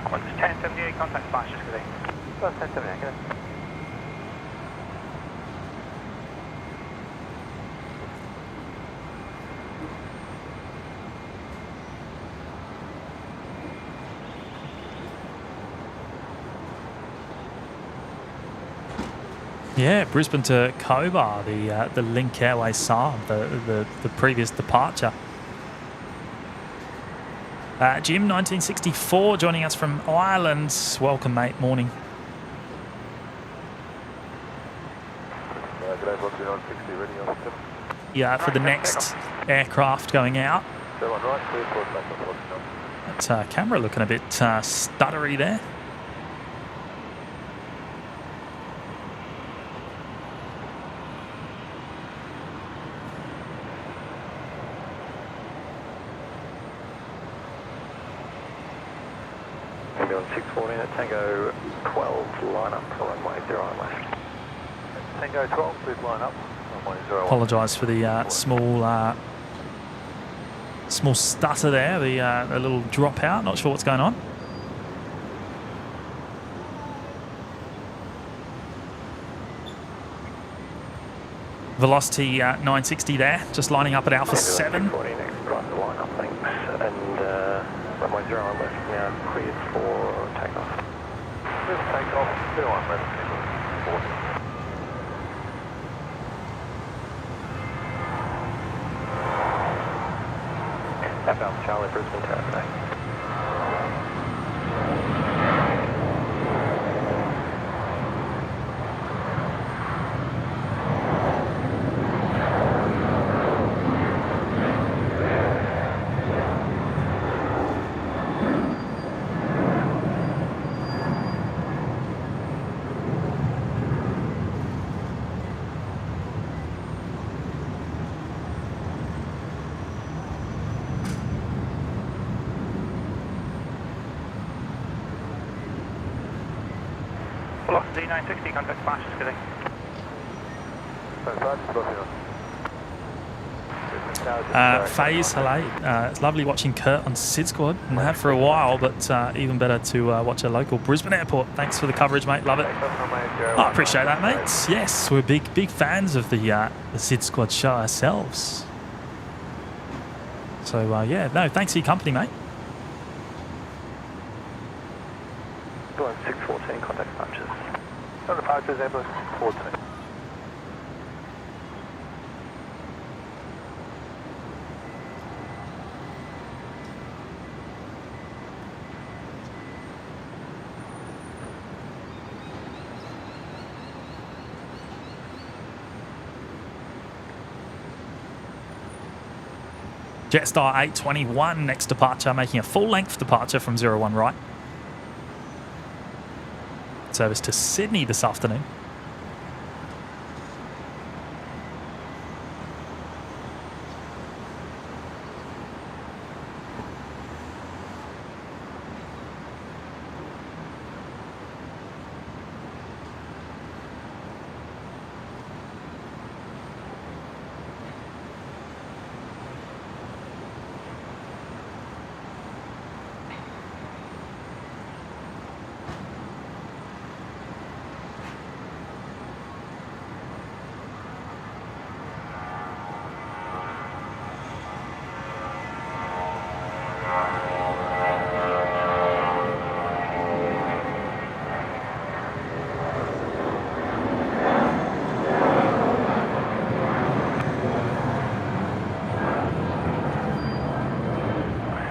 D: Qantas 1078, contact departures today. Qantas 1078, good.
B: Yeah, Brisbane to Cobar, the Link Airways SAR, the previous departure. Jim, 1964, joining us from Ireland. Welcome, mate. Morning. Yeah, for the next aircraft going out. That camera looking a bit stuttery there.
A: On 614 at Tango 12, line up for runway 01 left.
D: Tango 12, please line up. Runway 01.
B: Apologise for the small stutter there, the little drop out. Not sure what's going on. Velocity 960 there, just lining up at Alpha 7.
A: Next right line up, thanks. And runway 01 left now cleared for takeoff.
D: Clear for takeoff, 01 left, 40.
A: Outbound Charlie, Brisbane Tower.
D: Velocity 960, contact departures today.
B: Faze, hello. It's lovely watching Kurt on Sid Squad, and have for a while, but even better to watch a local Brisbane Airport. Thanks for the coverage, mate. Love it. I appreciate that, mate. Yes, we're big fans of the Sid Squad show ourselves. So yeah, no, thanks for your company, mate.
A: 614, contact departures.
D: No departures, Ambulance 14.
B: Jetstar 821 next departure, making a full-length departure from 01 right. Service to Sydney this afternoon.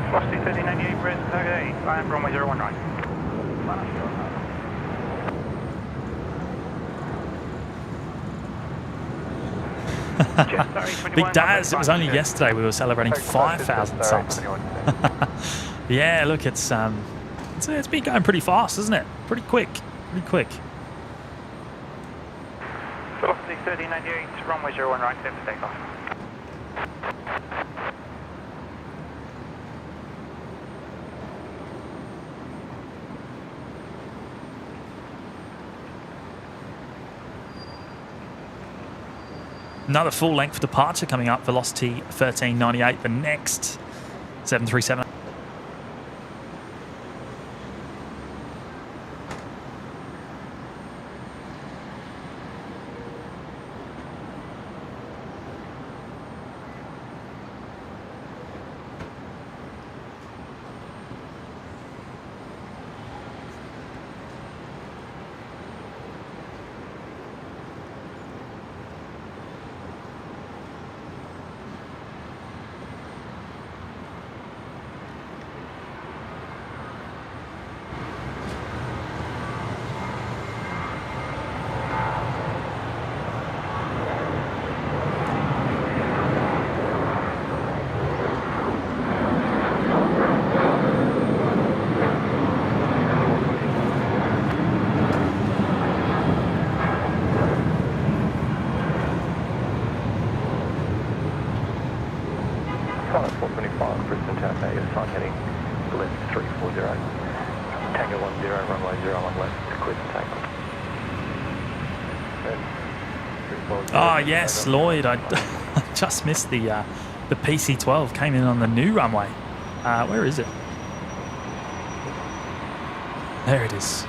D: Velocity 1398, Brisbane, target 8, I am runway 01 right.
B: Big Daz, it was only yesterday we were celebrating 5,000 subs. Yeah, look, it's been going pretty fast, isn't it? Pretty quick, pretty quick.
D: Velocity 1398, runway 01 right, clear for takeoff.
B: Another full-length departure coming up, velocity 1398, the next 737.
A: Brisbane Taipei, sign heading left 340, Tango 10, runway 01 left, clear for takeoff.
B: Oh yes, Lloyd, I just missed the PC-12, came in on the new runway. Where is it? There it is.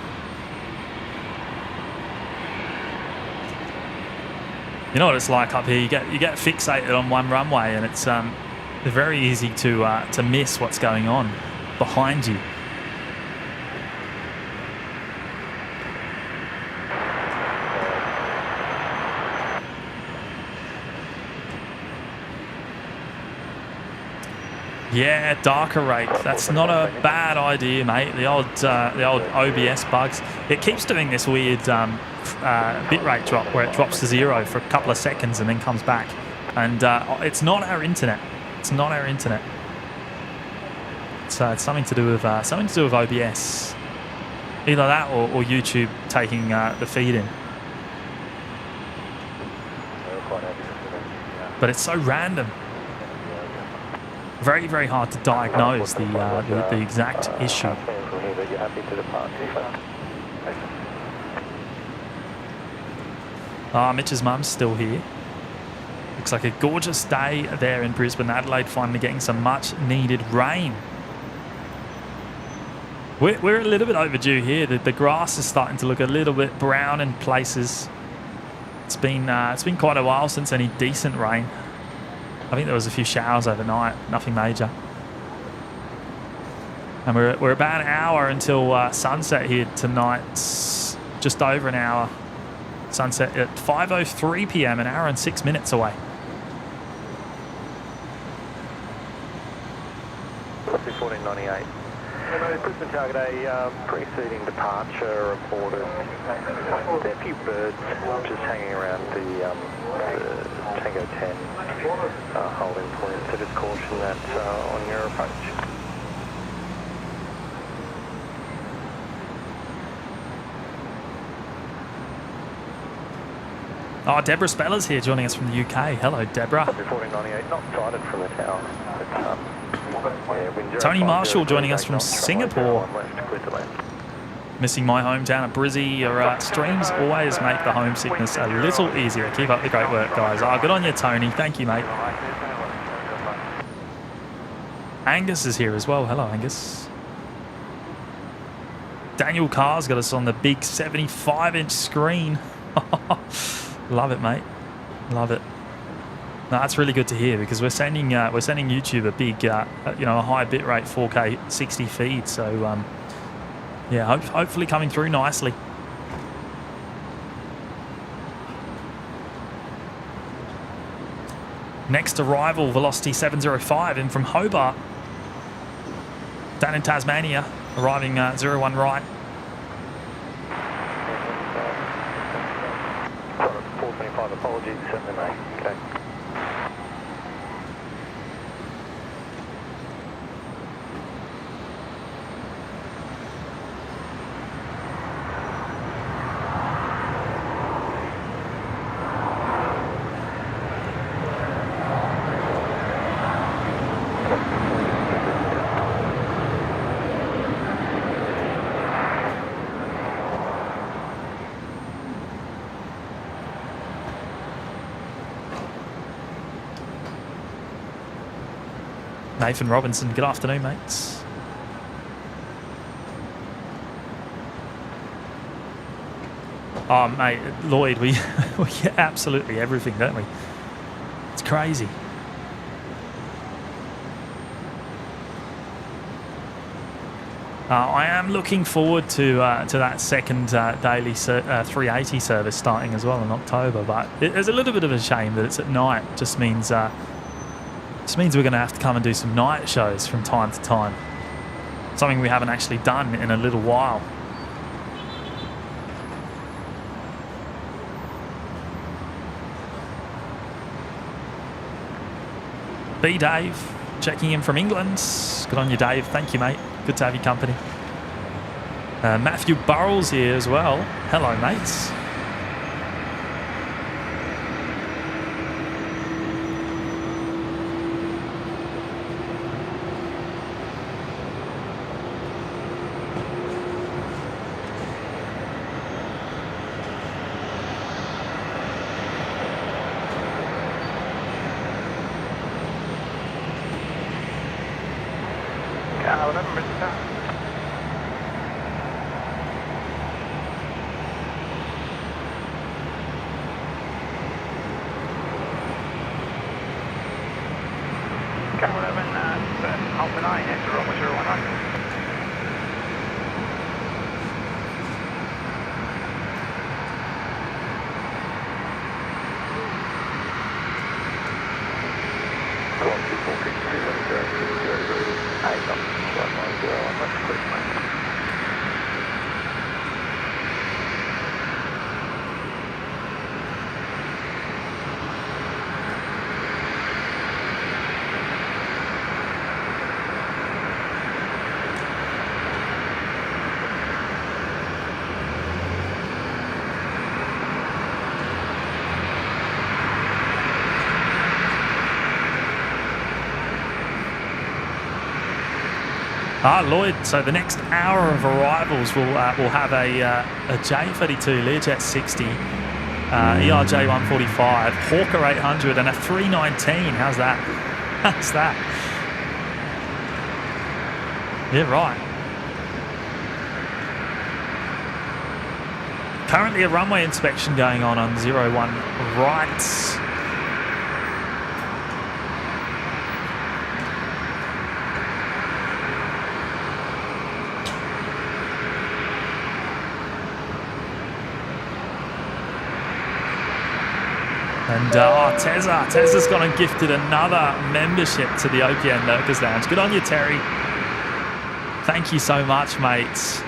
B: You know what it's like up here. You get fixated on one runway, and it's very easy to miss what's going on behind you. Yeah, darker rate. That's not a bad idea, mate. The old OBS bugs. It keeps doing this weird bitrate drop where it drops to 0 for a couple of seconds and then comes back. And it's not our internet. It's not our internet. So it's something to do with OBS. Either that or YouTube taking the feed in. But it's so random. Very, very hard to diagnose the exact issue. Mitch's mum's still here. Looks like a gorgeous day there in Brisbane. Adelaide finally getting some much needed rain. We're a little bit overdue here. The grass is starting to look a little bit brown in places. It's been quite a while since any decent rain. I think there was a few showers overnight, nothing major. And we're about an hour until sunset here tonight. Just over an hour. Sunset at 5:03 p.m, an hour and 6 minutes away.
A: Velocity 1498. Brisbane target A, preceding departure reported. There are a few birds just hanging around the Tango 10 holding point, so just caution that on your approach.
B: Oh, Deborah Speller's here joining us from the UK. Hello, Deborah.
A: Reporting 98, not sighted from the tower.
B: Tony Marshall joining us from Singapore. Missing my hometown of Brizzy. Your streams always make the homesickness a little easier. Keep up the great work, guys. Oh, good on you, Tony. Thank you, mate. Angus is here as well. Hello, Angus. Daniel Carr's got us on the big 75-inch screen. Love it, mate. Love it. No, that's really good to hear because we're sending YouTube a big, a high bitrate 4K 60 feed. So, yeah, hopefully coming through nicely. Next arrival, Velocity 705 in from Hobart. Down in Tasmania, arriving 01 right.
A: 425, apologies, certainly mate. Okay.
B: Nathan Robinson, good afternoon, mates. Oh, mate, Lloyd, we get absolutely everything, don't we? It's crazy. I am looking forward to that second daily 380 service starting as well in October, but it's a little bit of a shame that it's at night. Just means we're going to have to come and do some night shows from time to time. Something we haven't actually done in a little while. B Dave, checking in from England. Good on you, Dave. Thank you, mate. Good to have your company. Matthew Burrell's here as well. Hello, mates. Lloyd, so the next hour of arrivals will have a J32 Learjet 60, ERJ 145, Hawker 800 and a 319. How's that? How's that? Yeah, right. Currently a runway inspection going on 01 right. And Tezza's gone and gifted another membership to the OPN Lurkers Lounge. Good on you, Terry. Thank you so much, mates.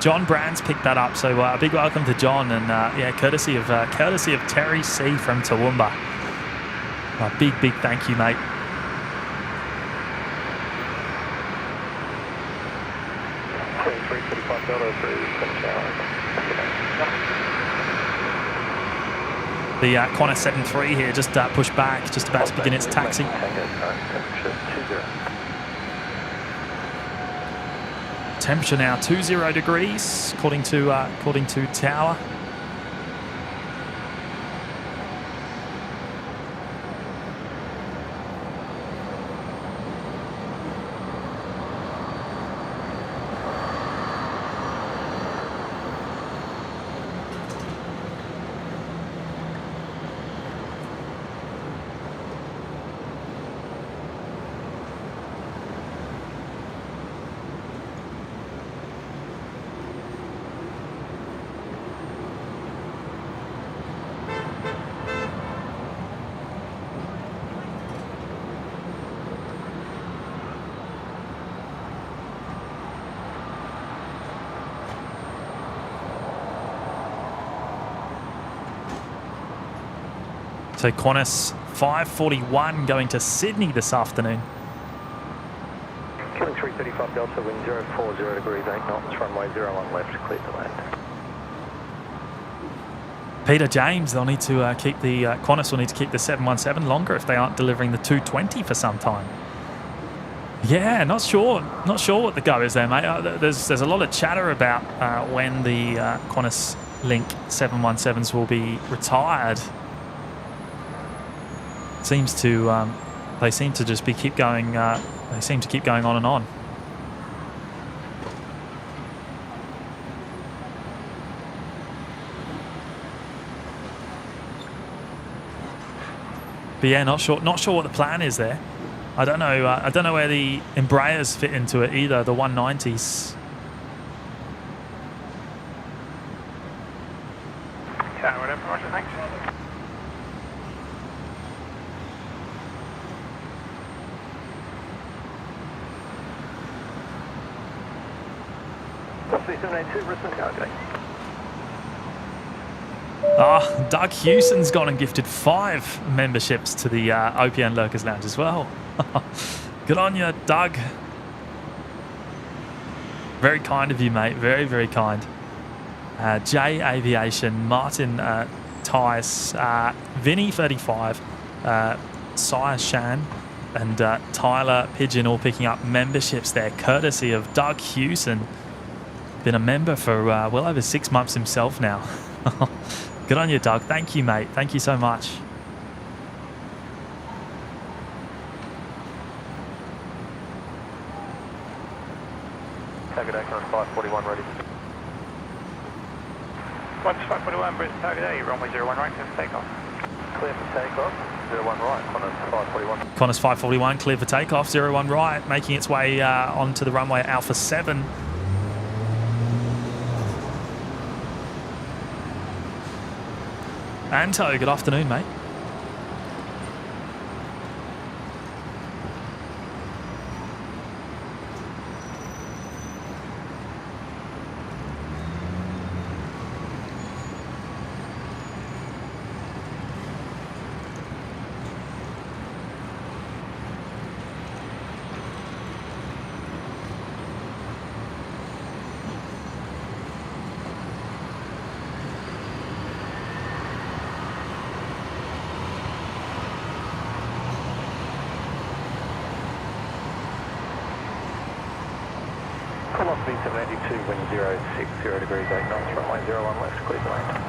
B: John Brands picked that up, so a big welcome to John, and yeah, courtesy of Terry C from Toowoomba. A big thank you, mate. The Qantas 73 here just pushed back, just about to begin its taxi. Temperature now 20 degrees, according to Tower. So Qantas 541 going to Sydney this afternoon.
A: Killing 335 Delta, wind 040 degrees, 8 knots, runway 01 left, clear to land.
B: Peter James, they'll need to keep the Qantas will need to keep the 717 longer if they aren't delivering the 220 for some time. Yeah, not sure what the go is there, mate. There's a lot of chatter about when the Qantas Link 717s will be retired. They seem to just keep going. They seem to keep going on and on. But yeah, not sure what the plan is there. I don't know where the Embraers fit into it either. The 190s.
D: Yeah, whatever, Roger, thanks.
B: Doug Hewson's gone and gifted 5 memberships to the OPN Lurkers Lounge as well. Good on you, Doug. Very kind of you, mate. Very kind. J Aviation, Martin Tice, Vinny 35, Sire Shan, and Tyler Pigeon all picking up memberships there, courtesy of Doug Hewson. Been a member for well over 6 months himself now. Good on you, Doug. Thank you, mate. Thank you so much.
A: Target action on 541 ready.
D: Once 541, Brisbane target A, runway 01 right, clear for takeoff.
A: Clear for takeoff, 01 right, Qantas 541.
B: Qantas 541 clear for takeoff, 01 right, making its way onto the runway Alpha 7. Anto, good afternoon, mate.
A: Velocity 782, wind 060 degrees, 8 knots, runway 01 left, clear to land.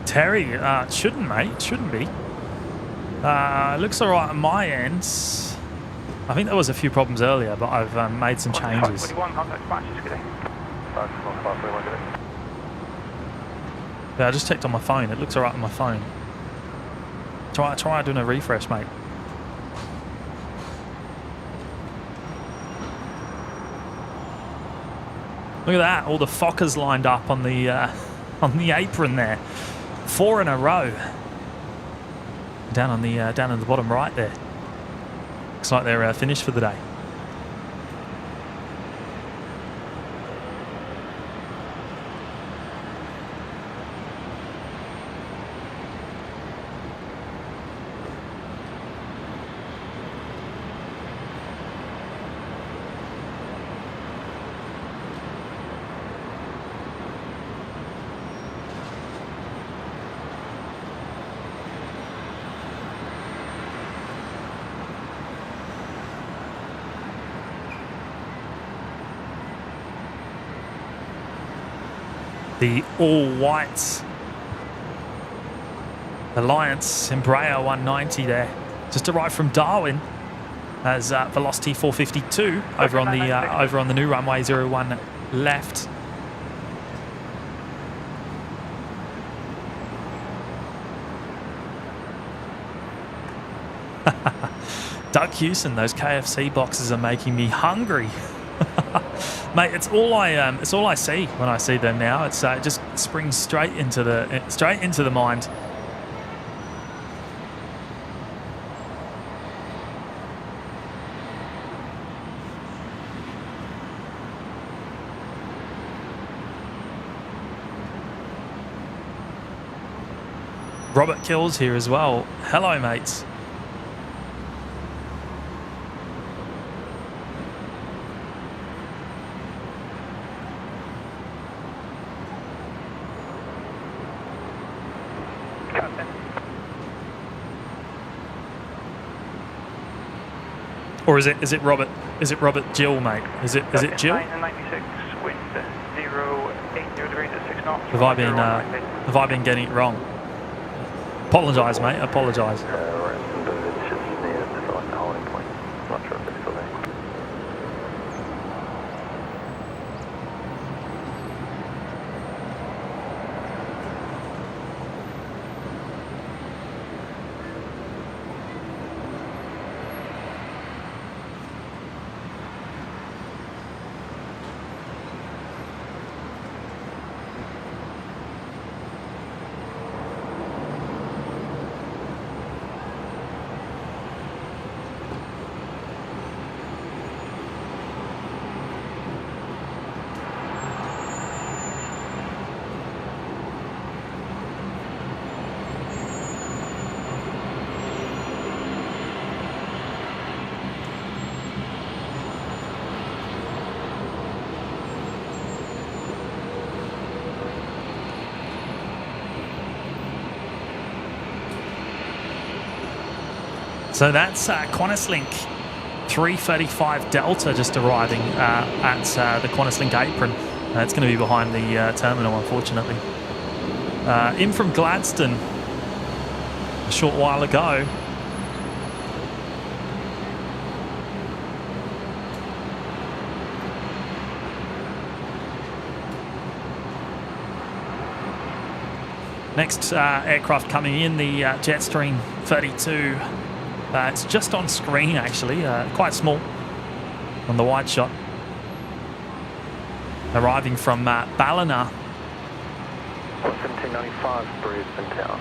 B: Terry, shouldn't, mate. Shouldn't be. Looks all right on my end. I think there was a few problems earlier, but I've made some changes. Yeah, I just checked on my phone. It looks all right on my phone. Try doing a refresh, mate. Look at that! All the Fokkers lined up on the apron there. 4 in a row. Down in the bottom right there. Looks like they're finished for the day. The all-white Alliance Embraer 190 there, just arrived from Darwin as Velocity 452 over on the new runway 01 left. Doug Hewson, those KFC boxes are making me hungry. Mate, it's all I see when I see them now. It just springs straight into the mind. Robert Kills here as well. Hello, mates. Or is it Robert? Is it Robert Jill, mate? Is it Jill?
D: 96, wind 080 degrees at 6 knots.
B: Have I been getting it wrong? Apologise, mate. Apologise.
A: It's just near the holding point. Not sure if it's still there.
B: So that's QantasLink 335 Delta just arriving at the QantasLink apron. It's going to be behind the terminal, unfortunately. In from Gladstone a short while ago. Next aircraft coming in, the Jetstream 32. It's just on screen, actually, quite small on the wide shot. Arriving from Ballina.
A: 1795 Brisbane Tower.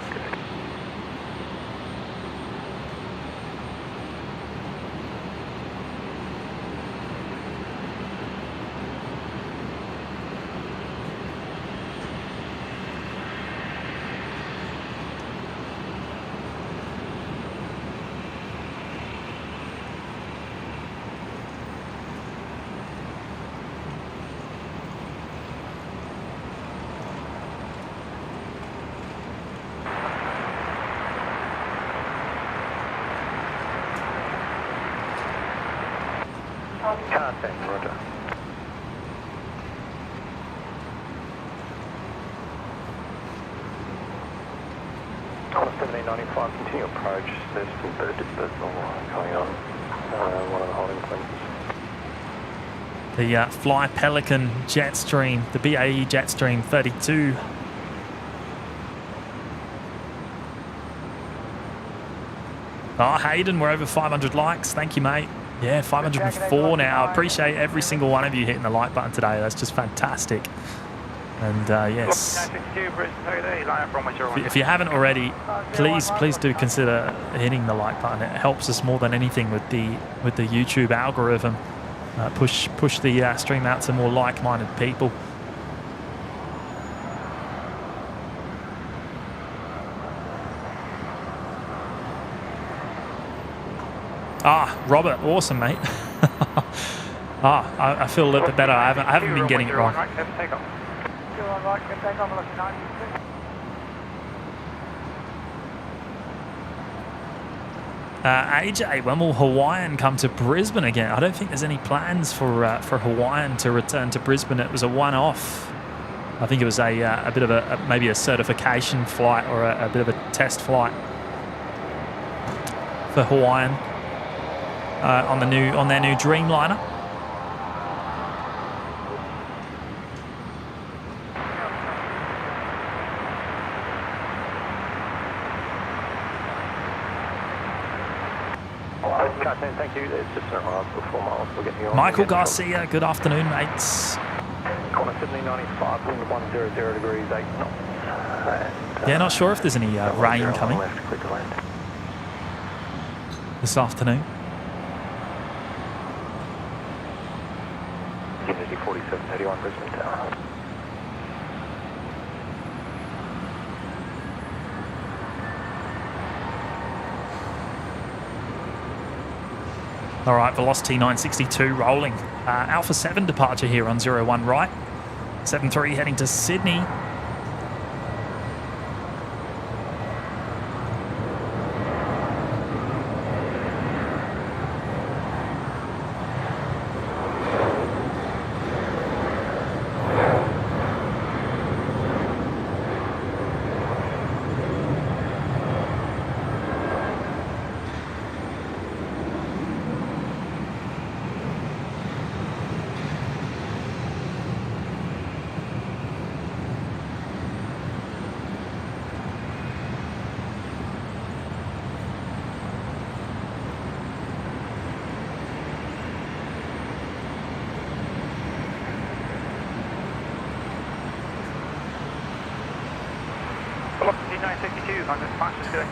A: Catering, roger. On 1795, continue approach. There's still birds going on. One of the holding points.
B: The Fly Pelican Jetstream, the BAE Jetstream 32. Oh, Hayden, we're over 500 likes. Thank you, mate. Yeah, 504 now. Appreciate every single one of you hitting the like button today. That's just fantastic. And yes, if you haven't already, please do consider hitting the like button. It helps us more than anything with the YouTube algorithm. Push the stream out to more like-minded people. Robert, awesome, mate. I feel a little bit better. I haven't been getting it wrong. AJ, when will Hawaiian come to Brisbane again? I don't think there's any plans for Hawaiian to return to Brisbane. It was a one-off. I think it was a bit of maybe a certification flight or a bit of a test flight for Hawaiian on their new Dreamliner.
A: Thank you. It's just 4 miles. We'll get you on.
B: Michael Garcia, good afternoon, mates.
A: Corner 1795, wind 100 degrees, 8 knots.
B: Yeah, not sure if there's any rain coming this afternoon.
A: Unity 4731, Brisbane Tower.
B: All right, velocity 962 rolling. Alpha 7 departure here on 01 right. 73 heading to Sydney.
D: Velocity 962, I'm as fast as going.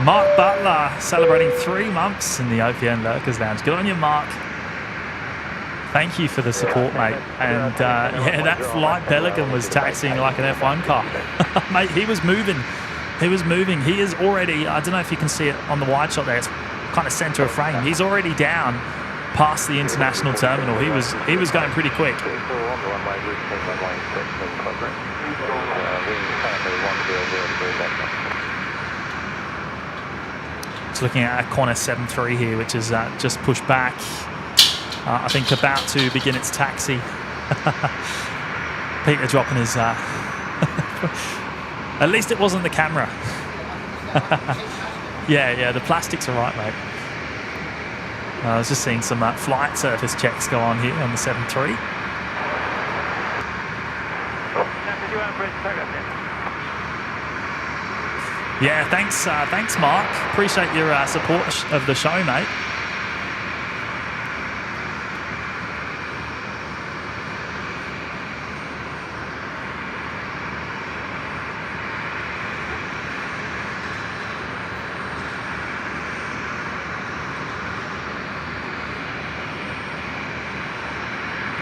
B: Mark Butler celebrating 3 months in the OPN Lurkers Lounge. Good on you, Mark. Thank you for the support, mate. And yeah, that Flight Pelican was taxiing like an F1 car. Mate, he was moving. He was moving. He is already, I don't know if you can see it on the wide shot there, it's kind of center of frame. He's already down past the international terminal. He was going pretty quick. Just looking at corner 73 here, which is just pushed back. I think about to begin its taxi. Peter dropping his... At least it wasn't the camera. Yeah, the plastics are right, mate. I was just seeing some flight surface checks go on here on the 73. Yeah, thanks Mark. Appreciate your support of the show, mate.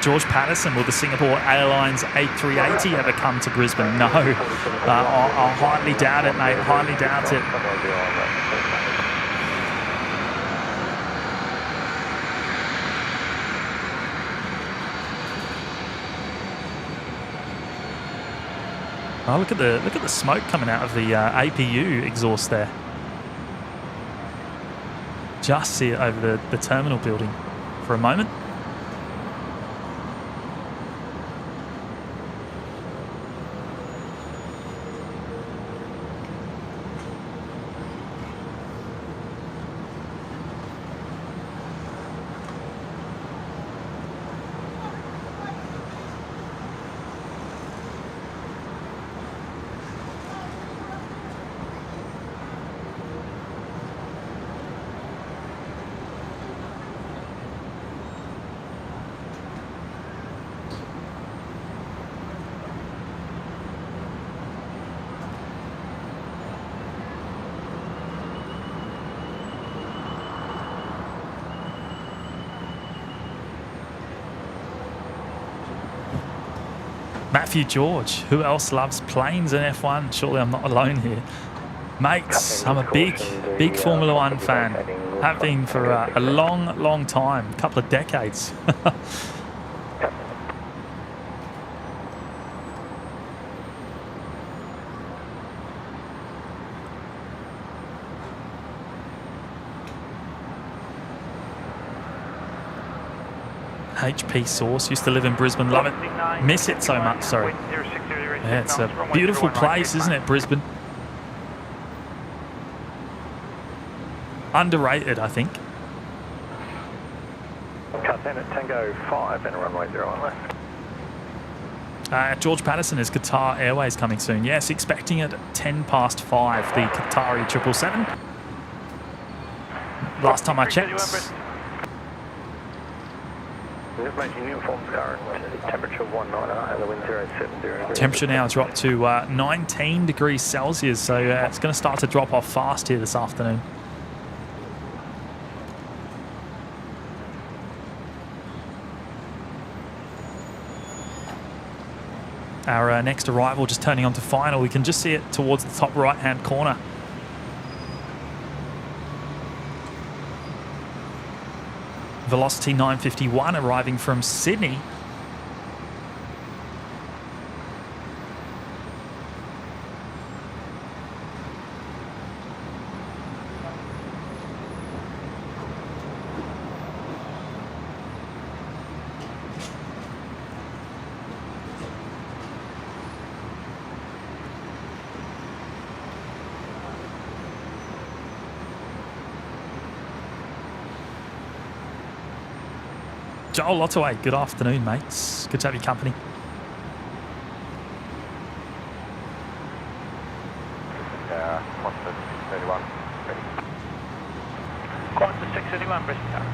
B: George Patterson, will the Singapore Airlines A380 ever come to Brisbane? No. I highly doubt it, mate. Highly doubt it. Oh, look at the smoke coming out of the APU exhaust there. Just see it over the terminal building for a moment. Matthew George, who else loves planes and F1? Surely I'm not alone here. Mates, I'm a big Formula One fan. Have been for a long time, a couple of decades. HP Sauce, used to live in Brisbane, love it, miss it so much, sorry. Yeah, it's a beautiful place, isn't it, Brisbane? Underrated, I think.
A: Cut in at Tango 5 and runway 01 left.
B: George Patterson, is Qatar Airways coming soon? Yes, expecting it 5 the Qatari 777. Last time I checked.
A: Information uniforms current, temperature 19 and the wind 070.
B: Temperature now has dropped to 19 degrees Celsius, so it's going to start to drop off fast here this afternoon. Our next arrival just turning onto final. We can just see it towards the top right-hand corner. Velocity 951 arriving from Sydney. Joel Lottaway, good afternoon, mates. Good to have your company.
A: Yeah, 31.
D: Qantas 631, Brisbane.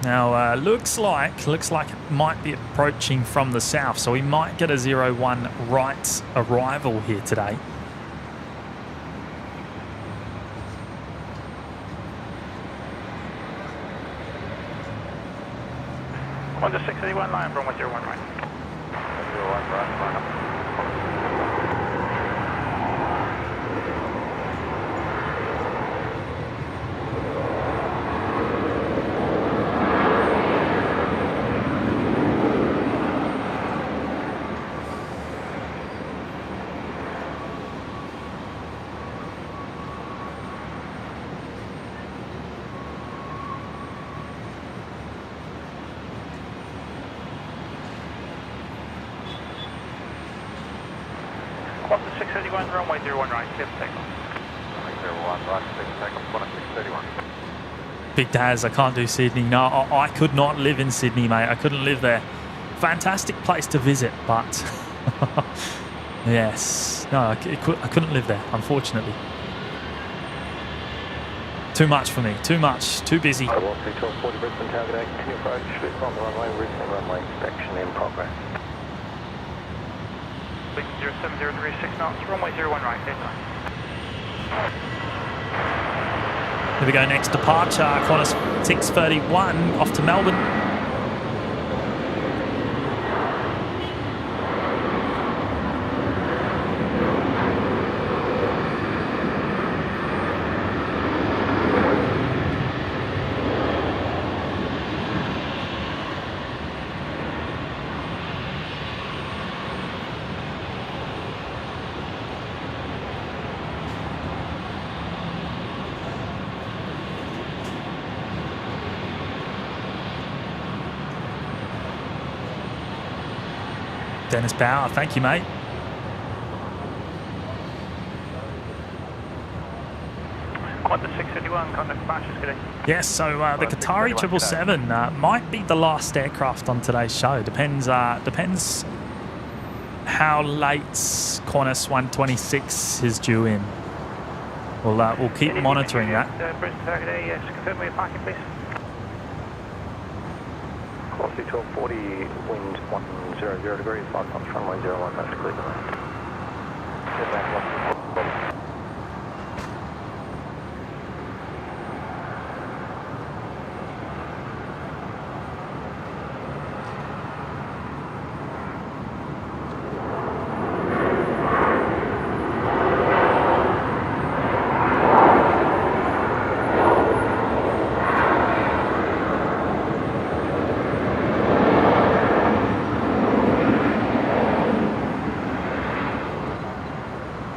B: Now, looks like it might be approaching from the south, so we might get a 01 right arrival here today.
D: Qantas 631 line, runway 01 right.
A: 01 right, line up.
D: Qantas 631, runway 01 right, clear for takeoff.
A: Runway 01 right, clear for takeoff, Qantas 631.
B: Big Daz, I can't do Sydney. No, I could not live in Sydney, mate. I couldn't live there. Fantastic place to visit, but yes, no, I couldn't live there, unfortunately. Too much for me. Too much. Too busy.
A: Velocity 1240 Brisbane, target 8, continue approach, slip on the runway, routine runway inspection in progress.
D: wind 070 degrees 6 knots, runway 01 right, clear time.
B: Here we go, next departure, Qantas 631 off to Melbourne. Dennis Bauer, thank you, mate.
D: Qantas 651, contact departures, good day.
B: Yes, so the Qatari 777 might be the last aircraft on today's show. Depends how late Qantas 126 is due in. We'll keep monitoring that.
D: Brisbane today, yes, confirm where you're parking, please.
A: Course 1240, wind 100 degrees, 5 knots, runway 01, that's clear. Get back,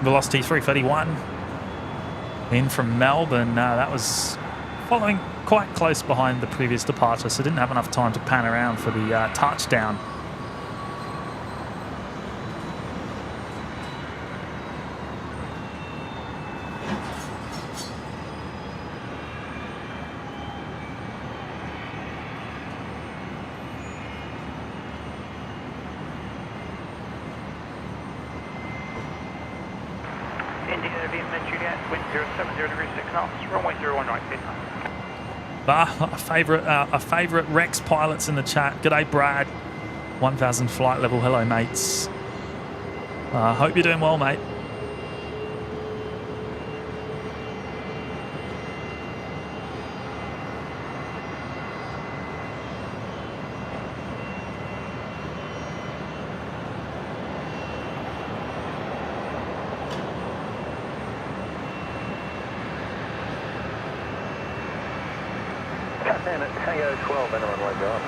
B: Velocity 331 in from Melbourne. That was following quite close behind the previous departure, so didn't have enough time to pan around for the touchdown.
D: Indiana BNE Juliet, wind 070 degrees 6 knots, runway 01 right, clear time.
B: A favourite Rex pilots in the chat. G'day, Brad. 1000 flight level. Hello, mates. Hope you're doing well, mate.
A: Catman at Tango 12, and runway 01.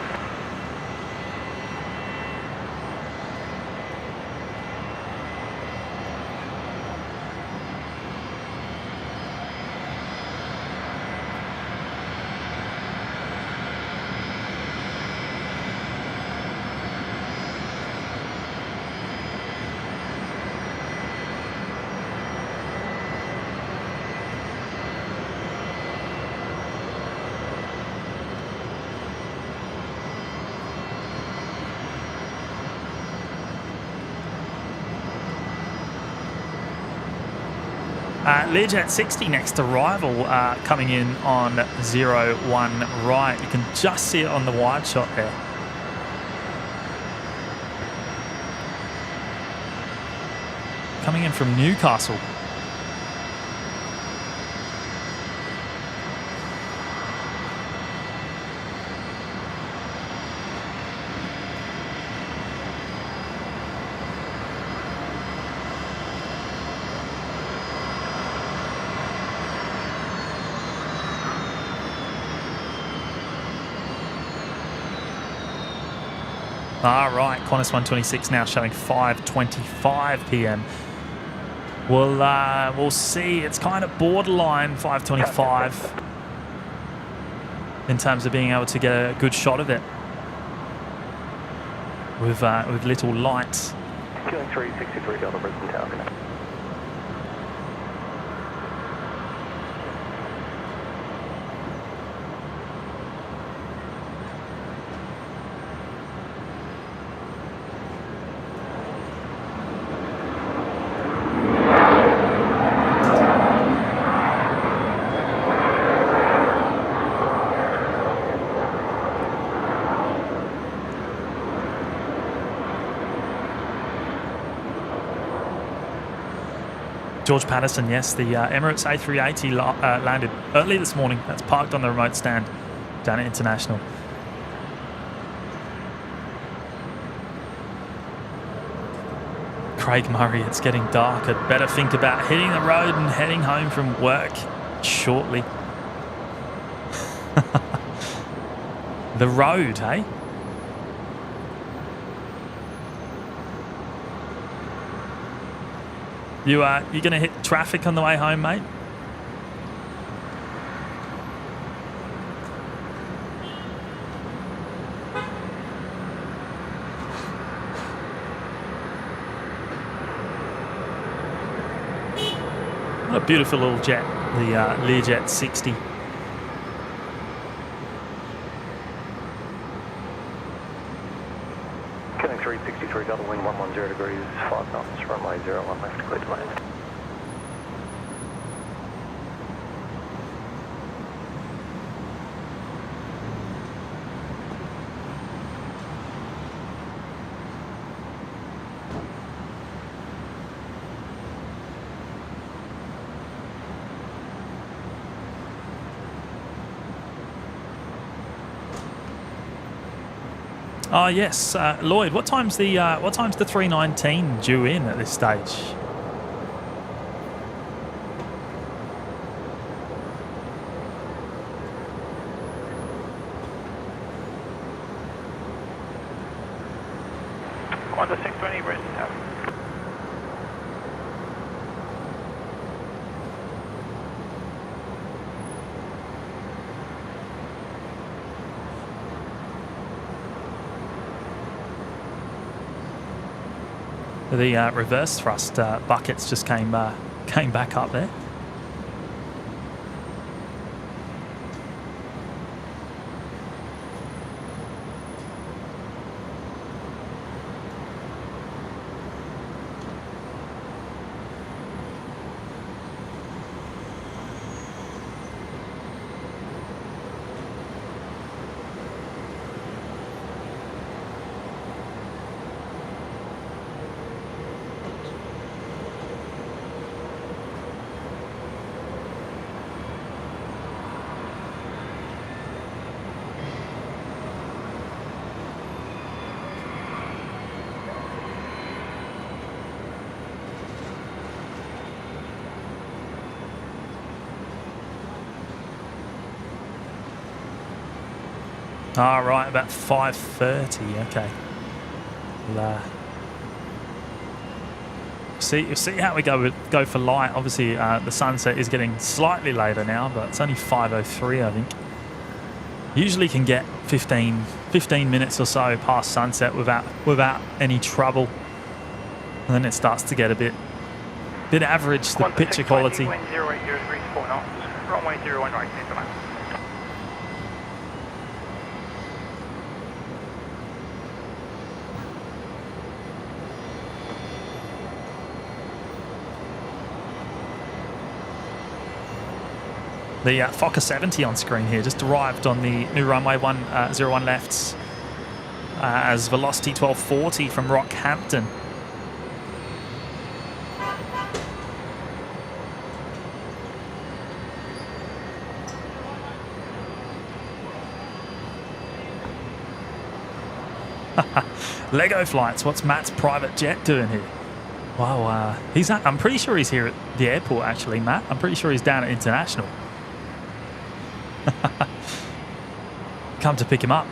B: Learjet 60 next arrival coming in on 01 right. You can just see it on the wide shot there. Coming in from Newcastle. All right, Qantas 126 now showing 5:25 p.m. We'll see. It's kind of borderline 5:25 in terms of being able to get a good shot of it with little light.
A: Killing 363 on the Brisbane Tower.
B: George Patterson, yes, the Emirates A380 landed early this morning. That's parked on the remote stand down at International. Craig Murray, it's getting dark. I'd better think about hitting the road and heading home from work shortly. The road, hey? You going to hit traffic on the way home, mate? What a beautiful little jet, the Learjet 60.
A: Catering 363, double wind 110 degrees, 5 knots, runway 01 left, clear to land.
B: Oh yes, Lloyd. What time's the 319 due in at this stage?
D: On the 620, Brisbane.
B: The reverse thrust buckets just came back up there. All right, about 5:30. Okay. See how we go for light. Obviously, the sunset is getting slightly later now, but it's only 5:03, I think. Usually can get 15 minutes or so past sunset without any trouble, and then it starts to get a bit average, the picture quality.
D: Wind 080 degrees, 4 knots, runway 01 right, clear to land.
B: The Fokker 70 on screen here just arrived on the new runway 01 left as Velocity 1240 from Rockhampton. Lego flights. What's Matt's private jet doing here? Wow, I'm pretty sure he's here at the airport actually, Matt. I'm pretty sure he's down at International. Come to pick him up.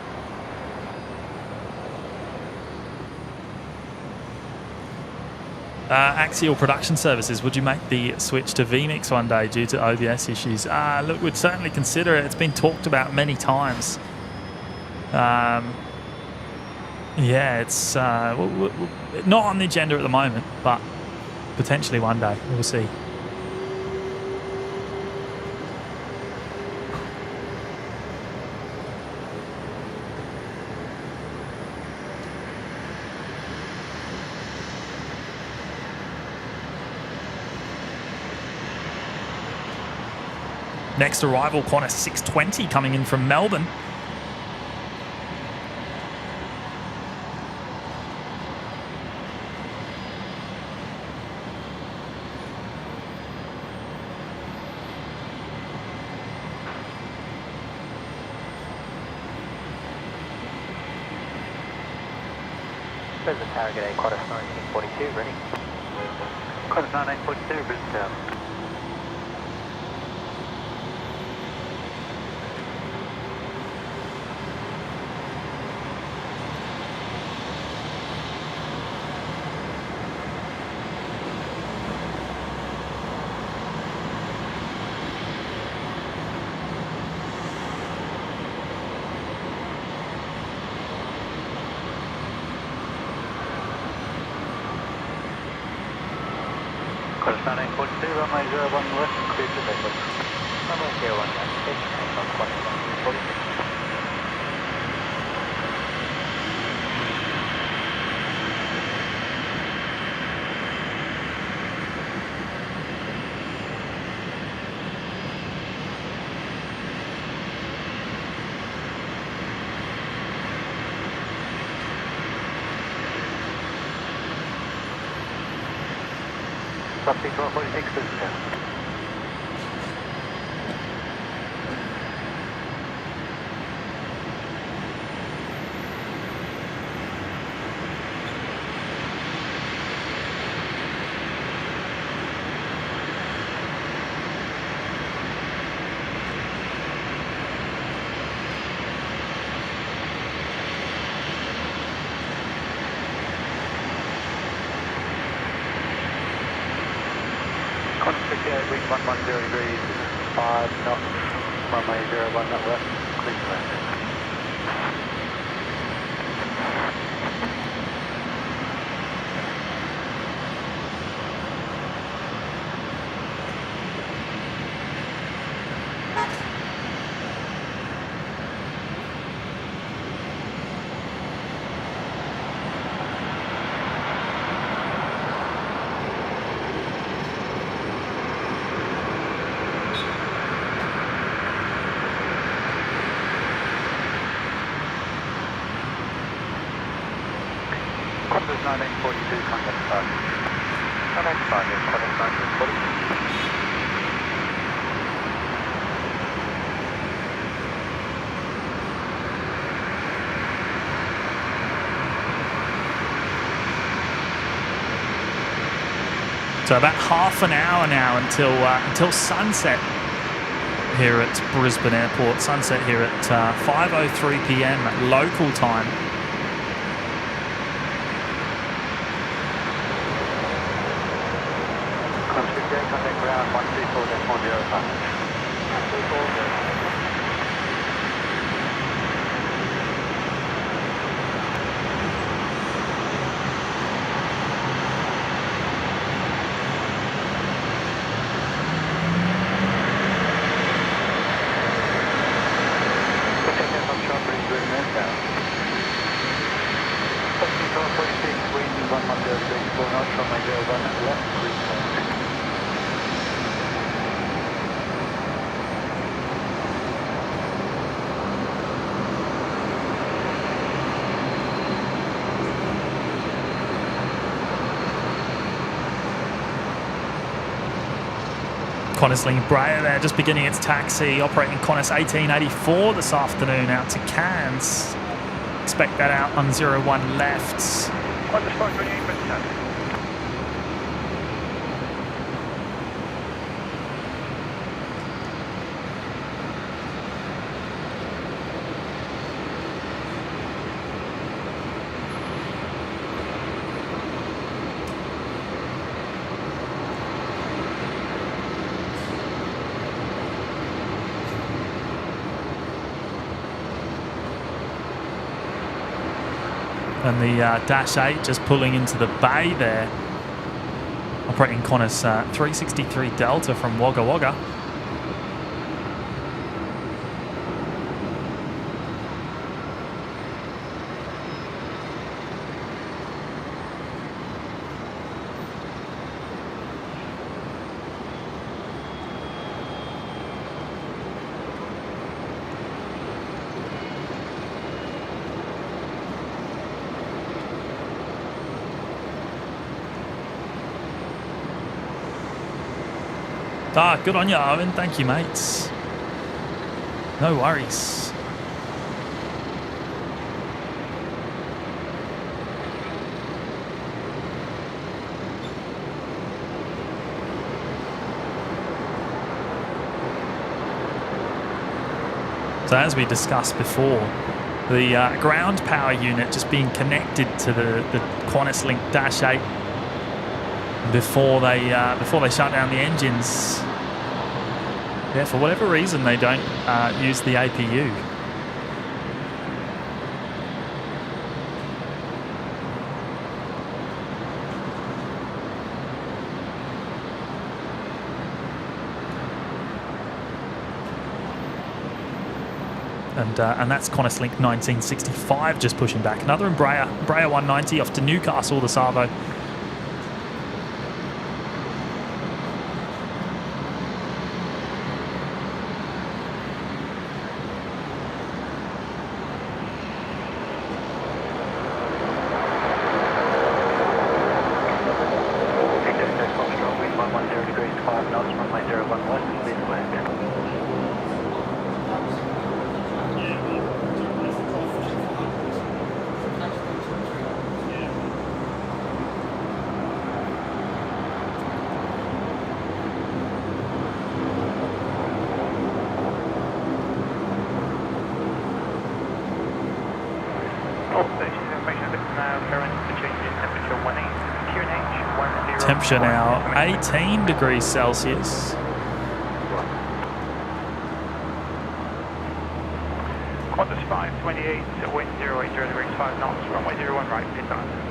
B: Axial Production Services, would you make the switch to VMix one day due to OBS issues? Look, we'd certainly consider it. It's been talked about many times. Yeah, it's not on the agenda at the moment, but potentially one day. We'll see. Next arrival, Qantas 620 coming in from Melbourne.
D: Brisbane Tower, g'day, Qantas 1942, ready. Qantas 1942, Brisbane Tower. Qantas 1942, runway 01 left, clear to takeoff. Runway 01 left, takeoff on Qantas 1942. Taxi 1246, Brisbane Tower. Qantas 58, wind 110 degrees, 5 knots, runway 01 knot left, clear to land. Qantas 1942, contact 5. Contact 5, yes, Qantas 1942.
B: So about half an hour now until sunset here at Brisbane Airport. Sunset here at 5:03 p.m. at local time.
D: Qantas 58, contact ground 124.105. 124.
B: Qantas Brea there just beginning its taxi, operating Qantas 1884 this afternoon out to Cairns. Expect that out on 01 left.
D: Qantas 528, Brisbane Tower.
B: And the Dash 8 just pulling into the bay there, operating Qantas 363 Delta from Wagga Wagga. Good on you, Owen. Thank you, mates. No worries. So as we discussed before, the ground power unit just being connected to the Qantas Link Dash 8 before they shut down the engines. Yeah, for whatever reason they don't use the APU. And that's Qantas Link 1965 just pushing back. Another Embraer 190 off to Newcastle, the Savo. Temperature now 18 degrees Celsius.
D: Qantas 528, wind 080 degrees 5 knots, runway 01 right, pit on.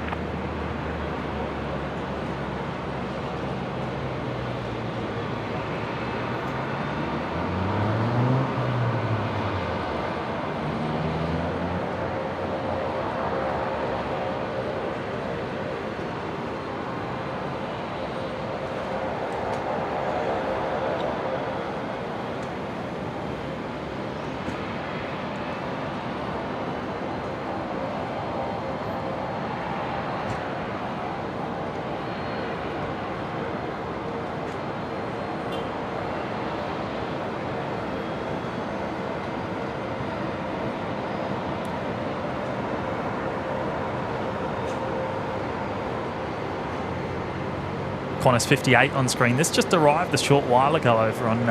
B: Qantas 58 on screen. This just arrived a short while ago over on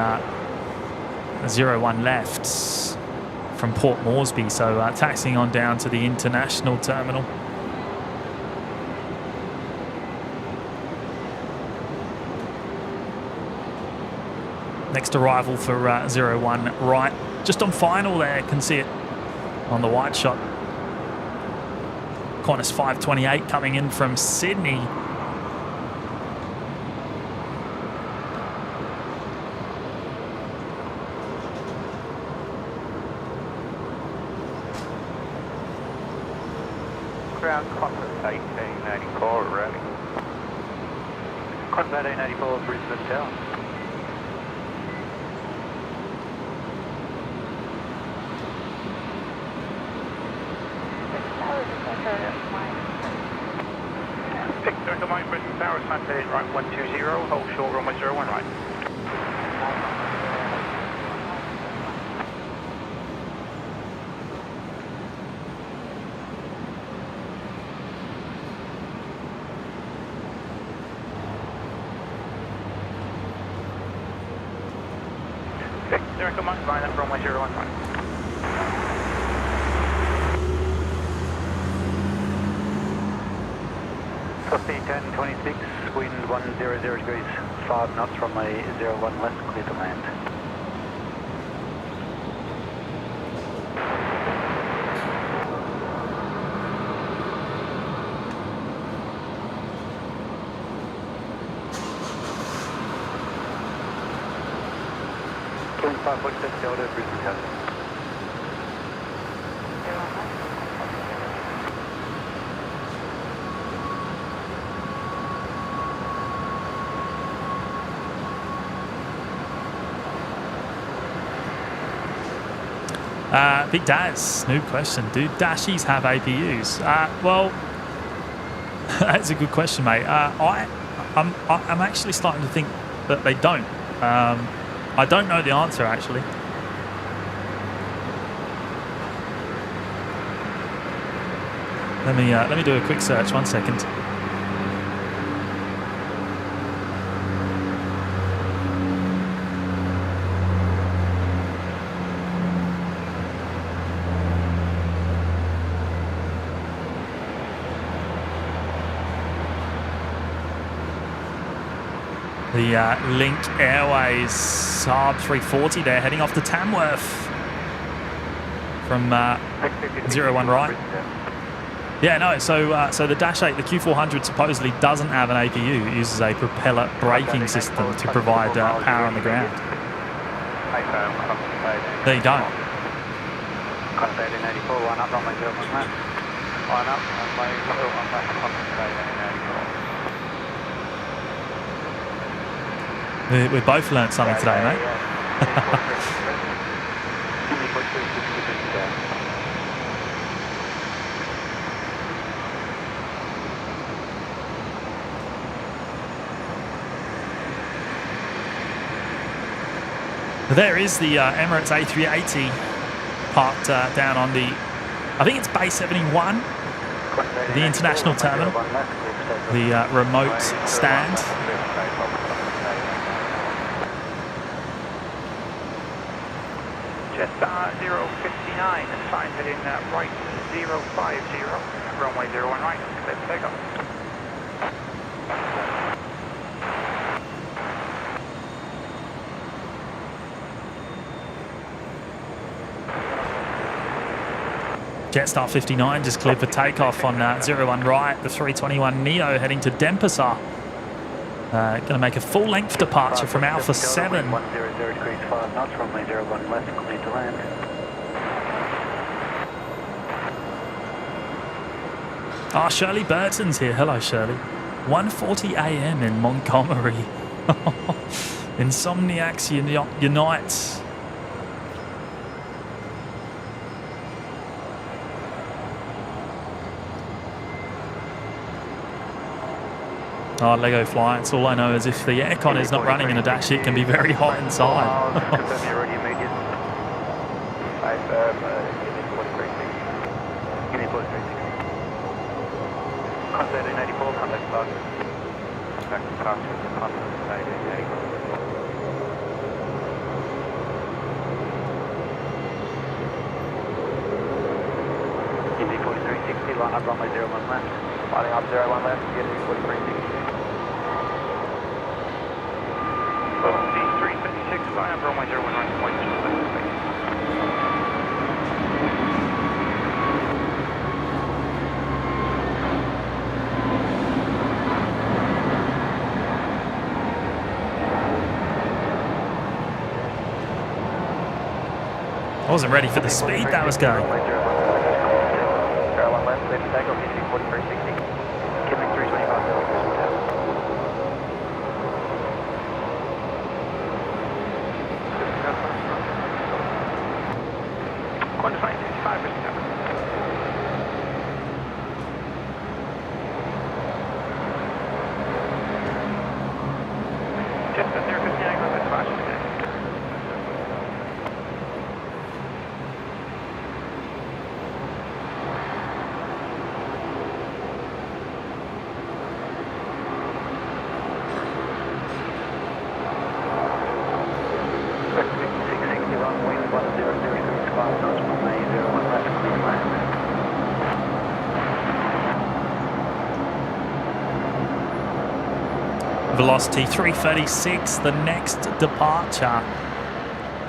B: 01 left from Port Moresby, so taxiing on down to the international terminal. Next arrival for 01 right, just on final there, can see it on the wide shot. Qantas 528 coming in from Sydney.
D: Ground Qantas 1884 ready. Qantas 1884 Brisbane Tower. Victor, the Mike Brisbane Tower, Sunday right 120, hold short runway 01 right. Victor, Mike, line up runway 01 right. Copy 1026, wind 100 degrees 5 knots, runway 01 left, clear to land. Killing 547 Delta, Brisbane Tower.
B: Big Daz, new question. Do Dashies have APUs? Well, that's a good question, mate. I'm actually starting to think that they don't. I don't know the answer, actually. Let me do a quick search. 1 second. The Link Airways Saab 340 there, heading off to Tamworth from 01 right. Yeah, no, so the Dash 8, the Q400 supposedly doesn't have an APU. It uses a propeller braking system to provide power on the ground. There you go.
D: Contact in 84, line up, runway 01 left. Line up, runway 01 left, contact in 84.
B: We both learnt something today, mate. There is the Emirates A380 parked down on the, I think it's Bay 71, the international terminal, the remote stand.
D: Jet 059, sign heading right 050, runway 01 right, clear for takeoff.
B: Jetstar 59 just cleared for takeoff on 01 right, the 321 Neo heading to Denpasar. Going to make a full-length departure from Alpha 7.
D: 100 degrees 5 knots, runway 01 left, clear to land.
B: Ah, Shirley Burton's here. Hello, Shirley. 1:40 a.m. in Montgomery. Insomniacs unite. Oh, Lego flights. All I know is if the aircon is not running in a Dash, it can be very hot inside.
D: Contact in 84, contact departure. Back to departure, contact in 84. Indy 4360, line up runway 01 left. Lining up 01 left, get Indy 4360. D336, line up runway 01 right, point to the left.
B: I wasn't ready for the speed that was going.
D: 01 left, clear for takeoff, Indy 4360. Catering 325 quantifying 65%. Just a 059 with the flash today.
B: Velocity 336, the next departure.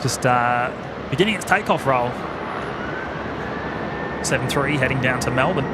B: Just beginning its takeoff roll. 7-3 heading down to Melbourne.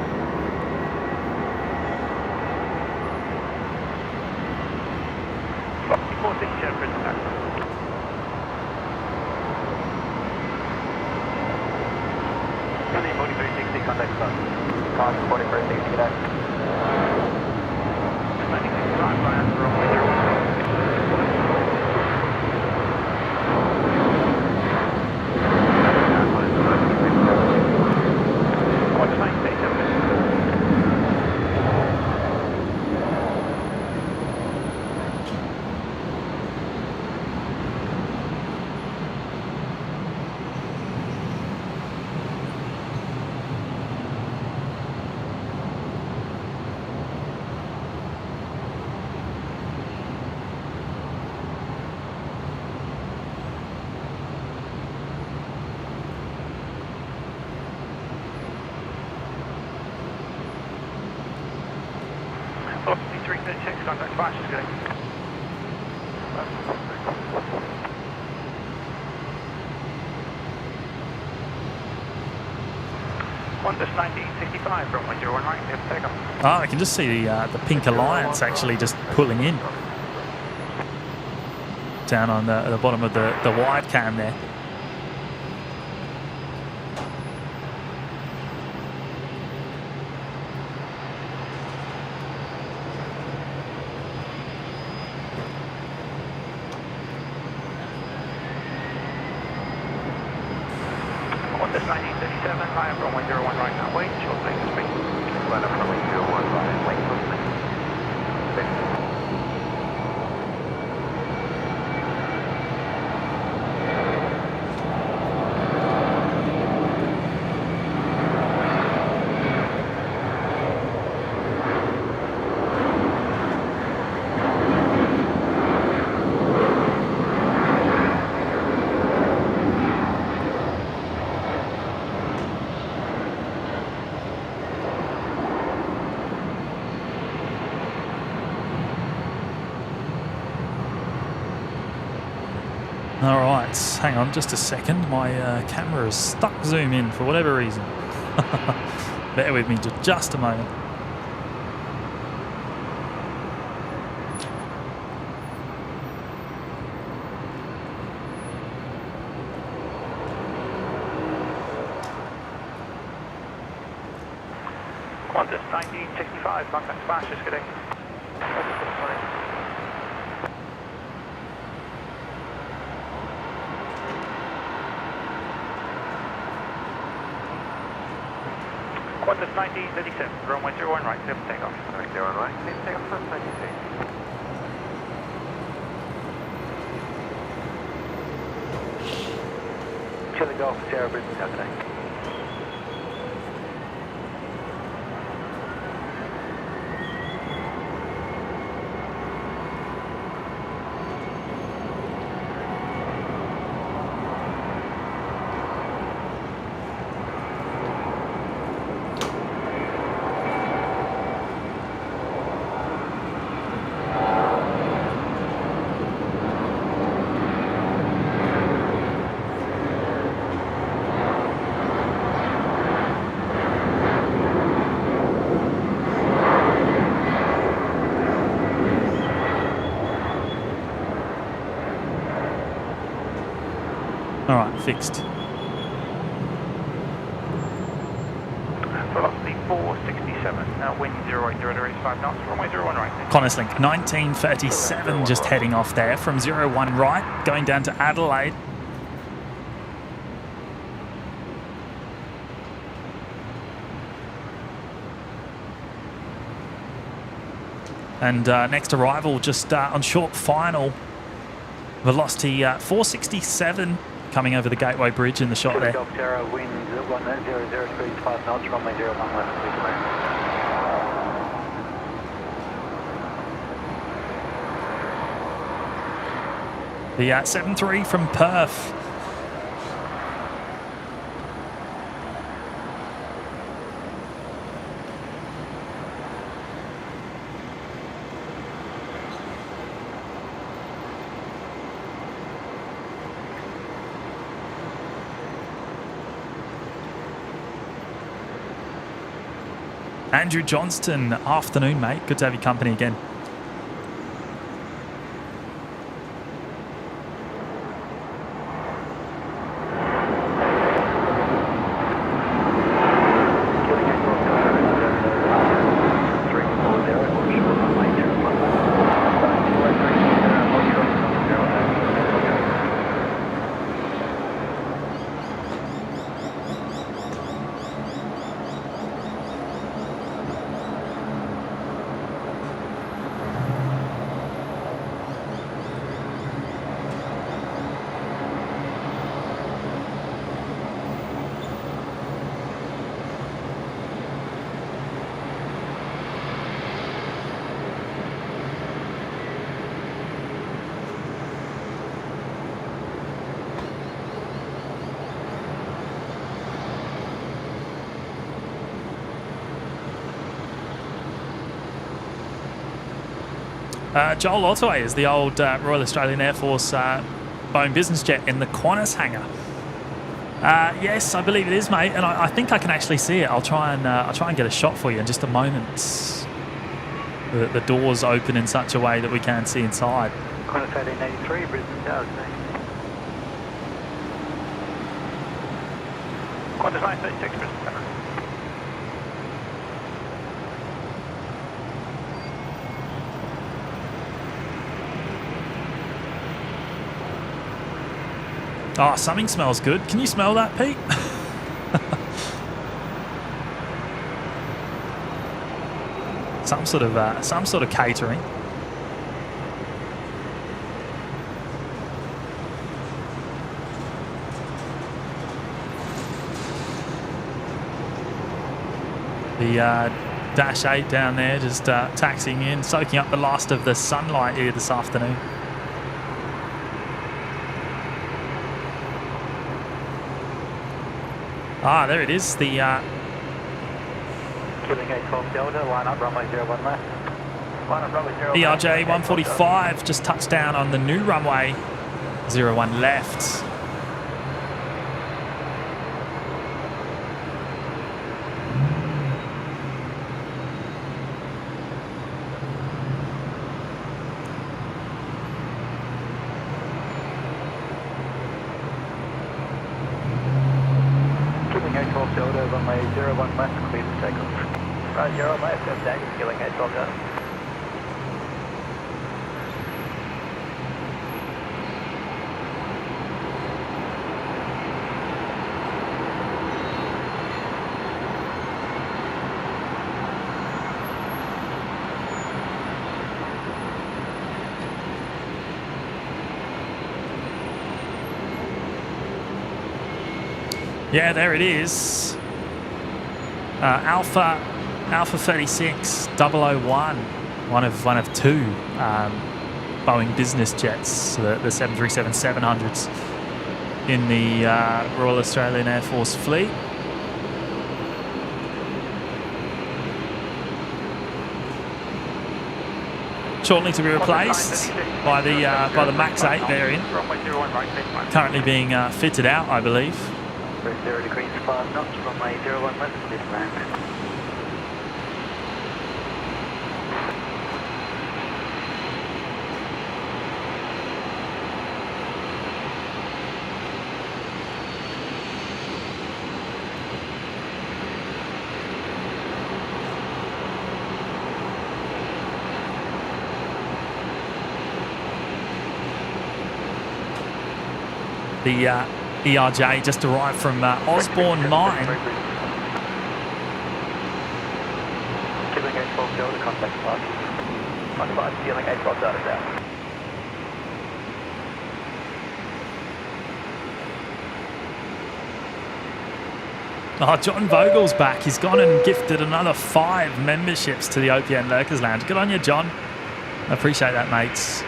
D: Qantas 1965, runway 01 right, clear for takeoff.
B: Oh, I can just see the Pink Alliance actually just pulling in. Down on the bottom of the wide cam there.
D: Qantas 1937, high up runway 01 right now, wait, short leg to speed.
A: Line up runway 01 right, wait for me.
B: All right, hang on just a second. My camera is stuck zoom in for whatever reason. Bear with me just a moment.
D: Qantas 1965, contact Speciality, good day. Qantas 1937, runway 01 right, clear for takeoff.
A: Runway 01 right, clear for takeoff, first 96. Chili Golf, Sierra Brisbane, how today?
B: All right, fixed.
D: Velocity 467, now wind 080 degrees 5 knots, runway 01 right.
B: Qantas Link 1937 just heading off there from 01 right, going down to Adelaide. And next arrival just on short final. Velocity 467 coming over the Gateway Bridge in the shot there.
A: Golf Sierra, wind 100 degrees 5 knots, runway 01 left, clear to land.
B: The 7-3 from Perth. Andrew Johnston, afternoon, mate. Good to have your company again. Joel Ottaway is the old Royal Australian Air Force Boeing business jet in the Qantas hangar. Yes, I believe it is, mate, and I think I can actually see it. I'll try and get a shot for you in just a moment. The doors open in such a way that we can see inside.
D: Qantas 1883, Brisbane Towers. Qantas 936, Brisbane Towers.
B: Oh, something smells good. Can you smell that, Pete? some sort of catering. The Dash 8 down there just taxiing in, soaking up the last of the sunlight here this afternoon. Ah, there it is. The
D: Killing 812 Delta, line up, runway 01 left. Line up, runway 01
B: ERJ 145 just touched down on the new runway 01 left.
D: Delta, runway 01 left, clear for takeoff. Right, 01 left, that's Daniel, killing 812 Delta.
B: Yeah, there it is. Alpha 36 001, one of two Boeing business jets, the 737-700s in the Royal Australian Air Force fleet. Shortly to be replaced by the Max 8 variant, currently being fitted out, I believe.
D: 0 degrees 5 knots, runway 01 left, clear to land.
B: The ERJ just arrived from Osborne Mine.
D: Killing 812 Delta, contact flight. Contact stealing 812 Delta down.
B: Oh, John Vogel's back. He's gone and gifted another 5 memberships to the OPN Lurkers Lounge. Good on you, John. I appreciate that, mates.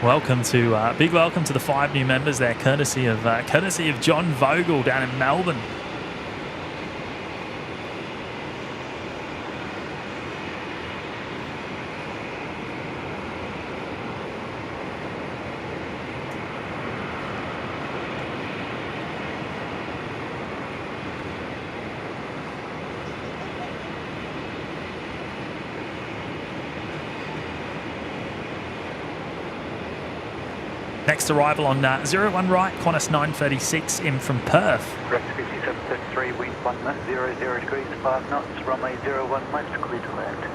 B: Welcome to big welcome to the 5 new members there, courtesy of John Vogel down in Melbourne. Next arrival on 01 right, Qantas 936 in from Perth.
D: Correct, 5733, wind 1 left, 00 degrees 5 knots, runway 01 left, clear to land.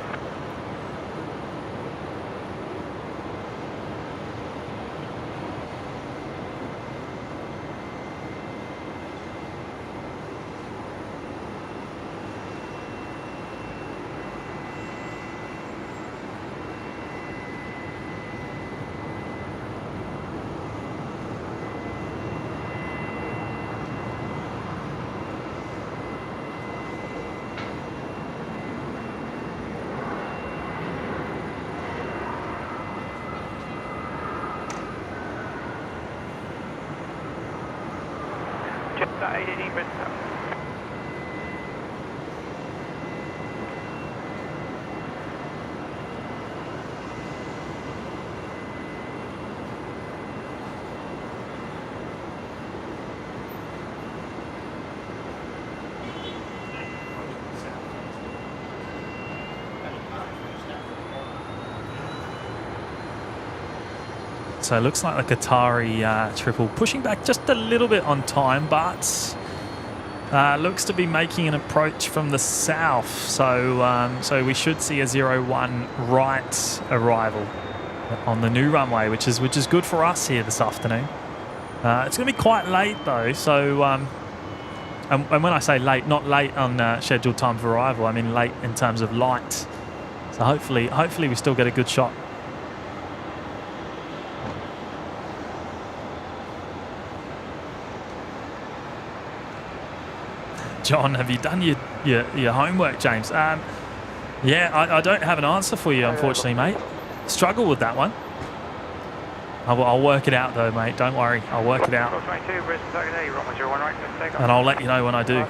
B: So it looks like the Qatari triple pushing back just a little bit on time, but looks to be making an approach from the south. So we should see a 01 right arrival on the new runway, which is good for us here this afternoon. It's going to be quite late though, so and when I say late, not late on scheduled time of arrival, I mean late in terms of light. So hopefully we still get a good shot. John, have you done your homework, James? Yeah, I don't have an answer for you, unfortunately, mate. Struggle with that one. I'll work it out, though, mate. Don't worry. I'll work it out. And I'll let you know when I do.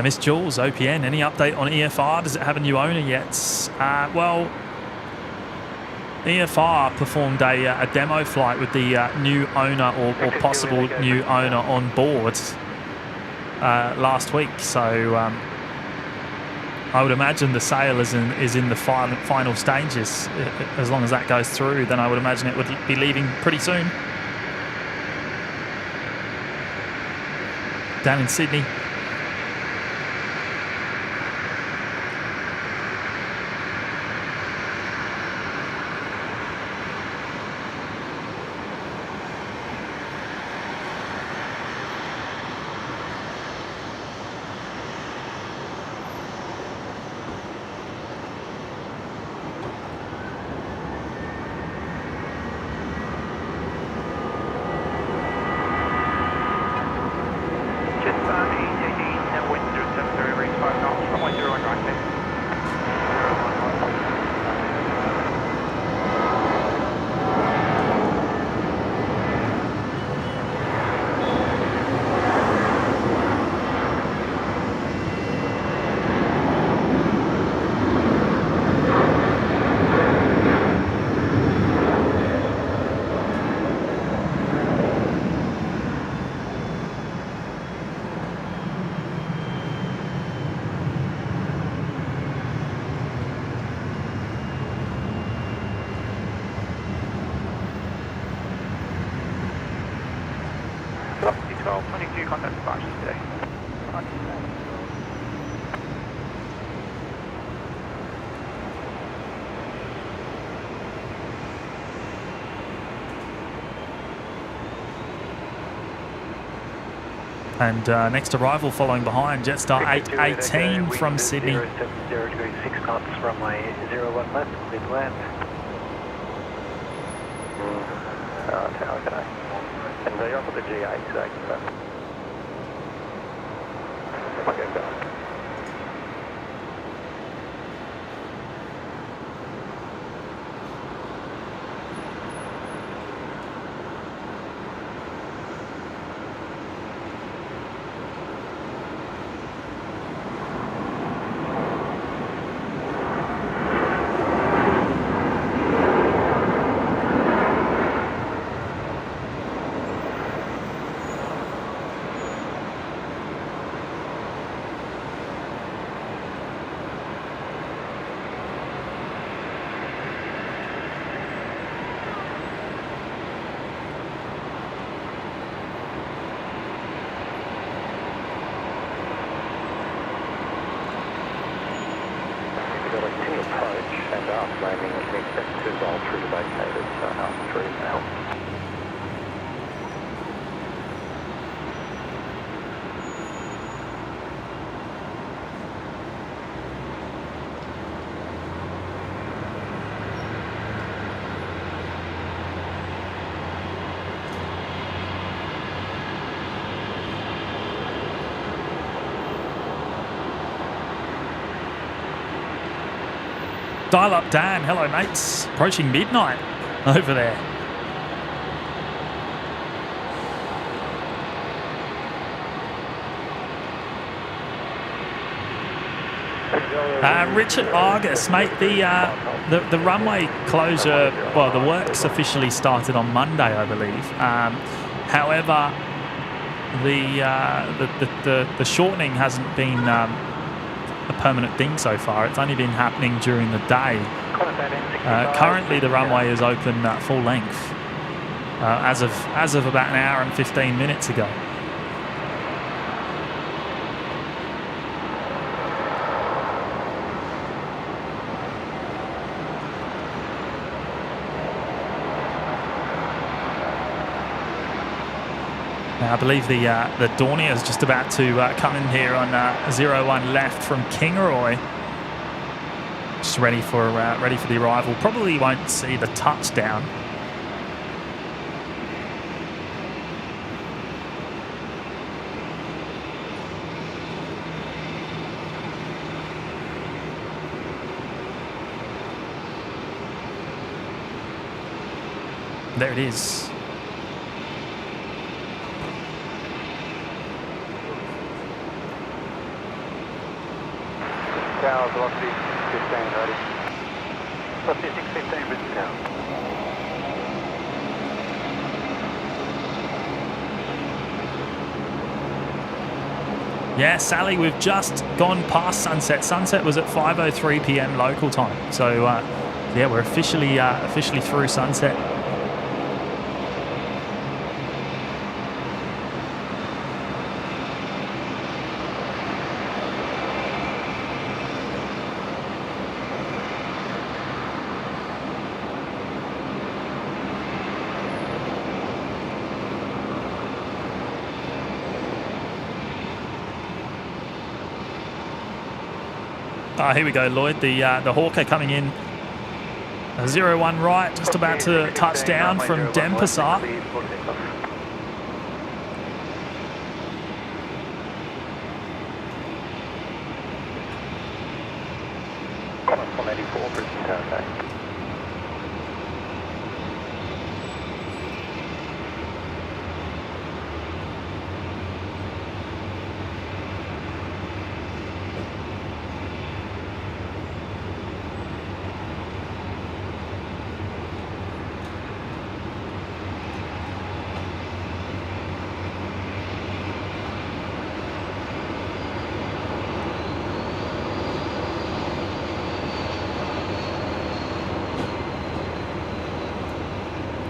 B: Miss Jules, OPN, any update on EFR? Does it have a new owner yet? Well, EFR performed a demo flight with the new owner or possible new owner on board last week. So I would imagine the sale is in the final stages. As long as that goes through, then I would imagine it would be leaving pretty soon. Down in Sydney. And next arrival following behind, Jetstar 818 from Sydney.
D: 070 degrees 6 knots, runway 01 left, clear to land.
A: Okay. And they're off at the G8 today. Okay, go. Landing, we can expect to roll through the vacated, so out 3 now.
B: Dial up Dan, hello mates. Approaching midnight over there. Richard Argus, mate, the runway closure, well, the works officially started on Monday, I believe. However, the shortening hasn't been a permanent thing so far. It's only been happening during the day. Currently, the runway is open full length as of about an hour and 15 minutes ago. Now, I believe the Dornier is just about to come in here on 01 left from Kingaroy. Just ready for the arrival. Probably won't see the touchdown. There it is.
D: Tower, velocity 15, ready. Velocity 615, Brisbane Tower.
B: Yeah, Sally, we've just gone past sunset. Sunset was at 5:03 p.m. local time. So, yeah, we're officially through sunset. Here we go, Lloyd. The Hawker coming in. 01 right, just about to touch down from Denpasar.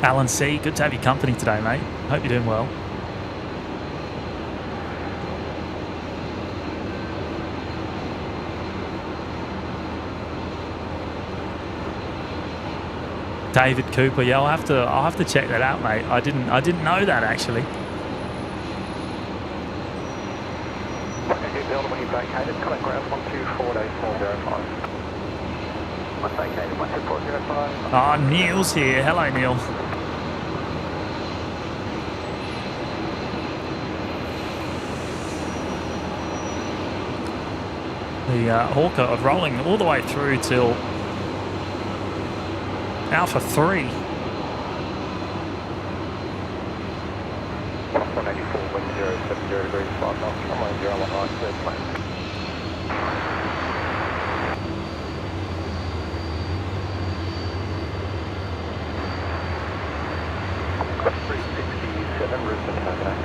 B: Alan C, good to have your company today, mate. Hope you're doing well. David Cooper, yeah, I'll have to check that out, mate. I didn't know that actually.
A: When you vacated, contact ground 124.8405. Once vacated, 124.05.
B: Ah, Neil's here. Hello, Neil. The Hawker of rolling all the way through till Alpha 3.
A: 184, wind 070 degrees, 5 knots, runway 019, clear plane. 367, Brisbane contact.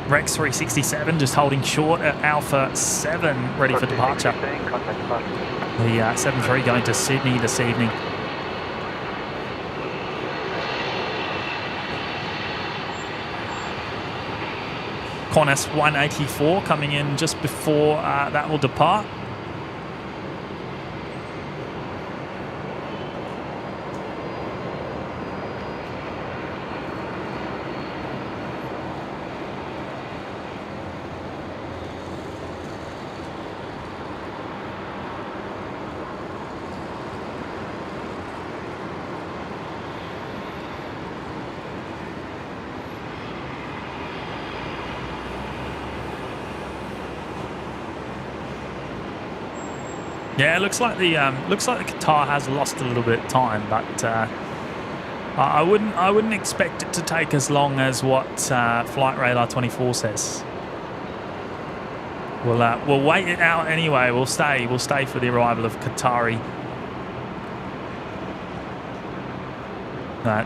B: Rex 367 just holding short at Alpha 7, ready for departure. The 73 going to Sydney this evening. Qantas 184 coming in just before that will depart. Yeah, it looks like the Qatar has lost a little bit of time, but I wouldn't expect it to take as long as what Flight Radar 24 says. We'll wait it out anyway. We'll stay for the arrival of Qatari.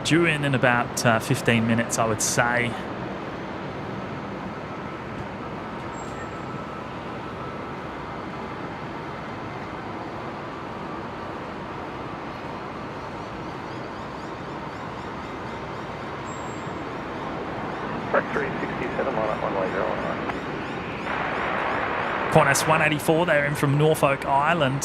B: Due in about 15 minutes, I would say. Qantas 184, they're in from Norfolk Island.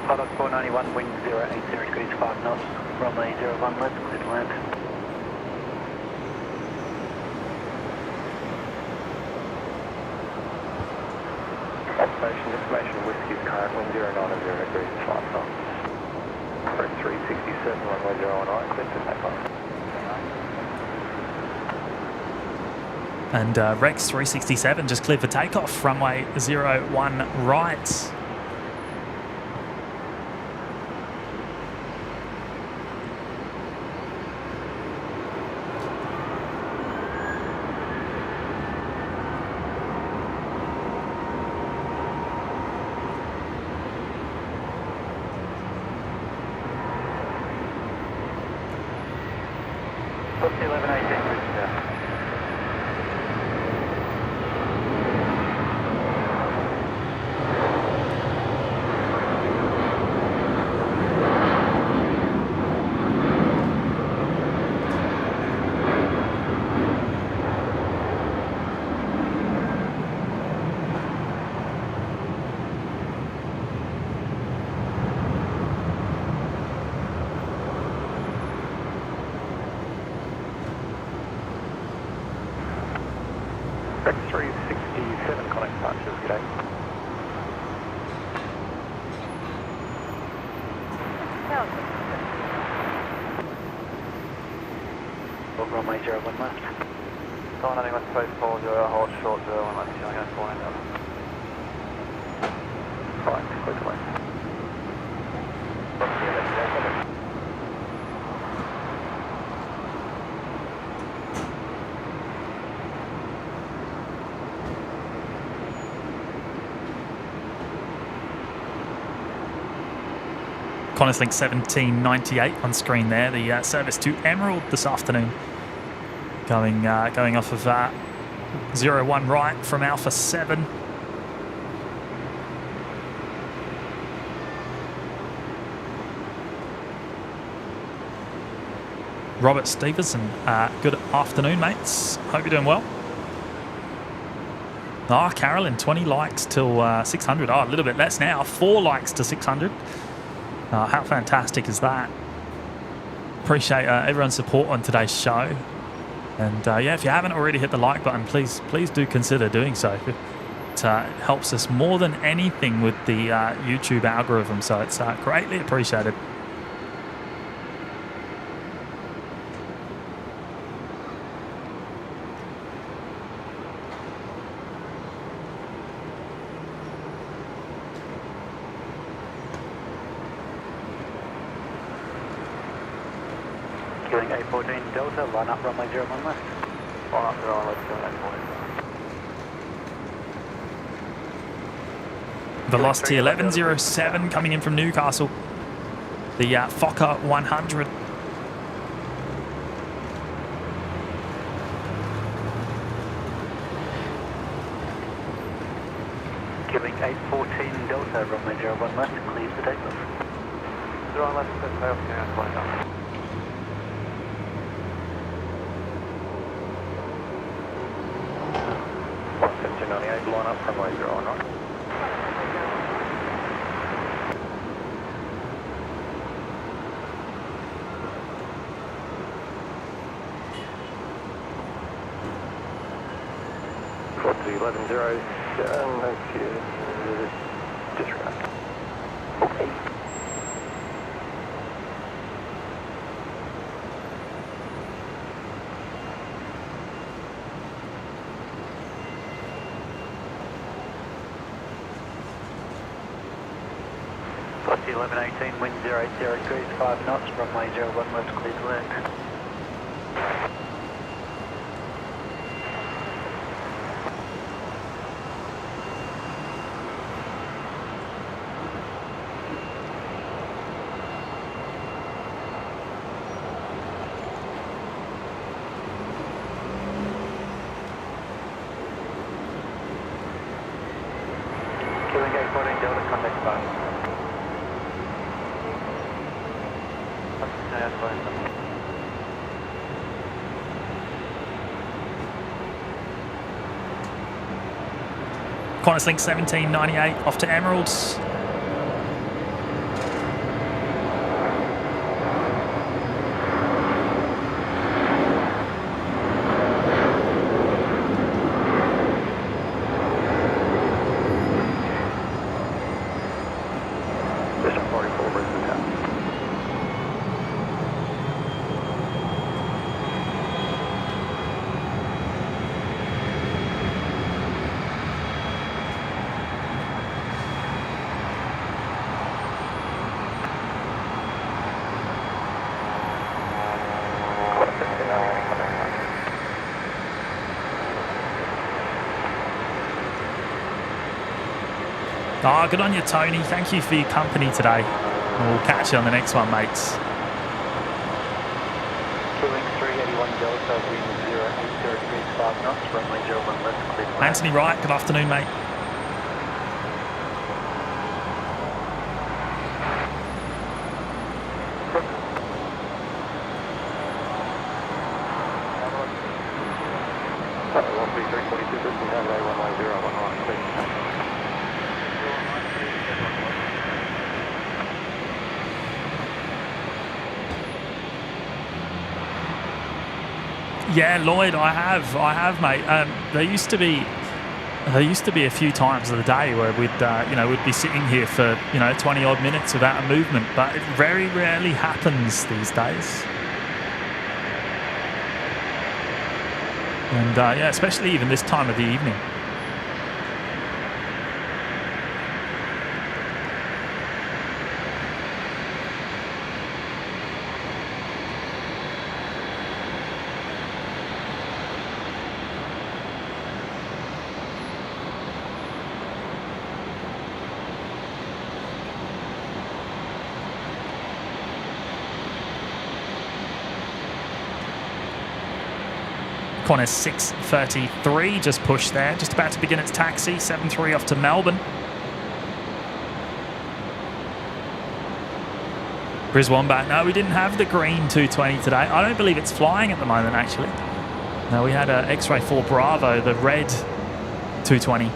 D: Pilot 491, wind 080 degrees 5 knots, runway 01 left, clear to land.
A: Observation information, Whiskey's current wind 090 degrees 5 knots. Approach 367, runway 019, clear to take off.
B: And Rex 367 just cleared for takeoff, runway 01 right.
D: Runway 01 left.
A: Going heading left, space 40, hold short 01 left, you're going to fall in up. Fine, clear to land.
B: Qantas Link 1798 on screen there, the service to Emerald this afternoon. Going off of 01 right from Alpha 7. Robert Stevenson, good afternoon, mates. Hope you're doing well. Oh, Carolyn, 20 likes till 600. Oh, a little bit less now. 4 likes to 600. How fantastic is that? Appreciate everyone's support on today's show. And yeah, if you haven't already hit the like button, please do consider doing so. It helps us more than anything with the YouTube algorithm, so it's greatly appreciated.
D: Queuing A14 Delta, line up runway 01 left.
A: Line up 01 left, doing A14.
B: Velocity 1107 coming in from Newcastle. The Fokker 100.
D: Queuing A14 Delta, runway 01 left, clears the takeoff.
A: 01 left, takeoff, yeah, flying up. Line up runway 01 right. Velocity 1107, thank you. Disregard. Okay.
D: 1118, wind 080 degrees, 5 knots, runway 01 left, clear to land. Killing gate 14 Delta, contact 5.
B: Qantas Link 1798 off to Emeralds.
A: Brisbane 44, Brisbane Tower.
B: Oh, good on you, Tony. Thank you for your company today. And we'll catch you on the next one, mates.
D: Killing 381 Delta, wind 080 degrees, 5 knots, runway 01 left, clear to land.
B: Anthony Wright, good afternoon, mate. Yeah, Lloyd, I have, mate. There used to be a few times of the day where we'd be sitting here for 20 odd minutes without a movement, but it very rarely happens these days. And yeah, especially even this time of the evening. Qantas 633 just pushed there, just about to begin its taxi. 73 off to Melbourne. Briswombat. No, we didn't have the green 220 today. I don't believe it's flying at the moment, actually. No, we had a X-Ray 4 Bravo, the red 220.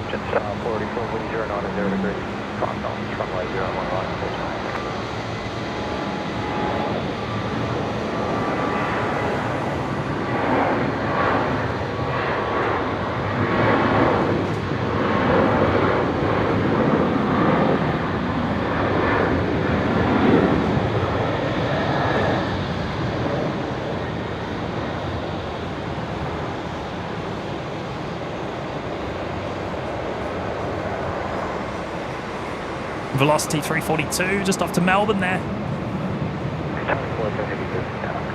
A: Jetstar 44, wind 090 degrees, 5 knots, runway 01 right, clear to land.
B: Velocity 342 just off to Melbourne there.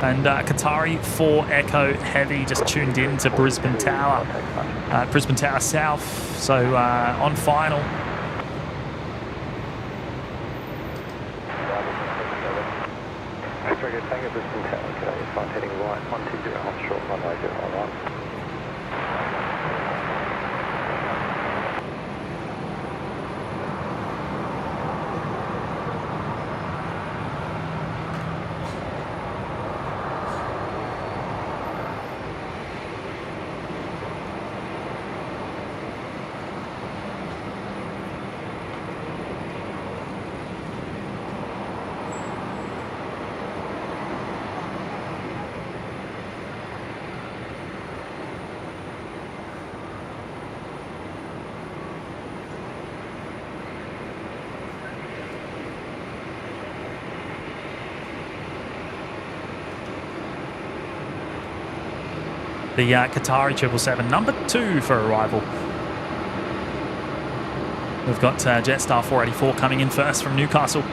B: And Qatari 4 Echo Heavy just tuned in to Brisbane Tower. Brisbane Tower South, so on final.
A: Trigger Tango Brisbane Tower, okay, flight heading right, 120 hot short, runway 01 right.
B: The Qatari 777, number 2 for arrival. We've got Jetstar 484 coming in first from Newcastle.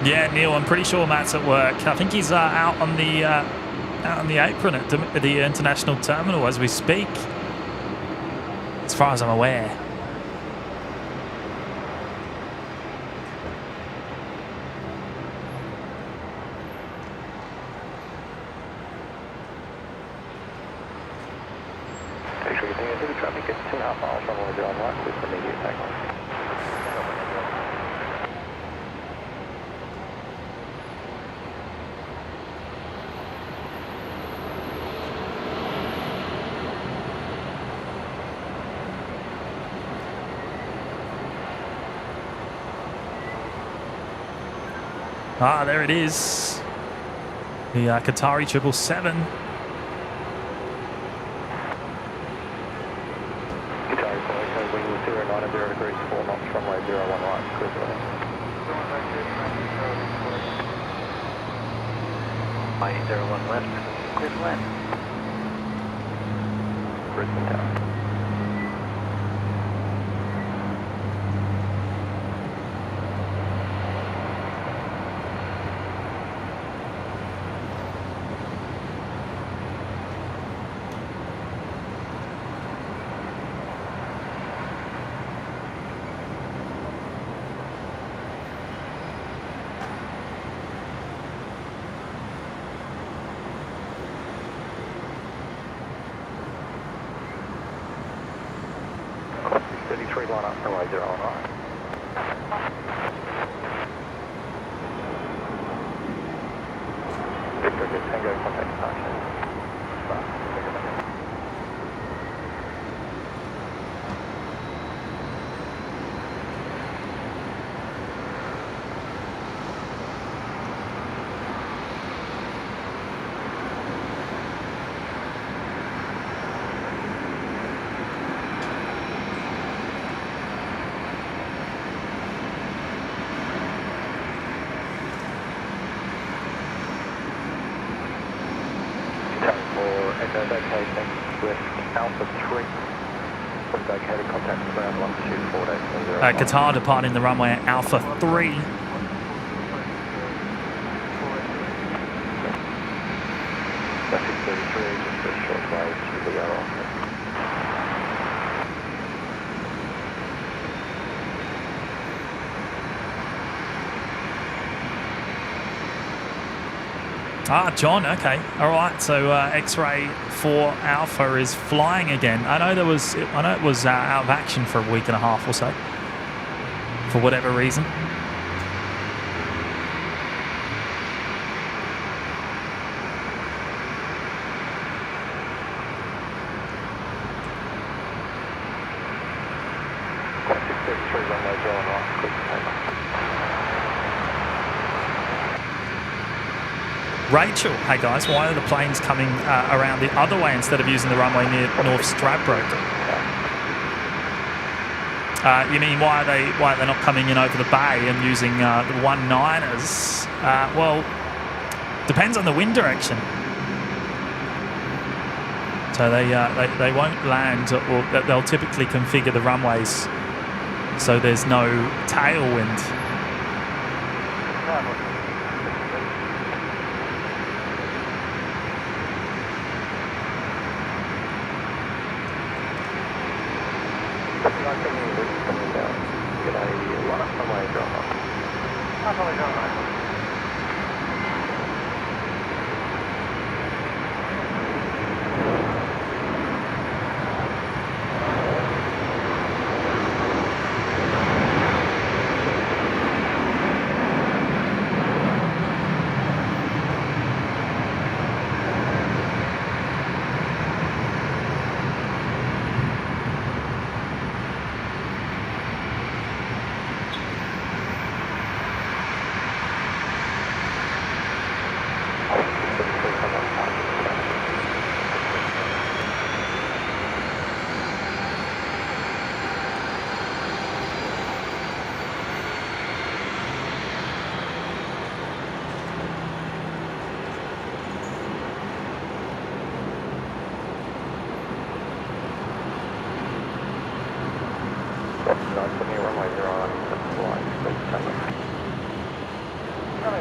B: Yeah, Neil, I'm pretty sure Matt's at work. I think he's out on the apron at the international terminal as we speak, as far as I'm aware.
A: Traffic at 2.5 miles from Runway 01 right with immediate takeoff.
B: Ah, there it is. The Qatari 777.
A: Qatari Boeing, wing 090 degrees, 4 knots, runway 01 right, clear for landing.
D: Runway 01 left, clear for landing.
A: Brisbane Tower. Line up runway 01 right. Victor, good Tango, contact departure. Vacating with Alpha 3. Vacated contact ground 124
B: Qatar departing the runway at Alpha 3.
A: Traffic 33, just a short way to the other.
B: Ah, John, okay. All right, so X-Ray 4 Alpha is flying again. I know it was out of action for a week and a half or so, for whatever reason. Rachel, hey guys, why are the planes coming around the other way instead of using the runway near North Stradbroke? You mean why are they not coming in over the bay and using the 19ers? Well, depends on the wind direction. So they won't land, or they'll typically configure the runways so there's no tailwind.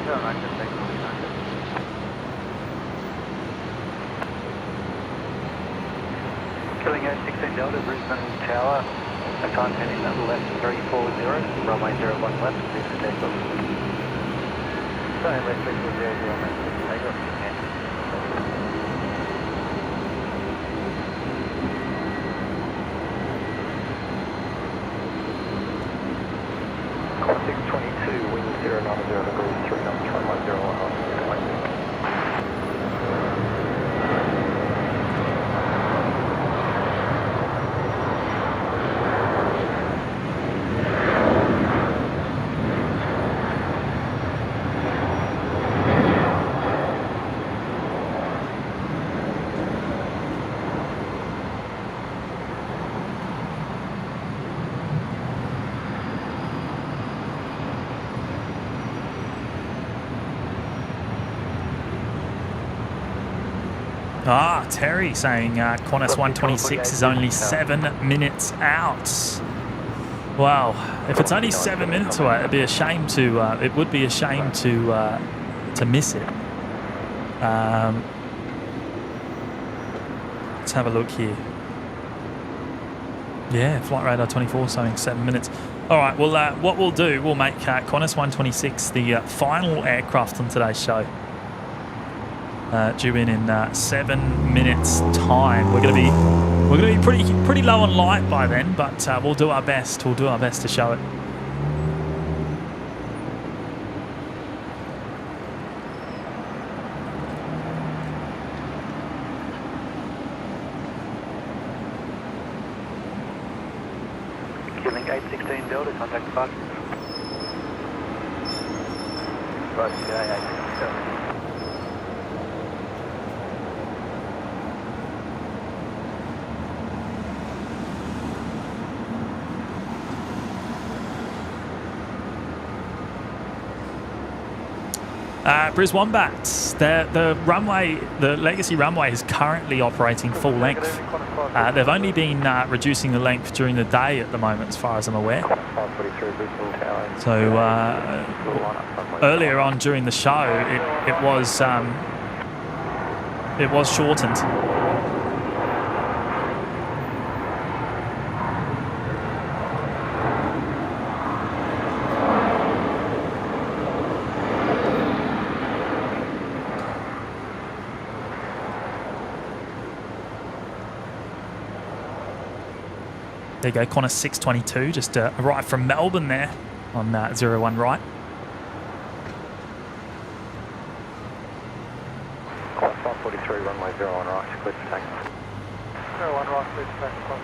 D: Killing 816 Delta, Brisbane Tower, a time heading left 340, runway 01 left, clear for takeoff. Sorry, left 340, left for takeoff. Yeah.
A: Call 622, wind 090 degrees, 3 knots, runway 01 left.
B: Ah, Terry saying Qantas 126 is only 7 minutes out. Wow, if it's only 7 minutes away, it'd be a shame to. It would be a shame to miss it. Let's have a look here. Yeah, flight radar 24 saying 7 minutes. All right, well, what we'll do, we'll make Qantas 126 the final aircraft on today's show. Due in 7 minutes time. We're gonna be pretty low on light by then, but we'll do our best. We'll do our best to show it.
D: Killing 816 Delta, contact departure. Right, yeah, 816 Delta.
B: Bris Wombats, the runway, the legacy runway is currently operating full length. They've only been reducing the length during the day at the moment, as far as I'm aware. So earlier on during the show, it was shortened. There you go, Qantas 622, just arrived from Melbourne there on 01 right.
A: Qantas 543, runway 01 right, clear for takeoff.
D: 01 right, clear for takeoff, Qantas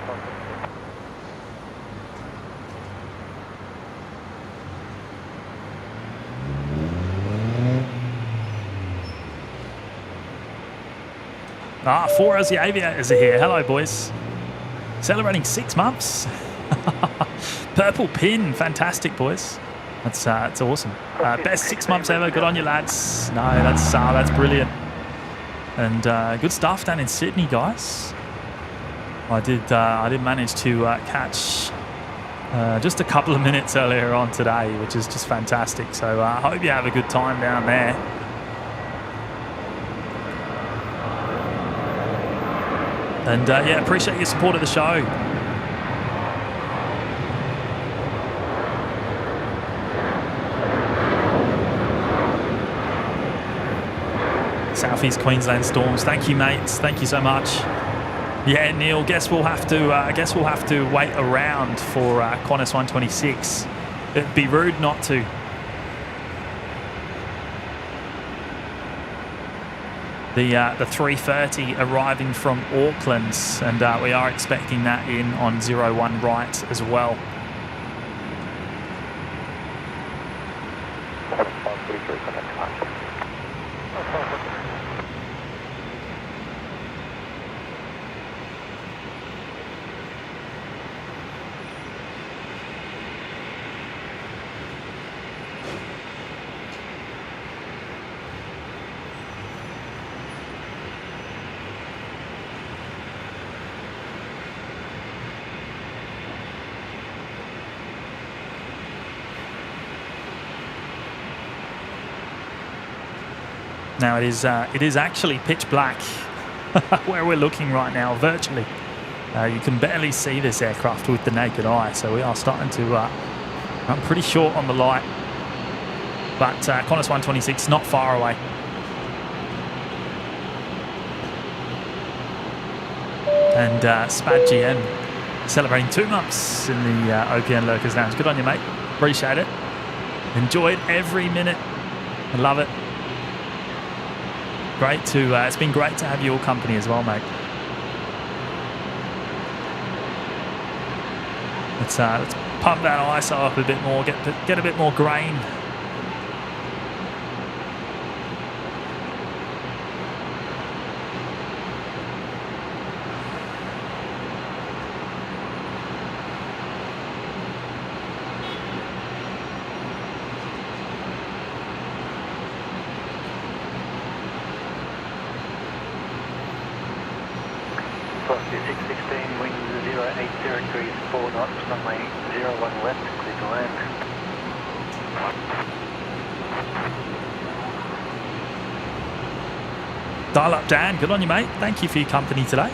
D: 543.
B: Ah, 4 Aussie Aviators are here. Hello, boys. Celebrating 6 months. Purple pin. Fantastic, boys. That's awesome. Best 6 months ever. Good on you, lads. No, that's brilliant. And good stuff down in Sydney, guys. I did manage to catch just a couple of minutes earlier on today, which is just fantastic. So I hope you have a good time down there. And yeah, appreciate your support of the show. Southeast Queensland storms. Thank you, mates. Thank you so much. Yeah, Neil. Guess we'll have to wait around for Qantas 126. It'd be rude not to. The 330 arriving from Auckland, and we are expecting that in on 01 right as well. Now it is actually pitch black where we're looking right now, virtually. You can barely see this aircraft with the naked eye, so we are starting to run pretty short on the light. But Qantas 126 not far away. And Spad GM celebrating 2 months in the OPN Lurkers Lounge. Good on you, mate. Appreciate it. Enjoyed every minute. I love it. Great to. It's been great to have your company as well, mate. Let's pump that ISO up a bit more. Get a bit more grain.
D: Velocity 616, wind 080 degrees, 4 knots, runway 01 left, clear to land.
B: Dial up, Dan. Good on you, mate. Thank you for your company today.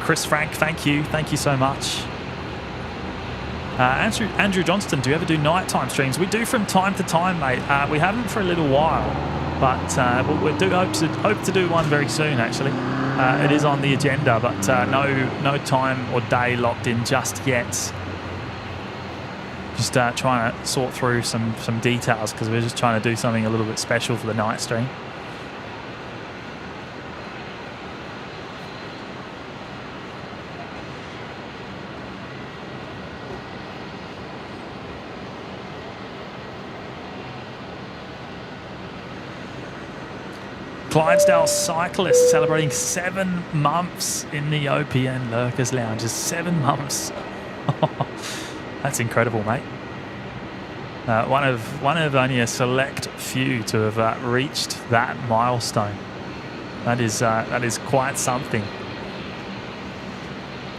B: Chris Frank, thank you. Thank you so much. Andrew Johnston, do you ever do nighttime streams? We do from time to time, mate. We haven't for a little while, but we do hope to do one very soon, actually. It is on the agenda, but no time or day locked in just yet. Just trying to sort through some details, because we're just trying to do something a little bit special for the night stream. Clydesdale cyclist celebrating 7 months in the OPN Lurkers Lounge. Just 7 months. That's incredible, mate. One of only a select few to have reached that milestone. That is quite something.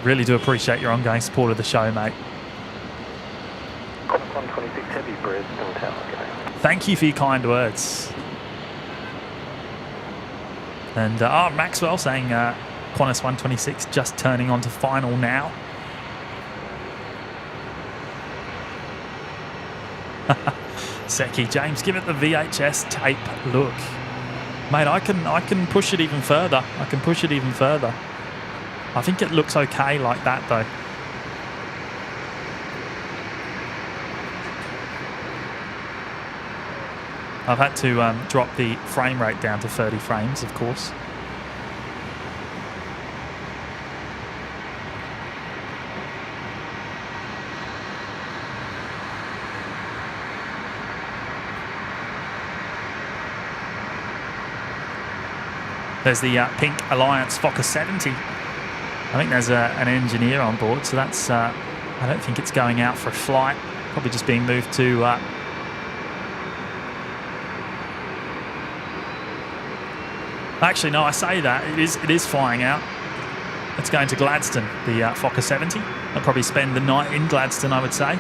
B: Really do appreciate your ongoing support of the show, mate.
A: Qantas 126 Heavy, Brisbane Tower.
B: Thank you for your kind words. And Maxwell saying Qantas 126 just turning on to final now. Seki, James, give it the VHS tape look. Mate, I can push it even further. I can push it even further. I think it looks okay like that, though. I've had to drop the frame rate down to 30 frames, of course. There's the Pink Alliance Fokker 70. I think there's an engineer on board, so that's. I don't think it's going out for a flight. Probably just being moved to. Actually, no, I say that it is flying out. It's going to Gladstone, the Fokker 70. I'll probably spend the night in Gladstone, I would say.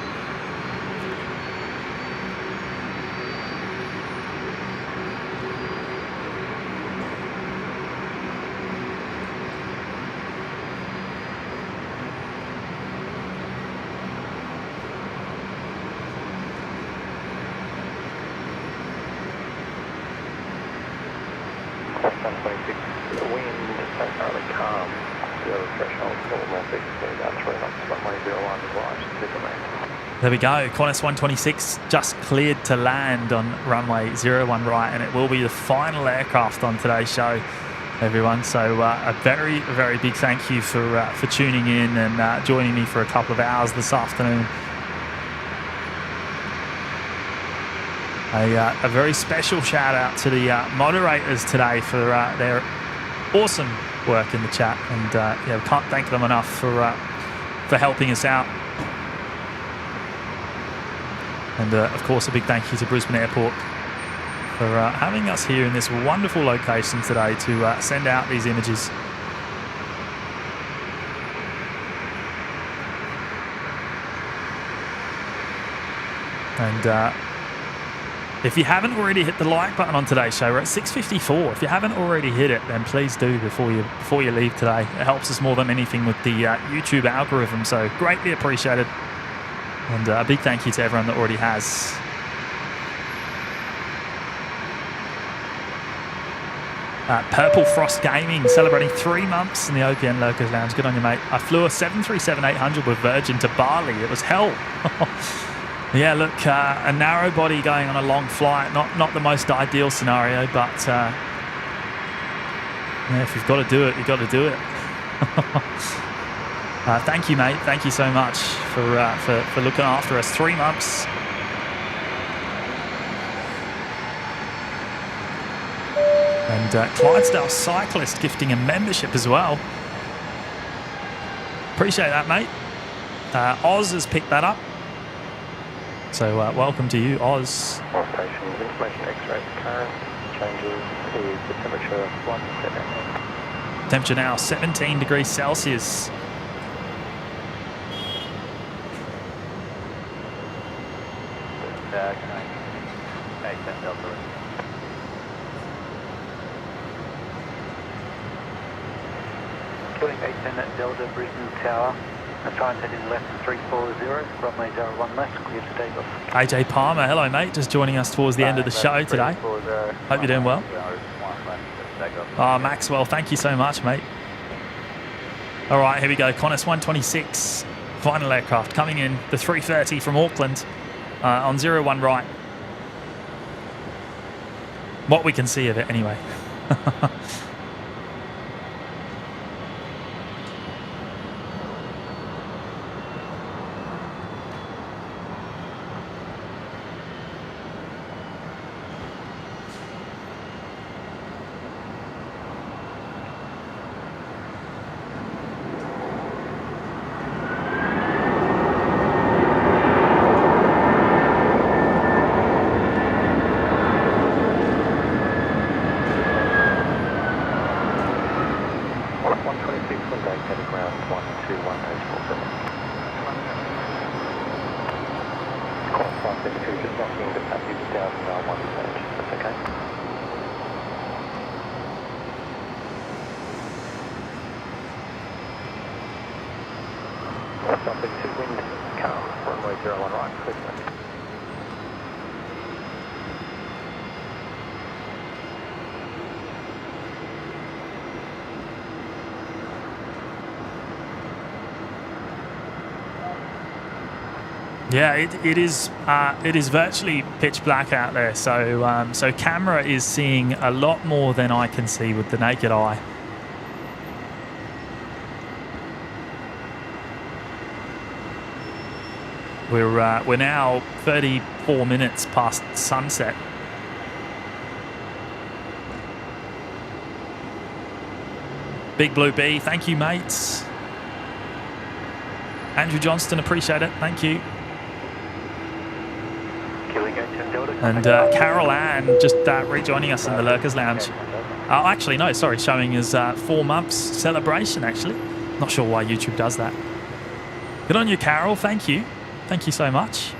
B: There we go. Qantas 126 just cleared to land on runway 01 right, and it will be the final aircraft on today's show, everyone. So a very, very big thank you for tuning in and joining me for a couple of hours this afternoon. A very special shout out to the moderators today for their awesome work in the chat, and yeah, we can't thank them enough for helping us out. And of course, a big thank you to Brisbane Airport for having us here in this wonderful location today to send out these images. And If you haven't already hit the like button on today's show, we're at 6:54. If you haven't already hit it, then please do before you leave today. It helps us more than anything with the YouTube algorithm, so greatly appreciated. And a big thank you to everyone that already has. Purple Frost Gaming celebrating 3 months in the OPN Lurkers Lounge. Good on you, mate. I flew a 737-800 with Virgin to Bali. It was hell. Yeah, look, a narrow body going on a long flight, not the most ideal scenario, but yeah, if you've got to do it, you've got to do it. Thank you, mate. Thank you so much for looking after us. 3 months. And Clydesdale Cyclist gifting a membership as well. Appreciate that, mate. Oz has picked that up. So welcome to you, Oz.
A: All stations, information X-ray current changes is the temperature 17.
B: Temperature now 17 degrees Celsius.
D: Can I 810 Delta? Killing 810 Delta, Brisbane Tower. Try and heading left 340, runway 01 left, clear to takeoff.
B: AJ Palmer, hello mate, just joining us towards the end of the show today. Hope you're doing well. Maxwell, thank you so much, mate. All right, here we go. Qantas 126, final aircraft coming in, the 330 from Auckland on 01 right. What we can see of it anyway. Yeah, it is virtually pitch black out there, so so camera is seeing a lot more than I can see with the naked eye. We're now 34 minutes past sunset. Big Blue Bee, thank you, mates. Andrew Johnston, appreciate it, thank you. And Carol Ann just rejoining us in the Lurkers Lounge. Actually, no, sorry, showing us 4 months celebration, actually. Not sure why YouTube does that. Good on you, Carol, thank you. Thank you so much.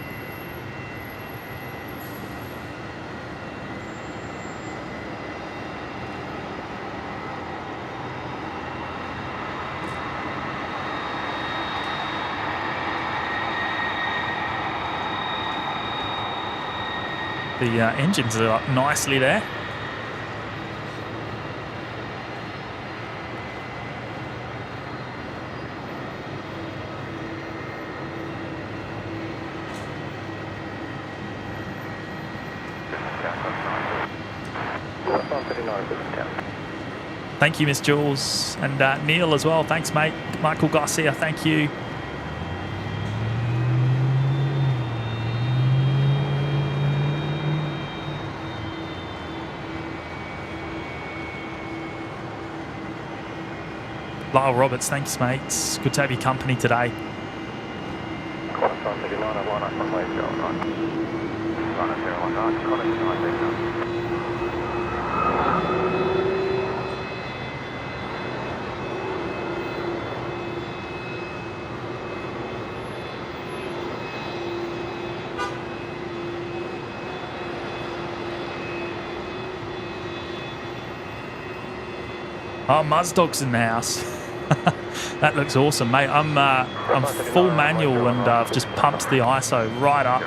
B: The engines are up nicely there. Thank you, Miss Jules. And Neil as well. Thanks, mate. Michael Garcia, thank you. Lyle Roberts, thanks, mates. Good to have your company today. Oh, Muzdog's in the house. That looks awesome, mate. I'm full manual and I've just pumped the ISO right up.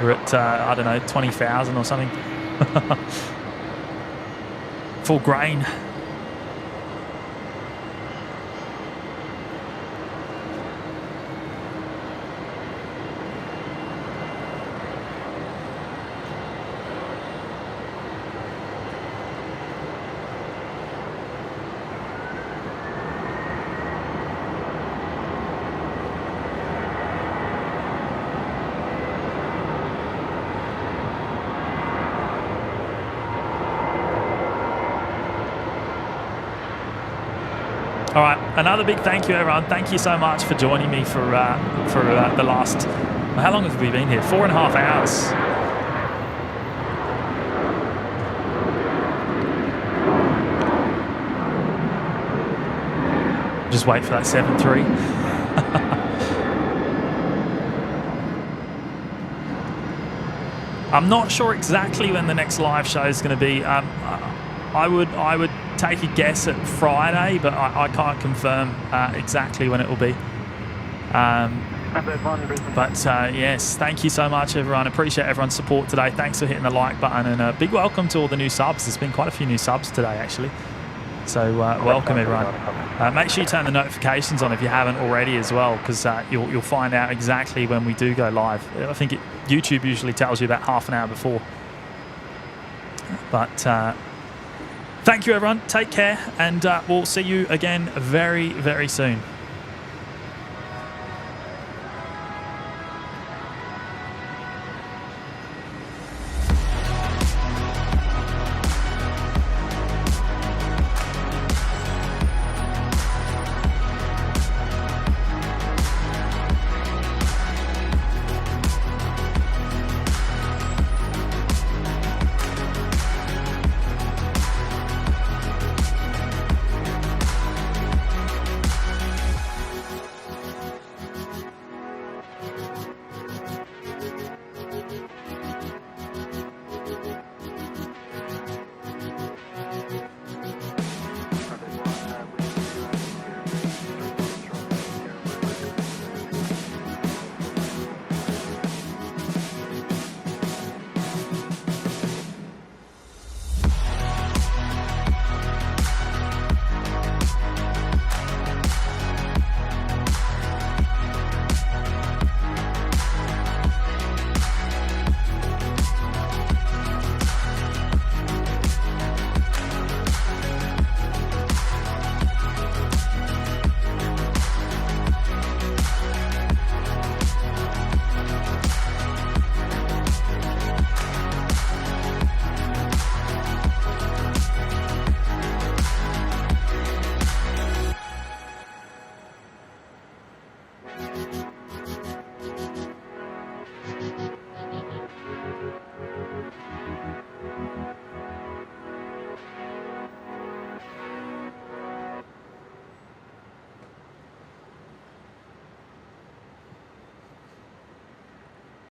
B: We're at, I don't know, 20,000 or something. Full grain. All right, another big thank you, everyone. Thank you so much for joining me for the last. How long have we been here? 4.5 hours. Just wait for that 7.3. I'm not sure exactly when the next live show is going to be. I would take a guess at Friday, but I can't confirm exactly when it will be. But yes, thank you so much, everyone. Appreciate everyone's support today. Thanks for hitting the like button, and a big welcome to all the new subs. There's been quite a few new subs today, actually. So welcome, everyone. Make sure you turn the notifications on if you haven't already as well, because you'll find out exactly when we do go live. I think YouTube usually tells you about half an hour before. But thank you, everyone. Take care, and we'll see you again very, very soon.